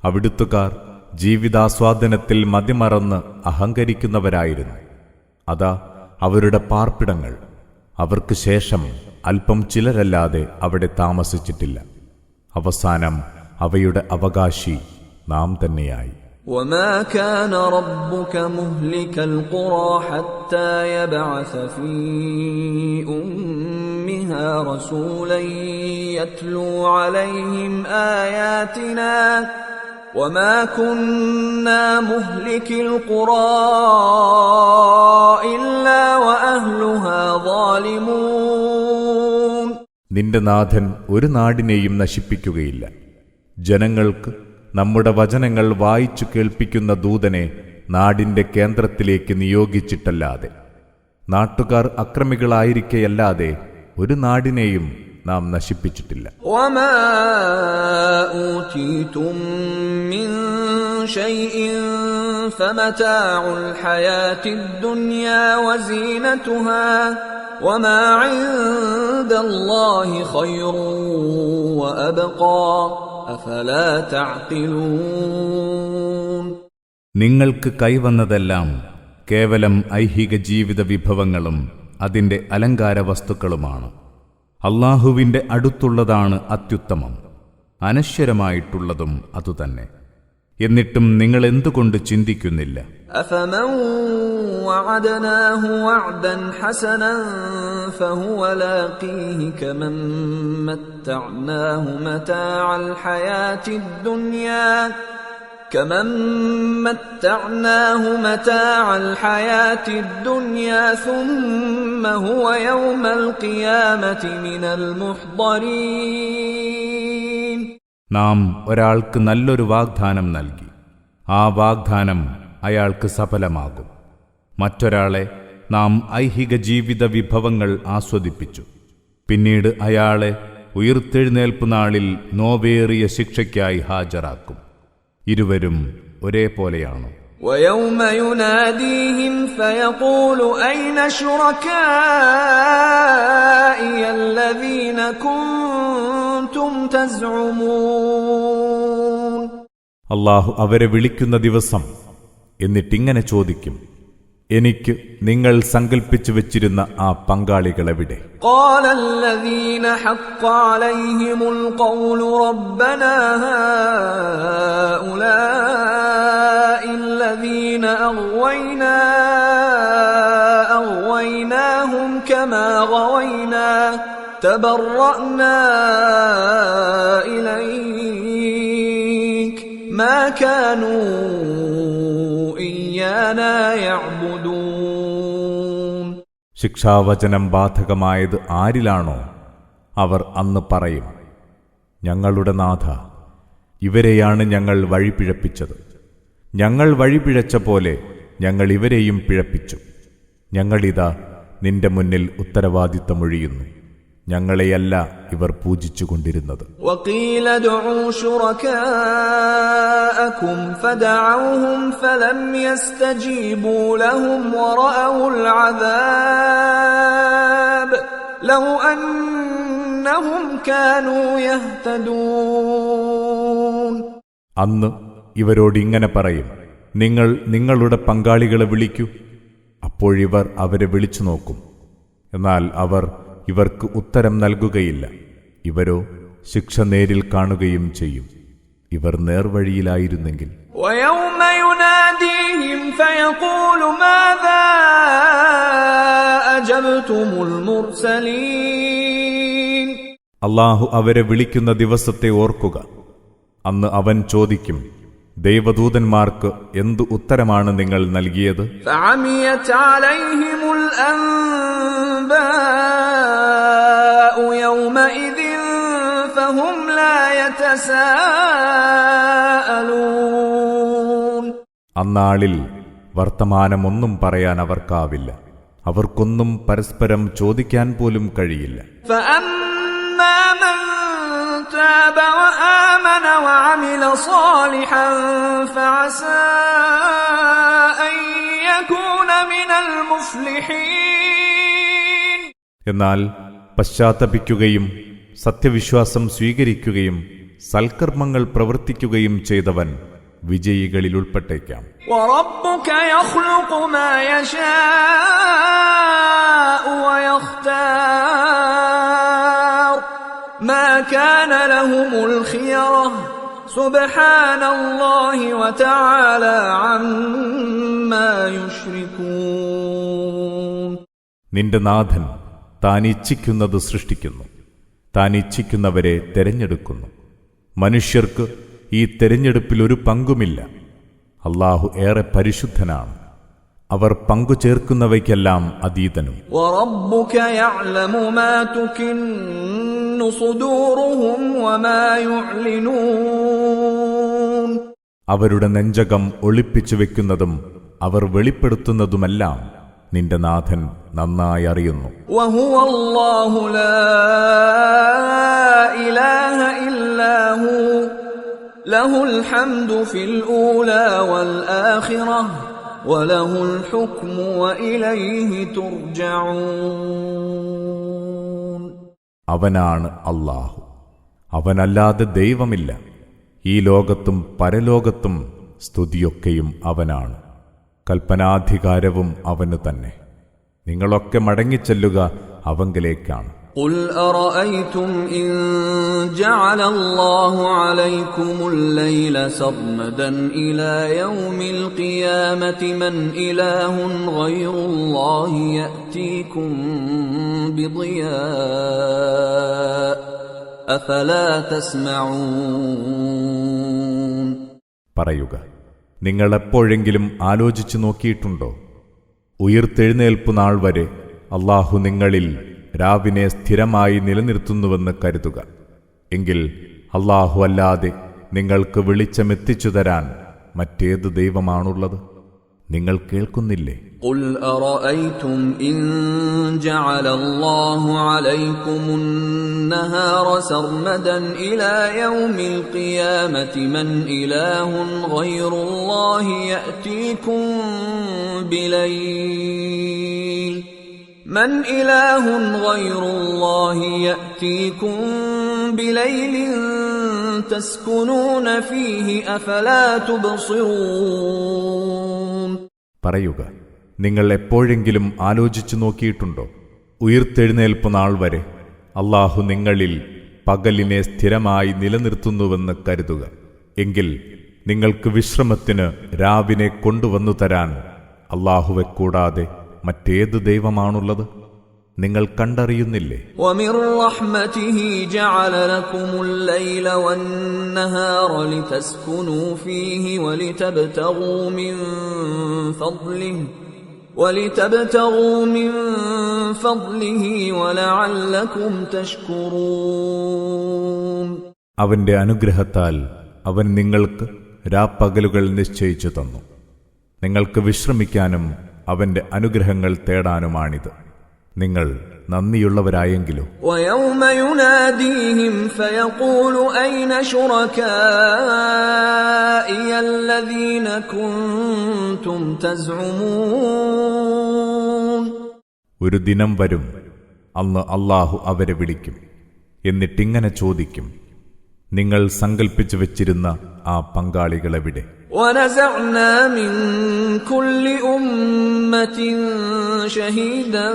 അവിടുത്തുകാർ ജീവിതാസ്വാദനത്തിൽ മതിമറന്ന് അഹങ്കരിക്കുന്നവരായിരുന്നു. അതാ അവരുടെ പാർപ്പിടങ്ങൾ. അവർക്ക് ശേഷം അല്പം ചിലരല്ലാതെ അവിടെ താമസിച്ചിട്ടില്ല. അവസാനം അവയുടെ അവകാശി നാം തന്നെയായി. وَمَا كَانَ رَبُّكَ مُهْلِكَ الْقُرَى حَتَّى يَبْعَثَ فِي أُمِّهَا رَسُولًا يَتْلُو عَلَيْهِمْ آيَاتِنَا وَمَا كُنَّا مُهْلِكِ الْقُرَى إِلَّا وَأَهْلُهَا ظَالِمُونَ. നിന്റെ നാഥൻ ഒരു നാടിനെയും നശിപ്പിക്കുകയില്ല. ജനങ്ങൾക്ക് നമ്മുടെ വചനങ്ങൾ വായിച്ചു കേൾപ്പിക്കുന്ന ദൂതനെ നാടിന്റെ കേന്ദ്രത്തിലേക്ക് നിയോഗിച്ചിട്ടല്ലാതെ, നാട്ടുകാർ അക്രമികളായിരിക്കെയല്ലാതെ ഒരു നാടിനെയും നാം നശിപ്പിച്ചിട്ടില്ല. وَمَا أُوتِيتُم مِّن شَيْءٍ فَمَتَاعُ الْحَيَاةِ الدُّنْيَا وَزِينَتُهَا وَمَا عِندَ اللَّهِ خَيْرٌ وَأَبْقَى أَفَلَا تَعْقِلُونَ. നിങ്ങൾക്ക് കൈവന്നതെല്ലാം കേവലം ഐഹിക ജീവിത വിഭവങ്ങളും അതിന്റെ അലങ്കാര വസ്തുക്കളുമാണ്. അല്ലാഹുവിന്റെ അടുത്തുള്ളതാണ് അത്യുത്തമം, അനശ്വരമായിട്ടുള്ളതും അതുതന്നെ. എന്നിട്ടും നിങ്ങൾ എന്തുകൊണ്ട് ചിന്തിക്കുന്നില്ല? أَفَمَنْ وَعَدْنَاهُ وَعْدًا حَسَنًا فَهُوَ لَاقِيهِ كَمَنْ مَتَّعْنَاهُ مَتَاعَ الْحَيَاةِ الدُّنْيَا ثُمَّ هُوَ يَوْمَ الْقِيَامَةِ مِنَ الْمُحْضَرِينَ. നാം ഒരാൾക്ക് നല്ലൊരു വാഗ്ദാനം നൽകി. ആ വാഗ്ദാനം അയാൾക്ക് സഫലമാകും. മറ്റൊരാളെ നാം ഐഹിക ജീവിത വിഭവങ്ങൾ ആസ്വദിപ്പിച്ചു. പിന്നീട് അയാളെ ഉയിർത്തെഴുന്നേൽപ്പ് നാളിൽ നോവേറിയ ശിക്ഷയ്ക്കായി ഹാജരാക്കും. ഇരുവരും ഒരേപോലെയാണ്. وَيَوْمَ يُنَادِيهِمْ فَيَقُولُ أَيْنَ شُرَكَائِيَ الَّذِينَ كُنتُمْ تَزْعُمُونَ. അല്ലാഹു അവരെ വിളിക്കുന്ന ദിവസം എന്നിട്ടിങ്ങനെ ചോദിക്കും, എനിക്ക് നിങ്ങൾ സങ്കൽപ്പിച്ചു വെച്ചിരുന്ന ആ പങ്കാളികളെവിടെ? قَالَ الَّذِينَ حَقَّ عَلَيْهِمُ الْقَوْلُ رَبَّنَا هَؤُلَاءِ الَّذِينَ أَغْوَيْنَاهُمْ كَمَا غَوَيْنَا تَبَرَّأْنَا إِلَيْكَ مَا كَانُوا إِيَّانَا يَعْبُدُونَ. ശിക്ഷാവചനം ബാധകമായത് ആരിലാണോ അവർ അന്ന് പറയും, ഞങ്ങളുടെ നാഥ, ഇവരെയാണ് ഞങ്ങൾ വഴിപിഴപ്പിച്ചത്. ഞങ്ങൾ വഴിപിഴച്ച പോലെ ഞങ്ങൾ ഇവരെയും പിഴപ്പിച്ചു. ഞങ്ങളിതാ നിന്റെ മുന്നിൽ ഉത്തരവാദിത്തമൊഴിയുന്നു. ഞങ്ങളെയല്ല ഇവർ പൂജിച്ചുകൊണ്ടിരുന്നത്. وَقِيلَ ادْعُوا شُرَكَاءَكُمْ فَدَعَوْهُمْ فَلَمْ يَسْتَجِيبُوا لَهُمْ وَرَأَوُا الْعَذَابَ لَوْ أَنَّهُمْ كَانُوا يَهْتَدُونَ. അന്ന് ഇവരോടിങ്ങനെ പറയും, നിങ്ങൾ നിങ്ങളുടെ പങ്കാളികളെ വിളിക്കൂ. അപ്പോഴിവർ അവരെ വിളിച്ചു നോക്കും. എന്നാൽ അവർ ഇവർക്ക് ഉത്തരം നൽകുകയില്ല. ഇവരോ ശിക്ഷ നേരിൽ കാണുകയും ചെയ്യും. ഇവർ നേർവഴിയിലായിരുന്നെങ്കിൽ. ويوم يناديهم فيقول ماذا أجبتم المرسلين. അല്ലാഹു അവരെ വിളിക്കുന്ന ദിവസത്തെ ഓർക്കുക. അന്ന് അവൻ ചോദിക്കും, ദൈവദൂതന്മാർക്ക് എന്തു ഉത്തരമാണ് നിങ്ങൾ നൽകിയത്? فعميت عليهم الأنباء يومئذ فهم لا يتساءلون. അന്നാളിൽ വർത്തമാനമൊന്നും പറയാൻ അവർക്കാവില്ല. അവർക്കൊന്നും പരസ്പരം ചോദിക്കാൻ പോലും കഴിയില്ല. فأما من تاب وآمن وعمل صالحا فعسى أن يكون من المفلحين. എന്നാൽ പശ്ചാത്തപിക്കുകയും സത്യവിശ്വാസം സ്വീകരിക്കുകയും സൽക്കർമ്മങ്ങൾ പ്രവർത്തിക്കുകയും ചെയ്തവൻ വിജയികളിൽ ഉൾപ്പെട്ടേക്കാം. وَرَبُّكَ يَخْلُقُ مَا يَشَاءُ وَيَخْتَارُ مَا كَانَ لَهُمُ الْخِيَرَةُ سُبْحَانَ اللَّهِ وَتَعَالَى عَمَّا يُشْرِكُونَ. നിന്റെ നാഥൻ താൻ ഇച്ഛിക്കുന്നത് സൃഷ്ടിക്കുന്നു, താൻ ഇച്ഛിക്കുന്നവരെ തെരഞ്ഞെടുക്കുന്നു. മനുഷ്യർക്ക് ഈ തെരഞ്ഞെടുപ്പിൽ ഒരു പങ്കുമില്ല. അല്ലാഹു ഏറെ പരിശുദ്ധനാണ്, അവർ പങ്കുചേർക്കുന്നവയ്ക്കെല്ലാം അതീതനും. وَرَبُّكَ يَعْلَمُ مَا تُكِنُّ صُدُورُهُمْ وَمَا يُعْلِنُونَ. അവരുടെ നെഞ്ചകം ഒളിപ്പിച്ചു വെക്കുന്നതും അവർ വെളിപ്പെടുത്തുന്നതുമെല്ലാം നിന്റെ നാഥൻ നന്നായി അറിയുന്നു. وَهُوَ اللَّهُ لَا إِلَٰهَ إِلَّا هُوَ لَهُ الْحَمْدُ فِي الْأُولَى وَالْآخِرَةِ وَلَهُ الْحُكْمُ وَإِلَيْهِ تُرْجَعُونَ. അവനാണ് അല്ലാഹു, അവനല്ലാതെ ദൈവമില്ല. ഈ ലോകത്തും പരലോകത്തും സ്തുതിയൊക്കെയും അവനാണ്. കൽപ്പനാധികാരവും അവനു തന്നെ. നിങ്ങളൊക്കെ മടങ്ങിച്ചെല്ലുക അവങ്കലേക്കാണ്. قُلْ أَرَأَيْتُمْ إِنْ جَعَلَ اللَّهُ عَلَيْكُمُ اللَّيْلَ سَرْمَدًا إِلَى يَوْمِ الْقِيَامَةِ مَنْ إِلَٰهٌ غَيْرُ اللَّهِ يَأْتِيكُمْ بِضِيَاءٍ أَفَلَا تَسْمَعُونَ. പറയുക, നിങ്ങൾ എപ്പോഴെങ്കിലും ആലോചിച്ചു നോക്കിയിട്ടുണ്ടോ? ഉയിർത്തെഴുന്നേൽപ്പു നാൾ വരെ അല്ലാഹു നിങ്ങളിൽ രാവിനെ സ്ഥിരമായി നിലനിർത്തുന്നുവെന്ന് കരുതുക. എങ്കിൽ അല്ലാഹു അല്ലാതെ നിങ്ങൾക്ക് വെളിച്ചമെത്തിച്ചു തരാൻ മറ്റേത് ദൈവമാണുള്ളത്? നിങ്ങൾ കേൾക്കുന്നില്ലേ? قُلْ أَرَأَيْتُمْ إِنْ جَعَلَ اللَّهُ عَلَيْكُمُ النَّهَارَ سَرْمَدًا إِلَى يَوْمِ الْقِيَامَةِ مَنْ إِلَٰهٌ غَيْرُ اللَّهِ يَأْتِيكُمْ بِلَيْلٍ مَنْ إِلَٰهٌ غَيْرُ اللَّهِ يَأْتِيكُمْ بِلَيْلٍ تَسْكُنُونَ فِيهِ أَفَلَا تُبْصِرُونَ. പറയുക, നിങ്ങൾ എപ്പോഴെങ്കിലും ആലോചിച്ചു നോക്കിയിട്ടുണ്ടോ? ഉയിർത്തെഴുന്നേൽപ്പു നാൾ വരെ അല്ലാഹു നിങ്ങളിൽ പകലിനെ സ്ഥിരമായി നിലനിർത്തുന്നുവെന്ന് കരുതുക. എങ്കിൽ നിങ്ങൾക്ക് വിശ്രമത്തിന് രാവിനെ കൊണ്ടുവന്നു തരാൻ അല്ലാഹുവെ കൂടാതെ മറ്റേത് ദൈവമാണുള്ളത്? നിങ്ങൾ കണ്ടറിയുന്നില്ലേ? وَمِن رَّحْمَتِهِ جَعَلَ لَكُمُ اللَّيْلَ وَالنَّهَارَ لِتَسْكُنُوا فِيهِ وَلِتَبْتَغُوا مِن فَضْلِهِ وَلَعَلَّكُمْ تَشْكُرُونَ. അവന്റെ അനുഗ്രഹത്താൽ അവൻ നിങ്ങൾക്ക് രാപ്പകലുകൾ നിശ്ചയിച്ചു തന്നു. നിങ്ങൾക്ക് വിശ്രമിക്കാനും അവന്റെ അനുഗ്രഹങ്ങൾ തേടാനുമാണിത്. നിങ്ങൾ നന്ദിയുള്ളവരായെങ്കിലോ. وَيَوْمَ يُنَادِيهِمْ فَيَقُولُ أَيْنَ شُرَكَائِيَ الَّذِينَ كُنتُمْ تَزْعُمُونَ. ഒരു ദിനം വരും, അന്ന് അല്ലാഹു അവരെ വിളിക്കും. എന്നിട്ടിങ്ങനെ ചോദിക്കും, നിങ്ങൾ സങ്കൽപ്പിച്ചു വെച്ചിരുന്ന ആ പങ്കാളികളെവിടെ? ونزعنا من كل أمة شهيدا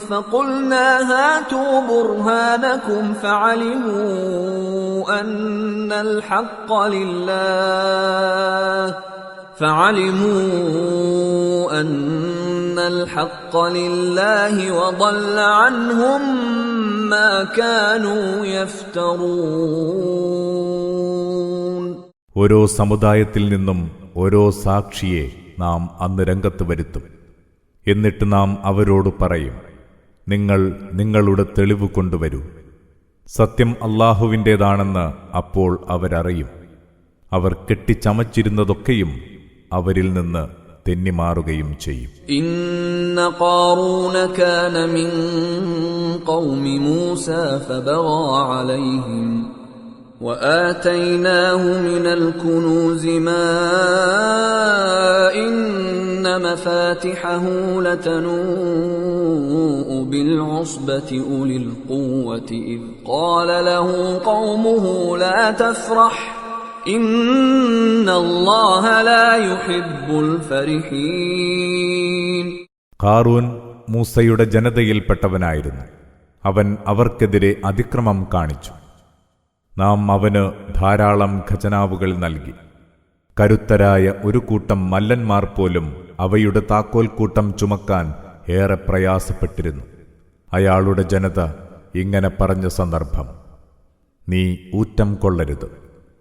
فقلنا هاتوا برهانكم فعلموا أن الحق لله وضل عنهم ما كانوا يفترون. ഓരോ സമുദായത്തിൽ നിന്നും ഓരോ സാക്ഷിയെ നാം അന്ന് രംഗത്ത് വരുത്തും. എന്നിട്ട് നാം അവരോട് പറയും, നിങ്ങൾ നിങ്ങളുടെ തെളിവ് കൊണ്ടുവരൂ. സത്യം അല്ലാഹുവിൻ്റേതാണെന്ന് അപ്പോൾ അവരറിയും. അവർ കെട്ടിച്ചമച്ചിരുന്നതൊക്കെയും അവരിൽ നിന്ന് തെന്നിമാറുകയും ചെയ്യും. ഇന്ന ഖാറൂന കാന മിൻ ഖൗമി മൂസ ഫബഗാ അലൈഹിം وآتيناه من الكنوز ما إن مفاتحه لتنوء بالعصبة أولي القوة إذ قال له قومه لا تفرح إن الله لا يحب الفرحين. ഖാറൂൻ മൂസയുടെ ജനതയിൽപ്പെട്ടവനായിരുന്നു. അവൻ അവർക്കെതിരെ അതിക്രമം കാണിച്ചു. നാം അവന് ധാരാളം ഖജനാവുകൾ നൽകി. കരുത്തരായ ഒരു കൂട്ടം മല്ലന്മാർ പോലും അവയുടെ താക്കോൽ കൂട്ടം ചുമക്കാൻ ഏറെ പ്രയാസപ്പെട്ടിരുന്നു. അയാളുടെ ജനത ഇങ്ങനെ പറഞ്ഞ സന്ദർഭം: നീ ഊറ്റം കൊള്ളരുത്.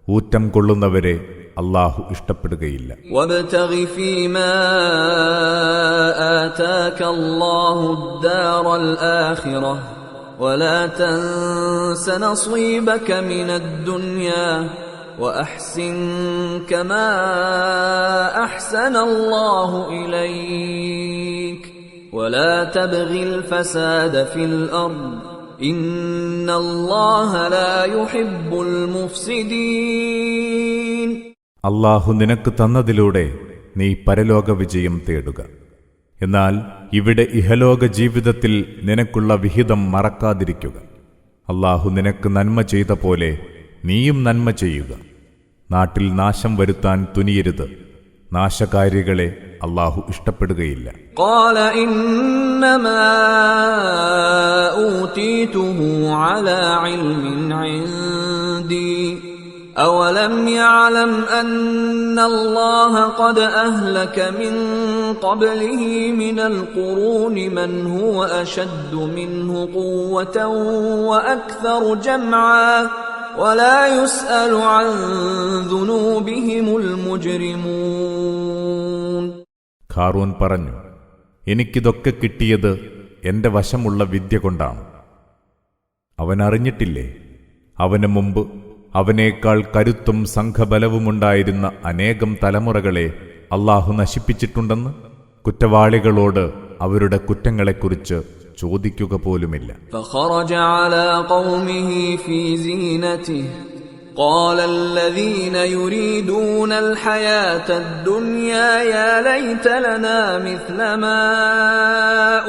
ഊറ്റം കൊള്ളുന്നവരെ അല്ലാഹു ഇഷ്ടപ്പെടുകയില്ല. വബ്തഗി ഫീമാ ആതാക അല്ലാഹു അദ്ദാറൽ ആഖിറഹ ولا تنس نصيبك من الدنيا وأحسن كما أحسن الله إليك ولا تبغ الفساد في الأرض إن الله لا يحب المفسدين. അല്ലാഹു നിനക്ക് തന്നതിലൂടെ നീ പരലോക വിജയം തേടുക. എന്നാൽ ഇവിടെ ഇഹലോക ജീവിതത്തിൽ നിനക്കുള്ള വിഹിതം മറക്കാതിരിക്കുക. അല്ലാഹു നിനക്ക് നന്മ ചെയ്ത പോലെ നീയും നന്മ ചെയ്യുക. നാട്ടിൽ നാശം വരുത്താൻ തുനിയരുത്. നാശകാരികളെ അല്ലാഹു ഇഷ്ടപ്പെടുകയില്ല. ഖാല ഇന്നമാ ഊതീതുഹു അലാ ഇൽമിൻ ഇൻദി أولم يعلم أن الله قد أهلك من قبله من القرون من هو أشد منه قوة وأكثر جمعا ولا يسأل عن ذنوبهم المجرمون. ഖാറൂൻ പറഞ്ഞു, എനിക്കിതൊക്കെ കിട്ടിയത് എന്റെ വശമുള്ള വിദ്യ കൊണ്ടാണ്. അവൻ അറിഞ്ഞിട്ടില്ലേ, അവന് മുമ്പ് അവനേക്കാൾ കരുത്തും സംഘബലവുമുണ്ടായിരുന്ന അനേകം തലമുറകളെ അല്ലാഹു നശിപ്പിച്ചിട്ടുണ്ടെന്ന്? കുറ്റവാളികളോട് അവരുടെ കുറ്റങ്ങളെക്കുറിച്ച് ചോദിക്കുക പോലുമില്ല. فخرج على قومه في زينته قال الذين يريدون الحياة الدنيا يا ليت لنا مثل ما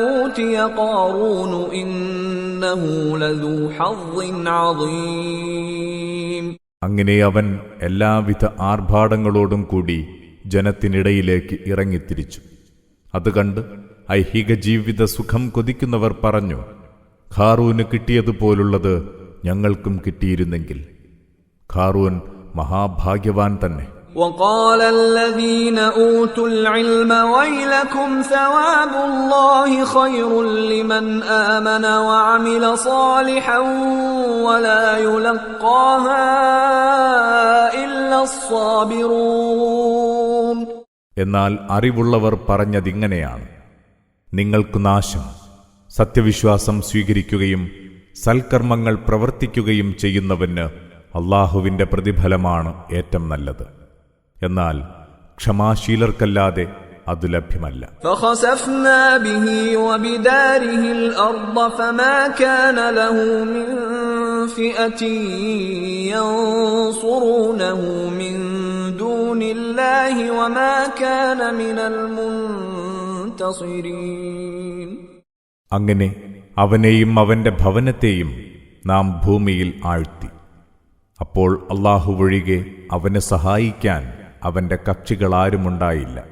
أوتي قارون إنه لذو حظ عظيم. അങ്ങനെ അവൻ എല്ലാവിധ ആർഭാടങ്ങളോടും കൂടി ജനത്തിനിടയിലേക്ക് ഇറങ്ങിത്തിരിച്ചു. അത് കണ്ട് ഐഹിക ജീവിത സുഖം കൊതിക്കുന്നവർ പറഞ്ഞു, ഖാറൂന് കിട്ടിയതുപോലുള്ളത് ഞങ്ങൾക്കും കിട്ടിയിരുന്നെങ്കിൽ. ഖാറൂൻ മഹാഭാഗ്യവാൻ തന്നെ. وقال الذين أوتوا العلم ويلكم ثواب الله خير لمن آمن وعمل صالحا ولا يلقاها إلا الصابرون. എന്നാൽ അറിവുള്ളവർ പറഞ്ഞതിങ്ങനെയാണ്: നിങ്ങൾക്ക് നാശം, സത്യവിശ്വാസം സ്വീകരിക്കുകയും സൽക്കർമ്മങ്ങൾ പ്രവർത്തിക്കുകയും ചെയ്യുന്നവന് അല്ലാഹുവിന്റെ പ്രതിഫലമാണ് ഏറ്റവും നല്ലത്. എന്നാൽ ക്ഷമാശീലർക്കല്ലാതെ അത് ലഭ്യമല്ല. فخسفنا به وبداره الأرض فما كان له من فئة ينصرونه من دون الله وما كان من المنتصرين. അങ്ങനെ അവനെയും അവന്റെ ഭവനത്തെയും നാം ഭൂമിയിൽ ആഴ്ത്തി. അപ്പോൾ അല്ലാഹു ഒഴികെ അവനെ സഹായിക്കാൻ അവന്റെ കക്ഷികളാരുമുണ്ടായില്ല.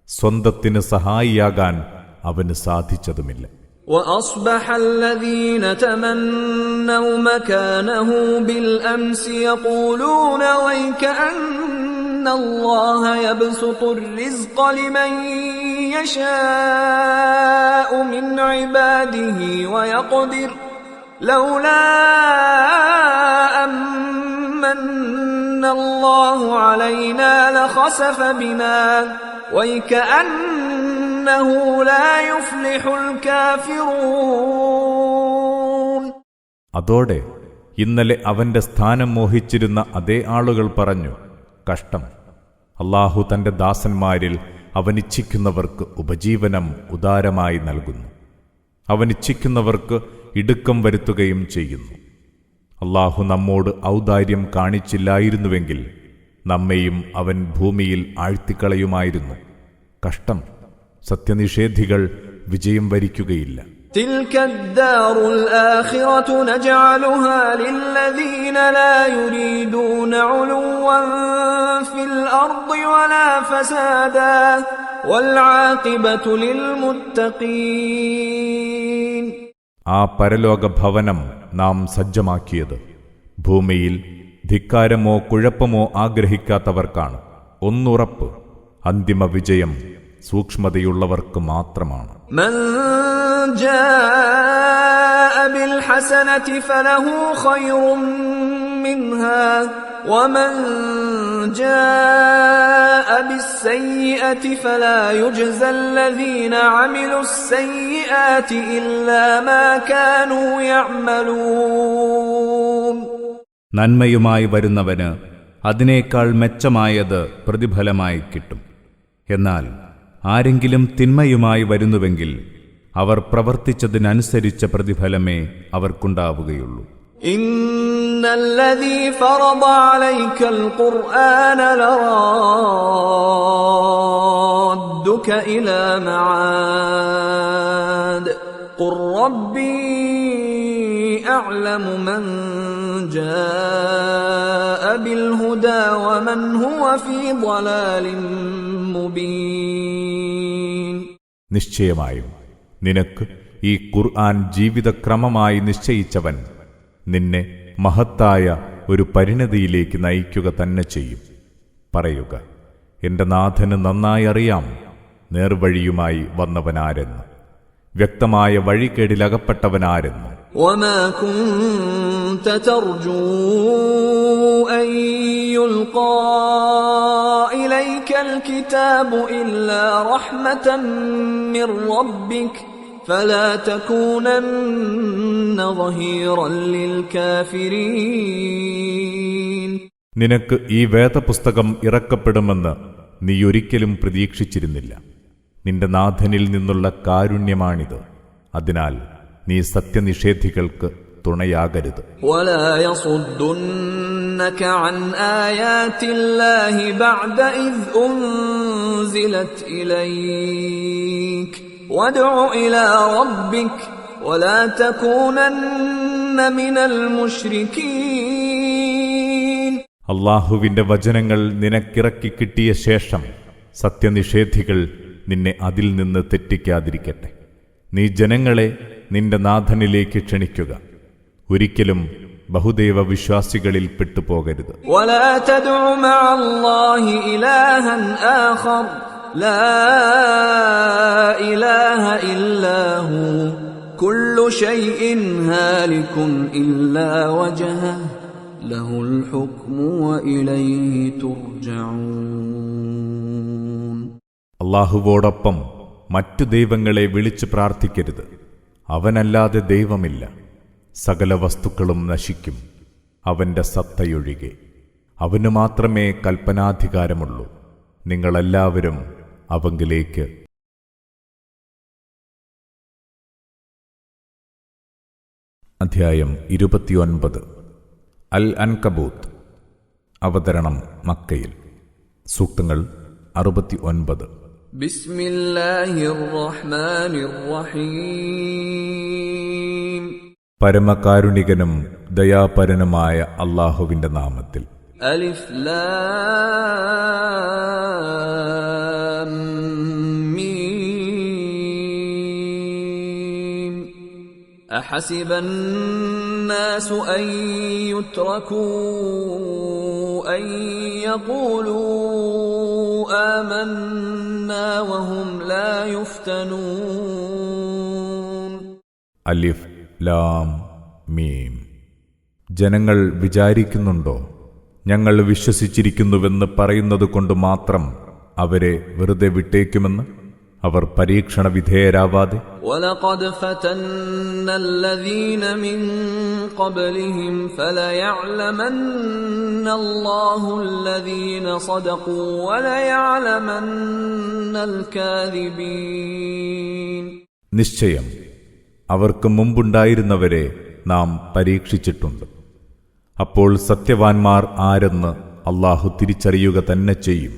സ്വന്തത്തിന് സഹായിയാകാൻ അവന് സാധിച്ചതുമില്ല. وأصبح الذين تمنوا مكانه بالأمس يقولون ويكأن الله يبسط الرزق لمن يشاء من عباده ويقدر لولا أمن الله علينا لخسف بنا ويكأنه لا يفلح الكافرون. അതോടെ ഇന്നലെ അവന്റെ സ്ഥാനം മോഹിച്ചിരുന്ന അതേ ആളുകൾ പറഞ്ഞു, കഷ്ടം, അല്ലാഹു തന്റെ ദാസന്മാരിൽ അവനിച്ഛിക്കുന്നവർക്ക് ഉപജീവനം ഉദാരമായി നൽകുന്നു, അവനിച്ഛിക്കുന്നവർക്ക് ഇടുക്കം വരുത്തുകയും ചെയ്യുന്നു. അല്ലാഹു നമ്മോട് ഔദാര്യം കാണിച്ചില്ലായിരുന്നുവെങ്കിൽ നമ്മെയും അവൻ ഭൂമിയിൽ ആഴ്ത്തിക്കളയുമായിരുന്നു. കഷ്ടം, സത്യനിഷേധികൾ വിജയം വരിക്കുകയില്ല. تلك الدار الآخرة نجعلها للذين لا يريدون علوا في الأرض ولا فسادا والعاقبة للمتقين. ആ പരലോക ഭവനം നാം സജ്ജമാക്കിയത് ഭൂമിയിൽ ധിക്കാരമോ കുഴപ്പമോ ആഗ്രഹിക്കാത്തവർക്കാണ്. ഒന്നുറപ്പ്, അന്തിമ വിജയം സൂക്ഷ്മതയുള്ളവർക്ക് മാത്രമാണ്. من جاء بالحسنة فله خير منها ومن جاء بالسيئة فلا يجزى الذين عملوا السيئات إلا ما كانوا يعملون. നന്മയുമായി വരുന്നവന് അതിനേക്കാൾ മെച്ചമായത് പ്രതിഫലമായി കിട്ടും. എന്നാൽ ആരെങ്കിലും തിന്മയുമായി വരുന്നുവെങ്കിൽ അവർ പ്രവർത്തിച്ചതിനനുസരിച്ച പ്രതിഫലമേ അവർക്കുണ്ടാവുകയുള്ളൂ. ഇന്നല്ലദീ ഫറദ അലൈക്കൽ ഖുർആന ലറാദ്ദുക ഇലാ മആദ് ഖുർ റബ്ബി അഅലമു മൻ ജാഅ ബിൽ ഹുദാ വമൻ ഹുവ ഫീ ളലാലിൻ മുബീൻ. നിശ്ചയമായും നിനക്ക് ഈ ഖുർആൻ ജീവിതക്രമമായി നിശ്ചയിച്ചവൻ നിന്നെ മഹത്തായ ഒരു പരിണതിയിലേക്ക് നയിക്കുക തന്നെ ചെയ്യും. പറയുക, എന്റെ നാഥന് നന്നായി അറിയാം നേർവഴിയുമായി വന്നവനാരെന്ന്, വ്യക്തമായ വഴികേടിലകപ്പെട്ടവനാരെന്ന്. وما كنت ترجو أن يلقى إليك الكتاب إلا رحمة من ربك فلا تكونن ظهيرا للكافرين. നിനക്ക് ഈ വേദപുസ്തകം ഇറക്കപ്പെടുമെന്ന് നീയൊരിക്കലും പ്രതീക്ഷിച്ചിരുന്നില്ല. നിന്റെ നാഥനിൽ നിന്നുള്ള കാരുണ്യമാണിത്. അതിനാൽ നീ സത്യനിഷേധികൾക്ക് തുണയാകരുത്. ولا يصدنك عن آيات الله بعد إذ أنزلت إليك وادع إلى ربك ولا تكونن من المشركين. അല്ലാഹുവിന്റെ വചനങ്ങൾ നിനക്കിറക്കി കിട്ടിയ ശേഷം സത്യനിഷേധികൾ നിന്നെ അതിൽ നിന്ന് തെറ്റിക്കാതിരിക്കട്ടെ. നീ ജനങ്ങളെ നിന്റെ നാഥനിലേക്ക് ക്ഷണിക്കുക. ഒരിക്കലും ബഹുദൈവ വിശ്വാസികളിൽ പെട്ടുപോകരുത്. ولا تدع مع الله إلها آخر لا إله إلا هو كل شيء هالك إلا وجهه له الحكم وإليه ترجعون. അല്ലാഹുവോടൊപ്പം മറ്റു ദൈവങ്ങളെ വിളിച്ചു പ്രാർത്ഥിക്കരുത്. അവനല്ലാതെ ദൈവമില്ല. സകല വസ്തുക്കളും നശിക്കും, അവന്റെ സത്തയൊഴികെ. അവനു മാത്രമേ കൽപ്പനാധികാരമുള്ളൂ. നിങ്ങളെല്ലാവരും അവങ്കിലേക്ക്. അധ്യായം 29. അൽ അൻകബൂത്ത്. അവതരണം മക്കയിൽ. സൂക്തങ്ങൾ 69. ബിസ്മില്ലാഹിർ റഹ്മാനിർ റഹീം. പരമകാരുണികനും ദയാപരനുമായ അല്ലാഹുവിന്റെ നാമത്തിൽ. ألف لام ميم أحسب الناس أن يتركوا أن يقولوا آمنا وهم لا يفتنون. അലിഫ് ലാം മീം. ജനങ്ങൾ വിചാരിക്കുന്നുണ്ടോ ഞങ്ങൾ വിശ്വസിച്ചിരിക്കുന്നുവെന്ന് പറയുന്നതുകൊണ്ട് മാത്രം അവരെ വെറുതെ വിട്ടേക്കുമെന്ന്? അവർ പരീക്ഷണ വിധേയരാവാതെ وَلَقَدْ فَتَنَّ الَّذِينَ مِن قَبْلِهِمْ فَلَيَعْلَمَنَّ اللَّهُ الَّذِينَ صَدَقُوا وَلَيَعْلَمَنَّ الْكَاذِبِينَ. നിശ്ചയം അവർക്ക് മുമ്പുണ്ടായിരുന്നവരെ നാം പരീക്ഷിച്ചിട്ടുണ്ട്. അപ്പോൾ സത്യവാൻമാർ ആരെന്ന് അല്ലാഹു തിരിച്ചറിയുക തന്നെ ചെയ്യും,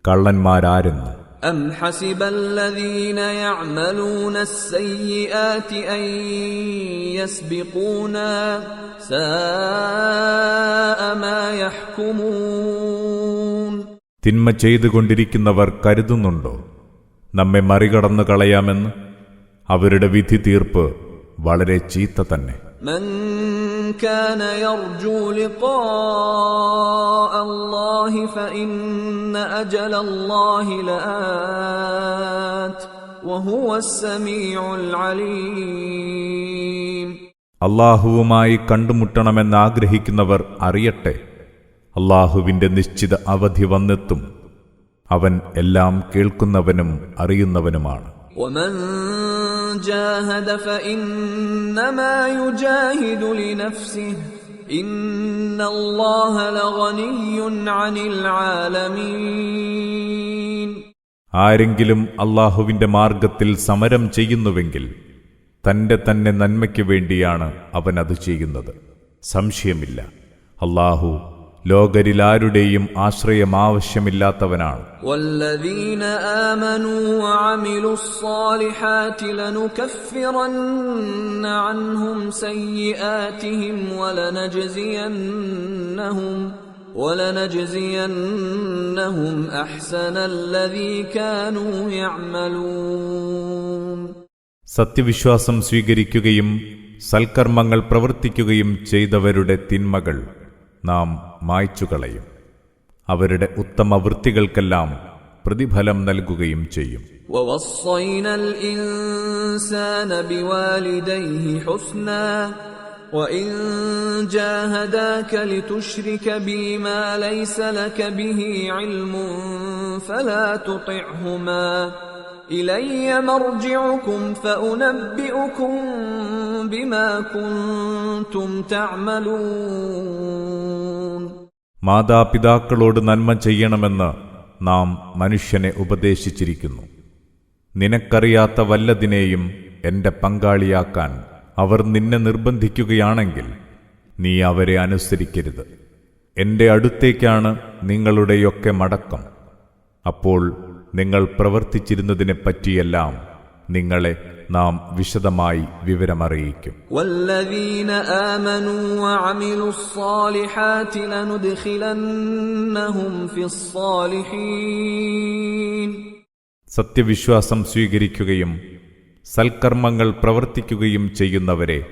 കള്ളന്മാരാരെന്ന്. أَمْ حَسِبَ الَّذِينَ يَعْمَلُونَ السَّيِّئَاتِ أَن يَسْبِقُونَا سَاءَ مَا يَحْكُمُونَ. തിന്മ ചെയ്തുകൊണ്ടിരിക്കുന്നവർ കരുതുന്നുണ്ടോ നമ്മെ മറികടന്നു കളയാമെന്ന്? അവരുടെ വിധി തീർപ്പ് വളരെ ചീത്ത തന്നെ. من كان يرجو لقاء الله فإن أجل الله لآت وهو السميع العليم. അല്ലാഹുവുമായി കണ്ടുമുട്ടണമെന്നാഗ്രഹിക്കുന്നവർ അറിയട്ടെ, അല്ലാഹുവിന്റെ നിശ്ചിത അവധി വന്നെത്തും. അവൻ എല്ലാം കേൾക്കുന്നവനും അറിയുന്നവനുമാണ്. ومن جاهد فإنما يجاهد لنفسه إن الله لغني عن العالمين. ആരെങ്കിലും അല്ലാഹുവിന്റെ മാർഗത്തിൽ സമരം ചെയ്യുന്നുവെങ്കിൽ തന്നെ നന്മയ്ക്ക് വേണ്ടിയാണ് അവൻ അത് ചെയ്യുന്നത്. സംശയമില്ല, അല്ലാഹു ലോകരിലാരുടെയും ആശ്രയം ആവശ്യമില്ലാത്തവനാണ്. والذين آمنوا وعملوا الصالحات لنكفرن عنهم سيئاتهم ولنجزينهم أحسن الذي كانوا يعملون. സത്യവിശ്വാസം സ്വീകരിക്കുകയും സൽക്കർമ്മങ്ങൾ പ്രവർത്തിക്കുകയും ചെയ്തവരുടെ തിന്മകൾ നാം മായ്ച്ചുകളയും. അവരുടെ ഉത്തമ വൃത്തികൾക്കെല്ലാം പ്രതിഫലം നൽകുകയും ചെയ്യും. وَوَصَّيْنَا الْإِنسَانَ بِوَالِدَيْهِ حُسْنًا وَإِن جَاهَدَاكَ لِتُشْرِكَ بِي مَا لَيْسَ لَكَ بِهِ عِلْمٌ فَلَا تُطِعْهُمَا إِلَيَّ مَرْجِعُكُمْ فَأُنَبِّئُكُم بِمَا كُنتُمْ تَعْمَلُونَ. മാതാപിതാക്കളോട് നന്മ ചെയ്യണമെന്ന് നാം മനുഷ്യനെ ഉപദേശിച്ചിരിക്കുന്നു. നിനക്കറിയാത്ത വല്ലതിനെയും എന്റെ പങ്കാളിയാക്കാൻ അവർ നിന്നെ നിർബന്ധിക്കുകയാണെങ്കിൽ നീ അവരെ അനുസരിക്കരുത്. എന്റെ അടുത്തേക്കാണ് നിങ്ങളുടെയൊക്കെ മടക്കം. അപ്പോൾ നിങ്ങൾ പ്രവർത്തിച്ചിരുന്നതിനെപ്പറ്റിയെല്ലാം നിങ്ങളെ നാം വിശദമായി വിവരമറിയിക്കും. والذين آمنوا وعملوا الصالحات لندخلنهم في الصالحين. സത്യവിശ്വാസം സ്വീകരിക്കുകയും സൽക്കർമ്മങ്ങൾ പ്രവർത്തിക്കുകയും ചെയ്യുന്നവരെ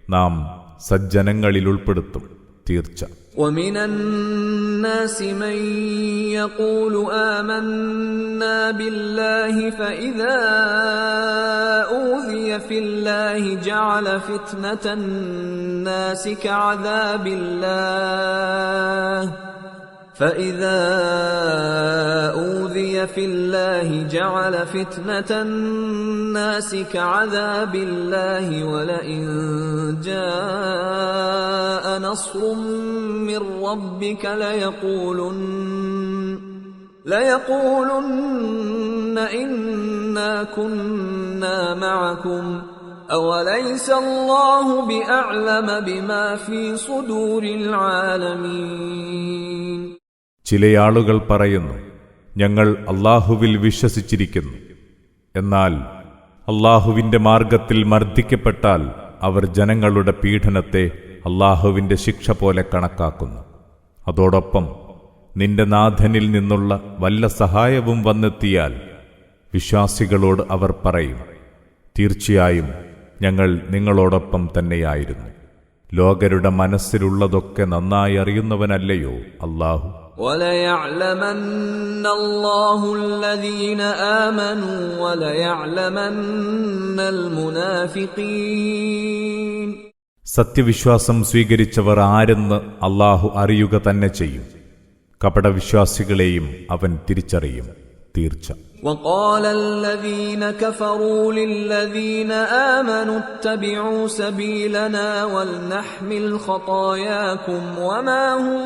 നാം സജ്ജനങ്ങളിൽ ഉൾപ്പെടുത്തും, തീർച്ച. ومن الناس من يقول آمنا بالله فإذا أوذي في الله جعل فتنة الناس كعذاب الله فإذا أوذي في الله جعل فتنة الناس كعذاب الله ولئن جاء نصر من ربك ليقولن إنا كنا معكم أوليس الله بأعلم بما في صدور العالمين. ചിലയാളുകൾ പറയുന്നു, ഞങ്ങൾ അല്ലാഹുവിൽ വിശ്വസിച്ചിരിക്കുന്നു. എന്നാൽ അല്ലാഹുവിന്റെ മാർഗത്തിൽ മർദ്ദിക്കപ്പെട്ടാൽ അവർ ജനങ്ങളുടെ പീഡനത്തെ അല്ലാഹുവിന്റെ ശിക്ഷ പോലെ കണക്കാക്കുന്നു. അതോടൊപ്പം നിന്റെ നാഥനിൽ നിന്നുള്ള വല്ല സഹായവും വന്നെത്തിയാൽ വിശ്വാസികളോട് അവർ പറയും, തീർച്ചയായും ഞങ്ങൾ നിങ്ങളോടൊപ്പം തന്നെയായിരുന്നു. ലോകരുടെ മനസ്സിലുള്ളതൊക്കെ നന്നായി അറിയുന്നവനല്ലയോ അല്ലാഹു? وَلَيَعْلَمَنَّ اللَّهُ الَّذِينَ آمَنُوا وَلَيَعْلَمَنَّ الْمُنَافِقِينَ. സത്യവിശ്വാസം സ്വീകരിച്ചവർ ആരെന്ന് അല്ലാഹു അറിയുക തന്നെ ചെയ്യും. കപടവിശ്വാസികളെയും അവൻ തിരിച്ചറിയും, തീർച്ച. وَقَالَ الَّذِينَ كَفَرُوا لِلَّذِينَ آمَنُوا اتَّبِعُوا سَبِيلَنَا وَلْنَحْمِلْ خَطَايَاكُمْ وَمَا هُمْ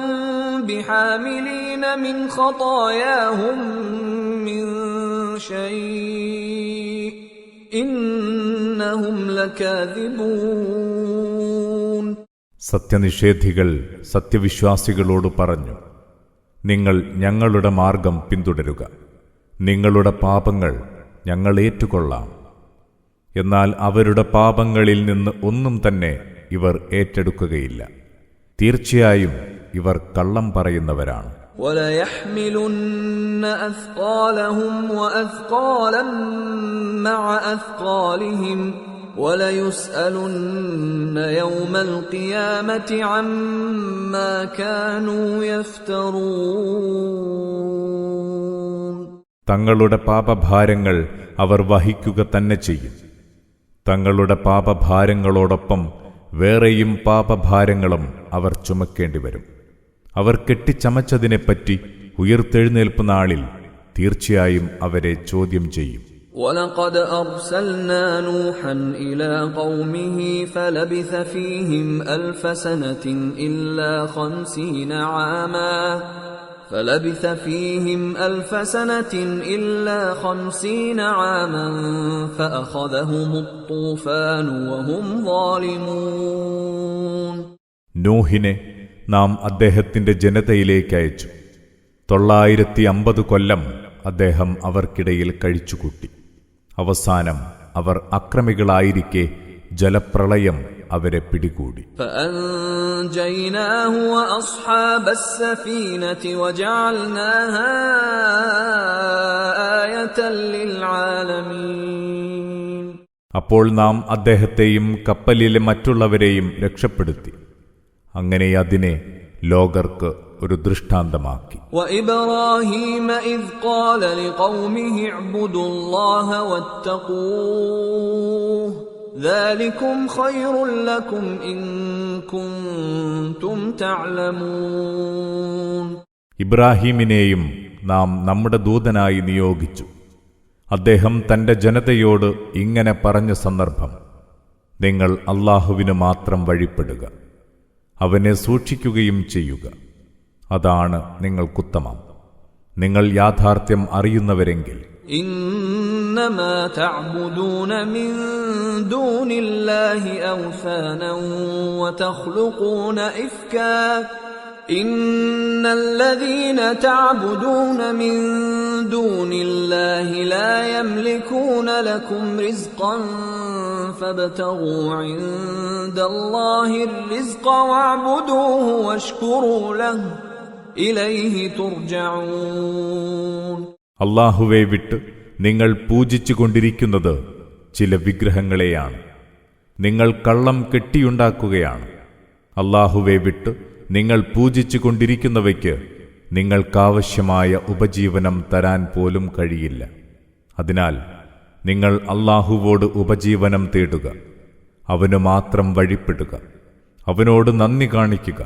بِحَامِلِينَ مِنْ خَطَايَاهُمْ مِنْ شَيْءٍ إِنَّهُمْ لَكَاذِبُونَ. സത്യനിഷേധികൾ സത്യവിശ്വാസികളോട് പറഞ്ഞു, നിങ്ങൾ ഞങ്ങളുടെ മാർഗം പിന്തുടരുക, നിങ്ങളുടെ പാപങ്ങൾ ഞങ്ങൾ ഏറ്റുകൊള്ളാം. എന്നാൽ അവരുടെ പാപങ്ങളിൽ നിന്ന് ഒന്നും തന്നെ ഇവർ ഏറ്റെടുക്കുകയില്ല. തീർച്ചയായും ഇവർ കള്ളം പറയുന്നവരാണ്. وَلَيَحْمِلُنَّ أَثْقَالَهُمْ وَأَثْقَالًا مَعَ أَثْقَالِهِمْ وَلَيُسْأَلُنَّ يَوْمَ الْقِيَامَةِ عَمَّا كَانُوا يَفْتَرُونَ. തങ്ങളുടെ പാപഭാരങ്ങൾ അവർ വഹിക്കുക തന്നെ ചെയ്യും. തങ്ങളുടെ പാപഭാരങ്ങളോടൊപ്പം വേറെയും പാപഭാരങ്ങളും അവർ ചുമക്കേണ്ടിവരും. അവർ കെട്ടിച്ചമച്ചതിനെപ്പറ്റി ഉയർത്തെഴുന്നേൽപ്പ് നാളിൽ തീർച്ചയായും അവരെ ചോദ്യം ചെയ്യും. وَلَقَدْ أَرْسَلْنَا نُوحًا إِلَى قَوْمِهِ فَلَبِثَ فِيهِمْ أَلْفَ سَنَةٍ إِلَّا 50 عَامًا فَأَخَذَهُمُ الطُّوفَانُ وَهُمْ ظَالِمُونَ. നോഹിനെ നാം അദ്ദേഹത്തിന്റെ ജനതയിലേക്ക് അയച്ചു. 950 കൊല്ലം അദ്ദേഹം അവർക്കിടയിൽ കഴിച്ചുകൂട്ടി. അവസാനം അവർ അക്രമികളായിരിക്കെ ജലപ്രളയം അവരെ പിടികൂടി. فَأَنْجَيْنَاهُ وَأَصْحَابَ السَّفِينَةِ وَجَعَلْنَاهَا آيَةً لِلْعَالَمِينَ. അപ്പോൾ നാം അദ്ദേഹത്തെയും കപ്പലിലെ മറ്റുള്ളവരെയും രക്ഷപ്പെടുത്തി. അങ്ങനെ അതിനെ ലോകർക്ക് ഒരു ദൃഷ്ടാന്തമാക്കി. وَإِبْرَاهِيمَ إِذْ قَالَ لِقَوْمِهِ اعْبُدُوا اللَّهَ وَاتَّقُوهُ ذَلِكُمْ خَيْرٌ لَكُمْ إِن كُنتُمْ تَعْلَمُونَ. ഇബ്രാഹീമിനെയും നാം നമ്മുടെ ദൂതനായി നിയോഗിച്ചു. അദ്ദേഹം തന്റെ ജനതയോട് ഇങ്ങനെ പറഞ്ഞ സന്ദർഭം, നിങ്ങൾ അല്ലാഹുവിന് മാത്രം വഴിപ്പെടുക, അവനെ സൂക്ഷിക്കുകയും ചെയ്യുക, അതാണ് നിങ്ങൾക്കുത്തമം, നിങ്ങൾ യാഥാർത്ഥ്യം അറിയുന്നവരെങ്കിൽ. إنما تعبدون من دون الله أوثانا وتخلقون إفكا إن الذين تعبدون من دون الله لا يملكون لكم رزقا فابتغوا عند الله الرزق واعبدوه واشكروا له إليه ترجعون. അല്ലാഹുവെ വിട്ട് നിങ്ങൾ പൂജിച്ചുകൊണ്ടിരിക്കുന്നത് ചില വിഗ്രഹങ്ങളെയാണ്. നിങ്ങൾ കള്ളം കെട്ടിയുണ്ടാക്കുകയാണ്. അല്ലാഹുവെ വിട്ട് നിങ്ങൾ പൂജിച്ചുകൊണ്ടിരിക്കുന്നവയ്ക്ക് നിങ്ങൾക്കാവശ്യമായ ഉപജീവനം തരാൻ പോലും കഴിയില്ല. അതിനാൽ നിങ്ങൾ അല്ലാഹുവോട് ഉപജീവനം തേടുക, അവനു മാത്രം വഴിപ്പെടുക, അവനോട് നന്ദി കാണിക്കുക.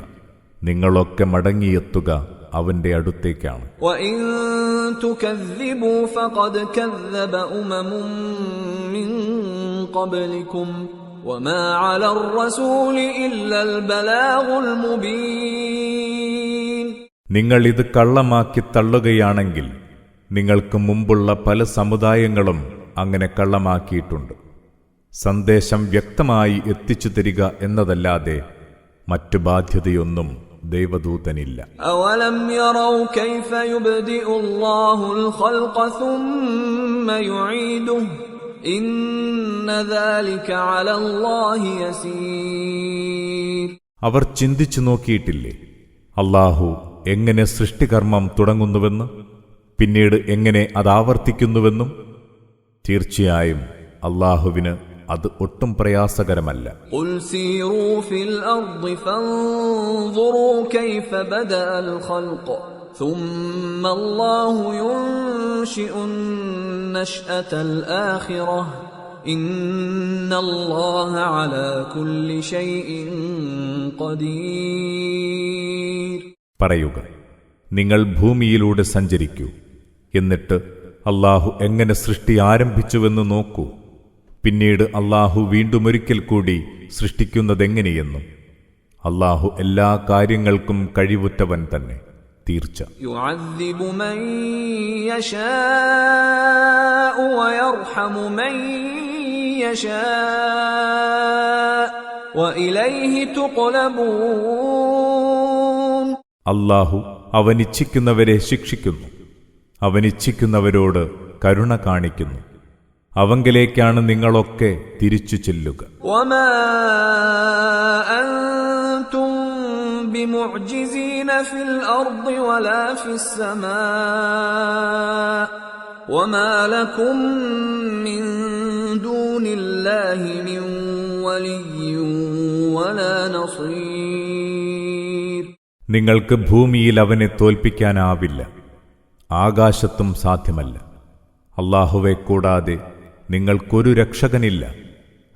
നിങ്ങളൊക്കെ മടങ്ങിയെത്തുക അവന്റെ അടുത്തേക്കാണ്. وَإِن تُكَذِّبُوا فَقَدْ كَذَّبَ أُمَمٌ مِّن قَبْلِكُمْ وَمَا عَلَى الرَّسُولِ إِلَّا الْبَلَاغُ الْمُبِينُ. നിങ്ങൾ ഇത് കള്ളമാക്കി തള്ളുകയാണെങ്കിൽ നിങ്ങൾക്ക് മുമ്പുള്ള പല സമുദായങ്ങളും അങ്ങനെ കള്ളമാക്കിയിട്ടുണ്ട്. സന്ദേശം വ്യക്തമായി എത്തിച്ചു തരിക എന്നതല്ലാതെ മറ്റു ബാധ്യതയൊന്നും ദൈവദൂതനില്ല. أَوَلَمْ يَرَوْا كَيْفَ يُبْدِئُ اللَّهُ الْخَلْقَ ثُمَّ يُعِيدُهُ إن ذلك على الله يسير. അവർ ചിന്തിച്ചു നോക്കിയിട്ടില്ലേ അല്ലാഹു എങ്ങനെ സൃഷ്ടികർമ്മം തുടങ്ങുന്നുവെന്ന്, പിന്നീട് എങ്ങനെ അതാവർത്തിക്കുന്നുവെന്നും? തീർച്ചയായും അല്ലാഹുവിന് അത് ഒട്ടും പ്രയാസകരമല്ല. قل سيروا في الأرض فانظروا كيف بدأ الخلق ثم الله ينشئ النشأة الآخرة إن الله على كل شيء قدير. പറയുക, നിങ്ങൾ ഭൂമിയിലൂടെ സഞ്ചരിക്കൂ, എന്നിട്ട് അല്ലാഹു എങ്ങനെ സൃഷ്ടി ആരംഭിച്ചുവെന്ന് നോക്കൂ. പിന്നീട് അല്ലാഹു വീണ്ടുമൊരിക്കൽ കൂടി സൃഷ്ടിക്കുന്നതെങ്ങനെയെന്നും. അല്ലാഹു എല്ലാ കാര്യങ്ങൾക്കും കഴിവുറ്റവൻ തന്നെ. തീർച്ച يعذب من يشاء ويرحم من يشاء وإليه تقلبون. അല്ലാഹു അവനിച്ഛിക്കുന്നവരെ ശിക്ഷിക്കുന്നു, അവനിച്ഛിക്കുന്നവരോട് കരുണ കാണിക്കുന്നു. അവങ്കലേക്കാണ് നിങ്ങളൊക്കെ തിരിച്ചു ചെല്ലുക. وما أنتم بمعجزين في الأرض ولا في السماء وما لكم من دون الله من ولي ولا نصير. നിങ്ങൾക്ക് ഭൂമിയിൽ അവനെ തോൽപ്പിക്കാനാവില്ല, ആകാശത്തും സാധ്യമല്ല. അല്ലാഹുവെ കൂടാതെ നിങ്ങൾക്കൊരു രക്ഷകനില്ല,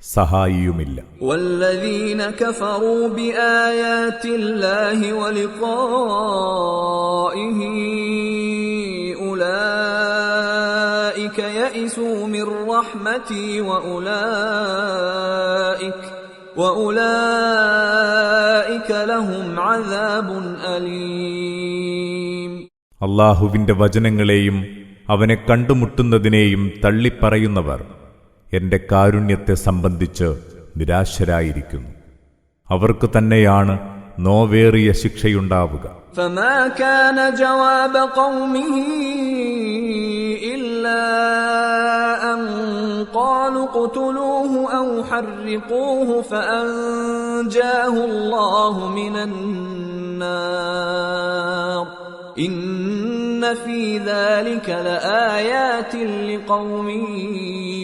സഹായിയുമില്ല. والذين كفروا بآيات الله ولقائه أولئك يئسوا من رحمتي وأولئك لهم عذاب أليم. അല്ലാഹുവിന്റെ വചനങ്ങളെയും അവനെ കണ്ടുമുട്ടുന്നതിനെയും തള്ളിപ്പറയുന്നവർ എന്റെ കാരുണ്യത്തെ സംബന്ധിച്ച് നിരാശരായിരിക്കുന്നു. അവർക്ക് തന്നെയാണ് നോവേറിയ ശിക്ഷയുണ്ടാവുക. فما كان جواب قومه إلا أن قالوا اقتلوه أو حرقوه فأنجاه الله من النار إن في ذلك لآيات لقوم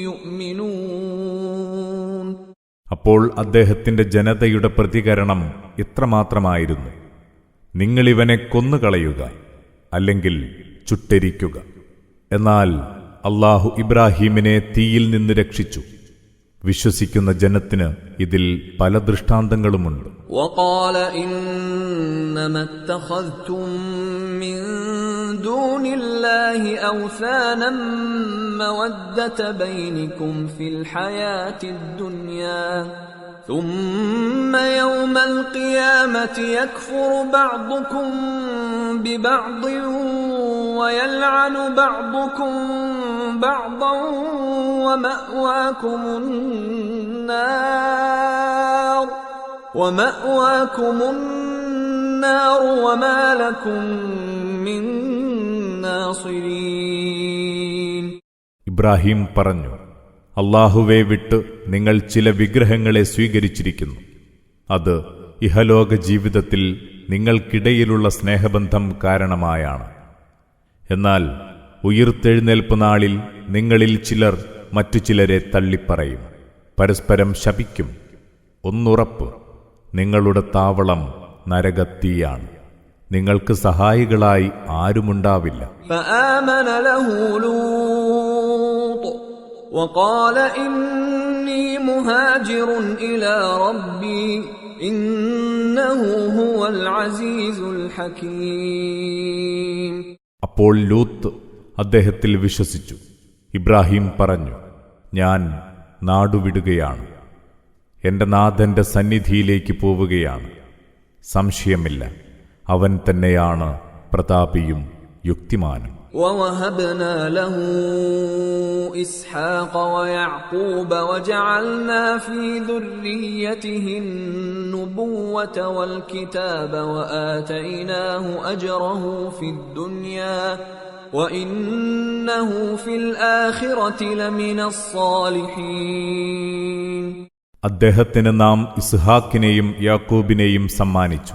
يؤمنون. അപ്പോൾ അദ്ദേഹത്തിന്റെ ജനതയുടെ പ്രതികരണം ഇത്രമാത്രമായിരുന്നു: നിങ്ങളിവനെ കൊന്നുകളയുക, അല്ലെങ്കിൽ ചുട്ടെരിക്കുക. എന്നാൽ അല്ലാഹു ഇബ്രാഹീമിനെ തീയിൽ നിന്ന് രക്ഷിച്ചു. വിശ്വസിക്കുന്ന ജനത്തിന് ഇതിൽ പല ദൃഷ്ടാന്തങ്ങളുമുണ്ട്. وقال إنما اتخذتم من دون الله أوثانا مودة بينكم في الحياة الدنيا ثم يوم القيامة يكفر بعضكم ببعض ويلعن بعضكم بعضا ومأواكم النار وما لكم من ناصرين. ഇബ്രാഹിം പറഞ്ഞു, അല്ലാഹുവെ വിട്ട് നിങ്ങൾ ചില വിഗ്രഹങ്ങളെ സ്വീകരിച്ചിരിക്കുന്നു. അത് ഇഹലോക ജീവിതത്തിൽ നിങ്ങൾക്കിടയിലുള്ള സ്നേഹബന്ധം കാരണമായാണ്. എന്നാൽ ഉയിർത്തെഴുന്നേൽപ്പ് നാളിൽ നിങ്ങളിൽ ചിലർ മറ്റു ചിലരെ തള്ളിപ്പറയും, പരസ്പരം ശപിക്കും. ഒന്നുറപ്പ്, നിങ്ങളുടെ താവളം നരകത്തീയാണ്. നിങ്ങൾക്ക് സഹായികളായി ആരുമുണ്ടാവില്ല. فآمن له لوط وقال إني مهاجر إلى ربي إنه هو العزيز الحكيم. അപ്പോൾ ലൂത്ത് അദ്ദേഹത്തിൽ വിശ്വസിച്ചു. ഇബ്രാഹിം പറഞ്ഞു, ഞാൻ നാടുവിടുകയാണ്, എന്റെ നാഥന്റെ സന്നിധിയിലേക്ക് പോവുകയാണ്. സംശയമില്ല, അവൻ തന്നെയാണ് പ്രതാപിയും യുക്തിമാനും. ووهبنا له إسحاق ويعقوب وجعلنا في ذريته النبوة والكتاب وآتيناه أجره في الدنيا وإنه في الآخرة لمن الصالحين. അദ്ദേഹത്തിന് നാം ഇസ്ഹാക്കിനെയും യാക്കൂബിനെയും സമ്മാനിച്ചു.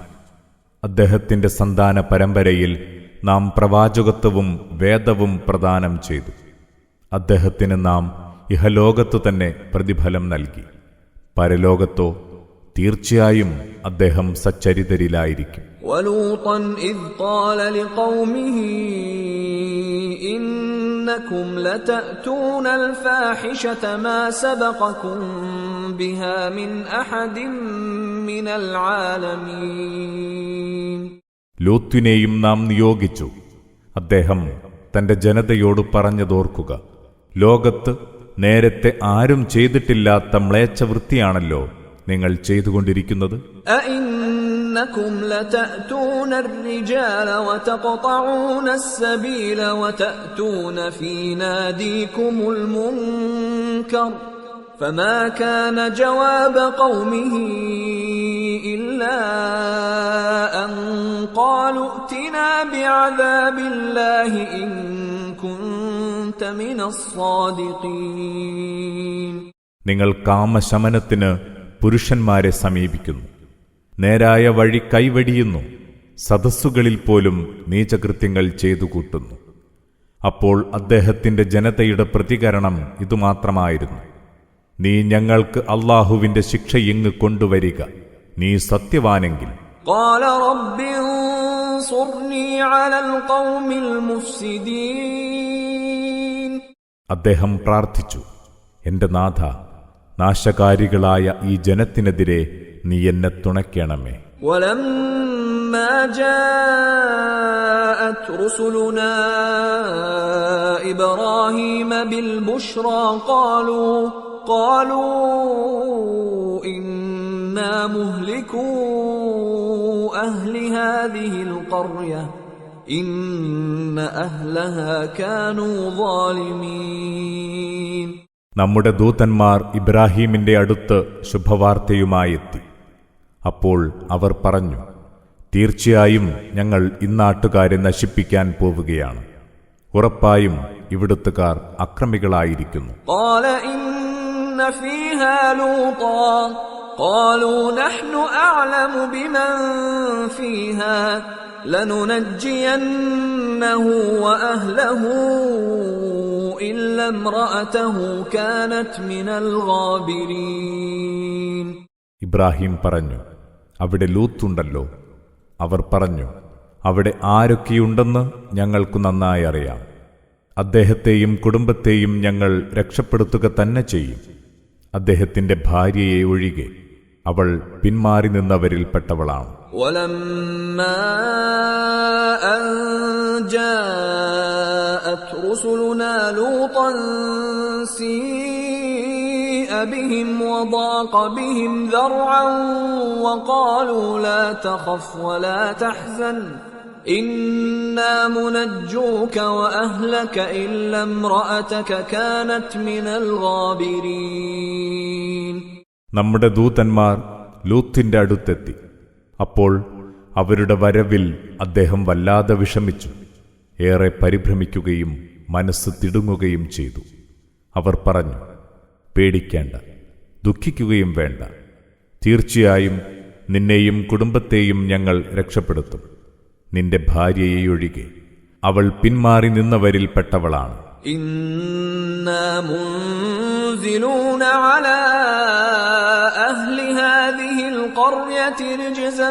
അദ്ദേഹത്തിന്റെ സന്താന പരമ്പരയിൽ നാം പ്രവാചകത്വവും വേദവും പ്രദാനം ചെയ്തു. അദ്ദേഹത്തിന് നാം ഇഹലോകത്തു തന്നെ പ്രതിഫലം നൽകി. പരലോകത്തോ തീർച്ചയായും അദ്ദേഹം സച്ചരിതരിലായിരിക്കും. وَلُوطًا إِذْ قَالَ لِقَوْمِهِ إِنَّكُمْ لَتَأْتُونَ الْفَاحِشَةَ مَا سَبَقَكُمْ بِهَا مِنْ أَحَدٍ مِنَ الْعَالَمِينَ. ലൂത്തിനെയും നാം നിയോഗിച്ചു. അദ്ദേഹം തന്റെ ജനതയോട് പറഞ്ഞതോർക്കുക. ലോകത്ത് നേരത്തെ ആരും ചെയ്തിട്ടില്ലാത്ത മ്ലേച്ഛവൃത്തിയാണല്ലോ നിങ്ങൾ ചെയ്തുകൊണ്ടിരിക്കുന്നത്. أَإِنَّكُمْ لَتَأْتُونَ الرِّجَالَ وَتَقْطَعُونَ السَّبِيلَ وَتَأْتُونَ فِي نَادِيكُمُ الْمُنكَرَ فَمَا كَانَ جَوَابَ قَوْمِهِ إِلَّا أَن قَالُوا ائْتِنَا بِعَذَابِ اللَّهِ إِن كُنتَ مِنَ الصَّادِقِينَ. നിങ്ങൾ കാമശമനത്തിന് പുരുഷന്മാരെ സമീപിക്കുന്നു, നേരായ വഴി കൈവെടിയുന്നു, സദസ്സുകളിൽ പോലും നീചകൃത്യങ്ങൾ ചെയ്തുകൂട്ടുന്നു. അപ്പോൾ അദ്ദേഹത്തിന്റെ ജനതയുടെ പ്രതികരണം ഇതുമാത്രമായിരുന്നു: നീ ഞങ്ങൾക്ക് അല്ലാഹുവിന്റെ ശിക്ഷ ഇങ്ങ് കൊണ്ടുവരിക, നീ സത്യവാനെങ്കിൽ. قال رب انصرني على القوم المفسدين. അദ്ദേഹം പ്രാർത്ഥിച്ചു, എന്റെ നാഥ, നാശകാരികളായ ഈ ജനത്തിനെതിരെ നീ എന്നെ തുണയ്ക്കണമേ. ولما جاءت رسلنا إبراهيم بالبشرى قالوا إنا مهلكو أهل هذه القرية إن أهلها كانوا ظالمين. നമ്മുടെ ദൂതന്മാർ ഇബ്രാഹീമിന്റെ അടുത്ത് ശുഭവാർത്തയുമായെത്തി. അപ്പോൾ അവർ പറഞ്ഞു, തീർച്ചയായും ഞങ്ങൾ ഇന്നാട്ടുകാരെ നശിപ്പിക്കാൻ പോവുകയാണ്. ഉറപ്പായും ഇവിടുത്തുകാർ അക്രമികളായിരിക്കുന്നു. قال إن فيها لوطا قالوا نحن أعلم بمن فيها لننجينه وأهله إلا امرأته كانت من الغابرين. ഇബ്രാഹിം പറഞ്ഞു, അവിടെ ലൂത്തുണ്ടല്ലോ. അവർ പറഞ്ഞു, അവിടെ ആരൊക്കെയുണ്ടെന്ന് ഞങ്ങൾക്ക് നന്നായി അറിയാം. അദ്ദേഹത്തെയും കുടുംബത്തെയും ഞങ്ങൾ രക്ഷപ്പെടുത്തുക തന്നെ ചെയ്യും. അദ്ദേഹത്തിന്റെ ഭാര്യയെ ഒഴികെ അവൾ പിന്മാറി നിന്നവരിൽപ്പെട്ടവളാണ്. ولما أن جاءت رسلنا لوطا سيء بهم وضاق بهم ذرعا وقالوا لا تخف ولا تحزن إنا منجوك وأهلك إلا امرأتك كانت من الغابرين. നമ്മുടെ ദൂതന്മാർ ലൂത്തിന്റെ അടുത്തെത്തി. അപ്പോൾ അവരുടെ വരവിൽ അദ്ദേഹം വല്ലാതെ വിഷമിച്ചു, ഏറെ പരിഭ്രമിക്കുകയും മനസ്സ് തിടുങ്ങുകയും ചെയ്തു. അവർ പറഞ്ഞു, പേടിക്കേണ്ട, ദുഃഖിക്കുകയും വേണ്ട. തീർച്ചയായും നിന്നെയും കുടുംബത്തെയും ഞങ്ങൾ രക്ഷപ്പെടുത്തും, നിന്റെ ഭാര്യയെയൊഴികെ അവൾ പിന്മാറി നിന്നവരിൽപ്പെട്ടവളാണ്. إنا منزلون على أهل هذه القرية رجزا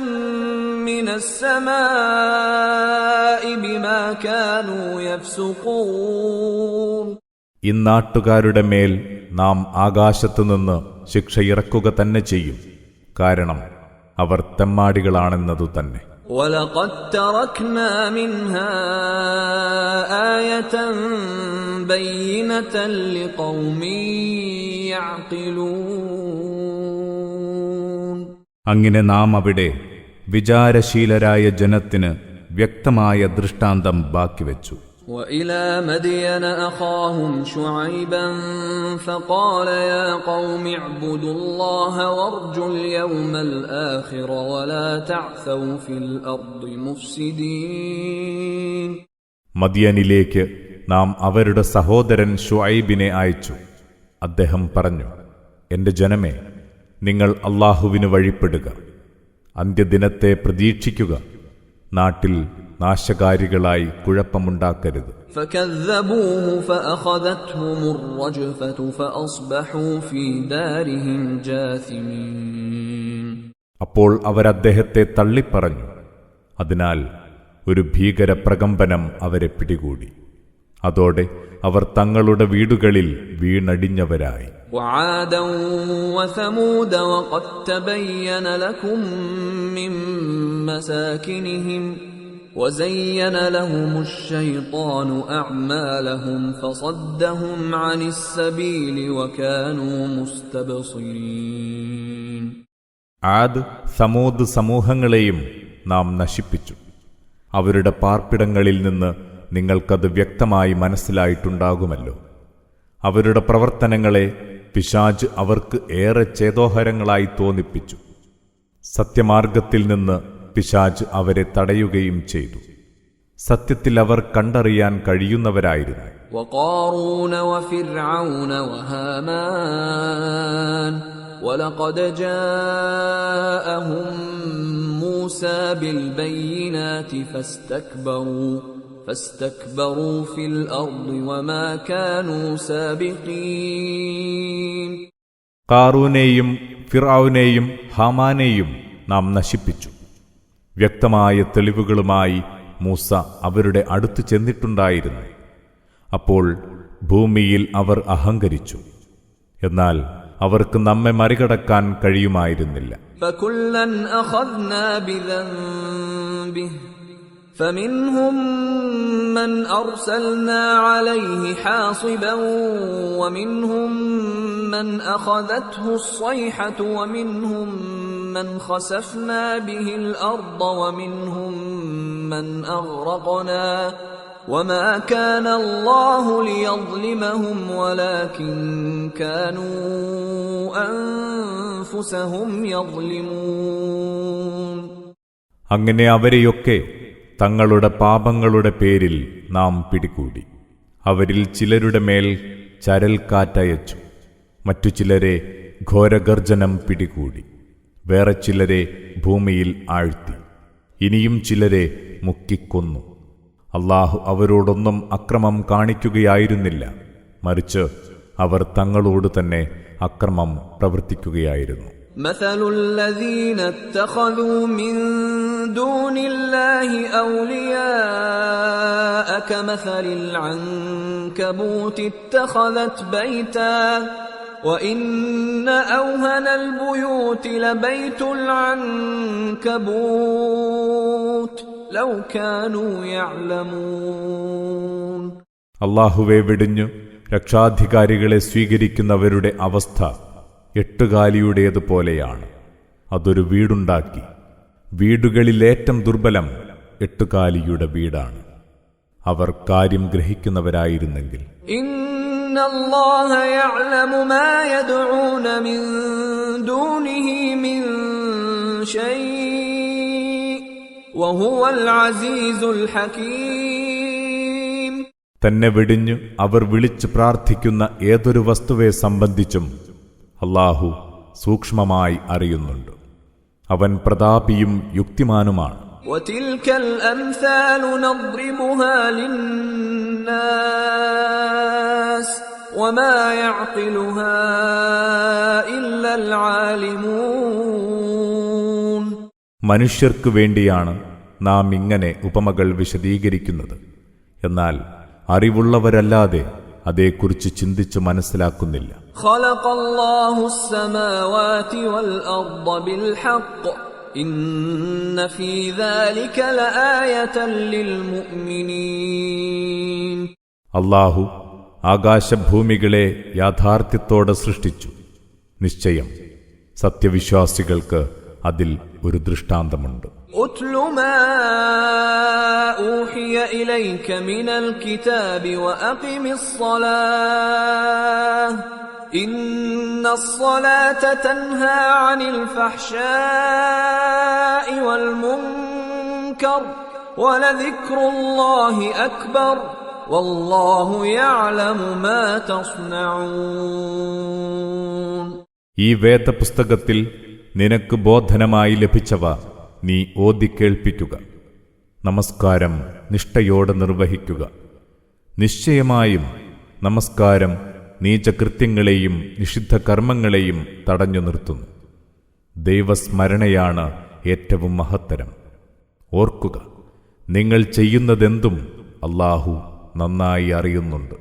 من السماء بما كانوا يفسقون. ഇന്നാട്ടുകാരുടെ മേൽ നാം ആകാശത്തുനിന്ന് ശിക്ഷ ഇറക്കുക തന്നെ ചെയ്യും, കാരണം അവർ തെമ്മാടികളാണെന്നതു തന്നെ. وَلَقَدْ تَرَكْنَا مِنْهَا آيَةً بَيِّنَةً لِقَوْمٍ يَعْقِلُونَ. അങ്ങനെ നാം അവിടെ വിചാരശീലരായ ജനത്തിന് വ്യക്തമായ ദൃഷ്ടാന്തം ബാക്കിവെച്ചു. وَإِلَى مَدْيَنَ أَخَاهُمْ شُعَيْبًا فَقَالَ يَا قَوْمِ اعْبُدُوا اللَّهَ وَارْجُوا الْيَوْمَ الْآخِرَ وَلَا تَعْثَوْا فِي الْأَرْضِ مُفْسِدِينَ. മദിയനിലേക്ക് നാം അവരുടെ സഹോദരൻ ശുഐബിനെ അയച്ചു. അദ്ദേഹം പറഞ്ഞു, എന്റെ ജനമേ, നിങ്ങൾ അല്ലാഹുവിന് വഴിപ്പെടുക, അന്ത്യദിനത്തെ പ്രതീക്ഷിക്കുക, നാട്ടിൽ നാശകാരികളായി കുഴപ്പമുണ്ടാക്കരുത്. فكذبوه فأخذتهم الرجفة فأصبحوا في دارهم جاثمين. അപ്പോൾ അവരദ്ദേഹത്തെ തള്ളിപ്പറഞ്ഞു. അതിനാൽ ഒരു ഭീകരപ്രകമ്പനം അവരെ പിടികൂടി. അതോടെ അവർ തങ്ങളുടെ വീടുകളിൽ വീണടിഞ്ഞവരായി. وعادا وثمود وقد تبين لكم من مساكنهم وزين لهم الشيطان أعمالهم فصدهم عن السبيل وكانوا مستبصرين. ആദ് സമൂദ് സമൂഹങ്ങളെയും നാം നശിപ്പിച്ചു. അവരുടെ പാർപ്പിടങ്ങളിൽ നിന്ന് നിങ്ങൾക്കത് വ്യക്തമായി മനസ്സിലായിട്ടുണ്ടാകുമല്ലോ. അവരുടെ പ്രവർത്തനങ്ങളെ പിശാച് അവർക്ക് ഏറെ ചേതോഹരങ്ങളായി തോന്നിപ്പിച്ചു. സത്യമാർഗത്തിൽ നിന്ന് പിശാച് അവരെ തടയുകയും ചെയ്തു. സത്യത്തിൽ അവർ കണ്ടറിയാൻ കഴിയുന്നവരായിരുന്നു. وقارون وفرعون وهامان ولقد جاءهم موسى بالبينات فاستكبروا في الأرض وما كانوا سابقين. ഖാറൂനെയും ഫിർഔനെയും ഹാമാനെയും നാം നശിപ്പിച്ചു. വ്യക്തമായ തെളിവുകളുമായി മൂസ അവരുടെ അടുത്ത് ചെന്നിട്ടുണ്ടായിരുന്നു. അപ്പോൾ ഭൂമിയിൽ അവർ അഹങ്കരിച്ചു. എന്നാൽ അവർക്ക് നമ്മെ മറികടക്കാൻ കഴിയുമായിരുന്നില്ല. فكلاً أخذنا بذنبه فمنهم من أرسلنا عليه حاصبا ومنهم من أخذته الصيحة ومنهم من خسفنا به الأرض ومنهم من أغرقنا وما كان الله ليظلمهم ولكن كانوا أنفسهم يظلمون. അങ്ങനെ അവരെയൊക്കെ തങ്ങളുടെ പാപങ്ങളുടെ പേരിൽ നാം പിടികൂടി. അവരിൽ ചിലരുടെ മേൽ ചരൽക്കാറ്റയച്ചു, മറ്റു ചിലരെ ഘോരഗർജനം പിടികൂടി, വേറെ ചിലരെ ഭൂമിയിൽ ആഴ്ത്തി, ഇനിയും ചിലരെ മുക്കിക്കൊന്നു. അല്ലാഹു അവരോടൊന്നും അക്രമം കാണിക്കുകയായിരുന്നില്ല, മറിച്ച് അവർ തങ്ങളോട് തന്നെ അക്രമം പ്രവർത്തിക്കുകയായിരുന്നു. مثل الذين اتخذوا من دون الله أولياء كمثل العنكبوت اتخذت بيتا وإن أوهن البيوت لبيت العنكبوت لو كانوا يعلمون. അല്ലാഹുവെ വെടിഞ്ഞു രക്ഷാധികാരികളെ സ്വീകരിക്കുന്നവരുടെ അവസ്ഥ എട്ടുകാലിയുടേതുപോലെയാണ്. അതൊരു വീടുണ്ടാക്കി. വീടുകളിലേറ്റം ദുർബലം എട്ടുകാലിയുടെ വീടാണ്. അവർ കാര്യം ഗ്രഹിക്കുന്നവരായിരുന്നെങ്കിൽ. ഇന്നല്ലാഹ യഅലമു മാ യദ്ഊന മിൻ ദൂനിഹി മിൻ ശൈഇ വഹുവൽ അസീസുൽ ഹകീം. തന്നെ വെടിഞ്ഞു അവർ വിളിച്ചു പ്രാർത്ഥിക്കുന്ന ഏതൊരു വസ്തുവെ സംബന്ധിച്ചും അല്ലാഹു സൂക്ഷ്മമായി അറിയുന്നുണ്ട്. അവൻ പ്രതാപിയും യുക്തിമാനുമാണ്. وَتِلْكَ الْأَمْثَالُ نَضْرِبُهَا لِلنَّاسِ وَمَا يَعْقِلُهَا إِلَّا الْعَالِمُونَ. മനുഷ്യർക്കു വേണ്ടിയാണ് നാം ഇങ്ങനെ ഉപമകൾ വിശദീകരിക്കുന്നത്. എന്നാൽ അറിവുള്ളവരല്ലാതെ അതേക്കുറിച്ച് ചിന്തിച്ച് മനസ്സിലാക്കുന്നില്ല. خلق الله السماوات والأرض بالحق إن في ذلك لآية للمؤمنين. അല്ലാഹു ആകാശഭൂമികളെ യാഥാർത്ഥ്യത്തോടെ സൃഷ്ടിച്ചു. നിശ്ചയം സത്യവിശ്വാസികൾക്ക് അതിൽ ഒരു ദൃഷ്ടാന്തമുണ്ട്. أتل ما أوحي إليك من الكتاب وأقم الصلاة إن الصلاة تنهى عن الفحشاء والمنكر ولذكر الله أكبر والله يعلم ما تصنعون. ഈ വേദപുസ്തകത്തിൽ നിനക്ക് ബോധനമായി ലഭിച്ചവ നീ ഓതിക്കേൾപ്പിക്കുക. നമസ്കാരം നിഷ്ഠയോടെ നിർവഹിക്കുക. നിശ്ചയമായും നമസ്കാരം നീചകൃത്യങ്ങളെയും നിഷിദ്ധ കർമ്മങ്ങളെയും തടഞ്ഞു നിർത്തുന്നു. ദൈവസ്മരണയാണ് ഏറ്റവും മഹത്തരം. ഓർക്കുക, നിങ്ങൾ ചെയ്യുന്നതെന്തും അല്ലാഹു നന്നായി അറിയുന്നുണ്ട്.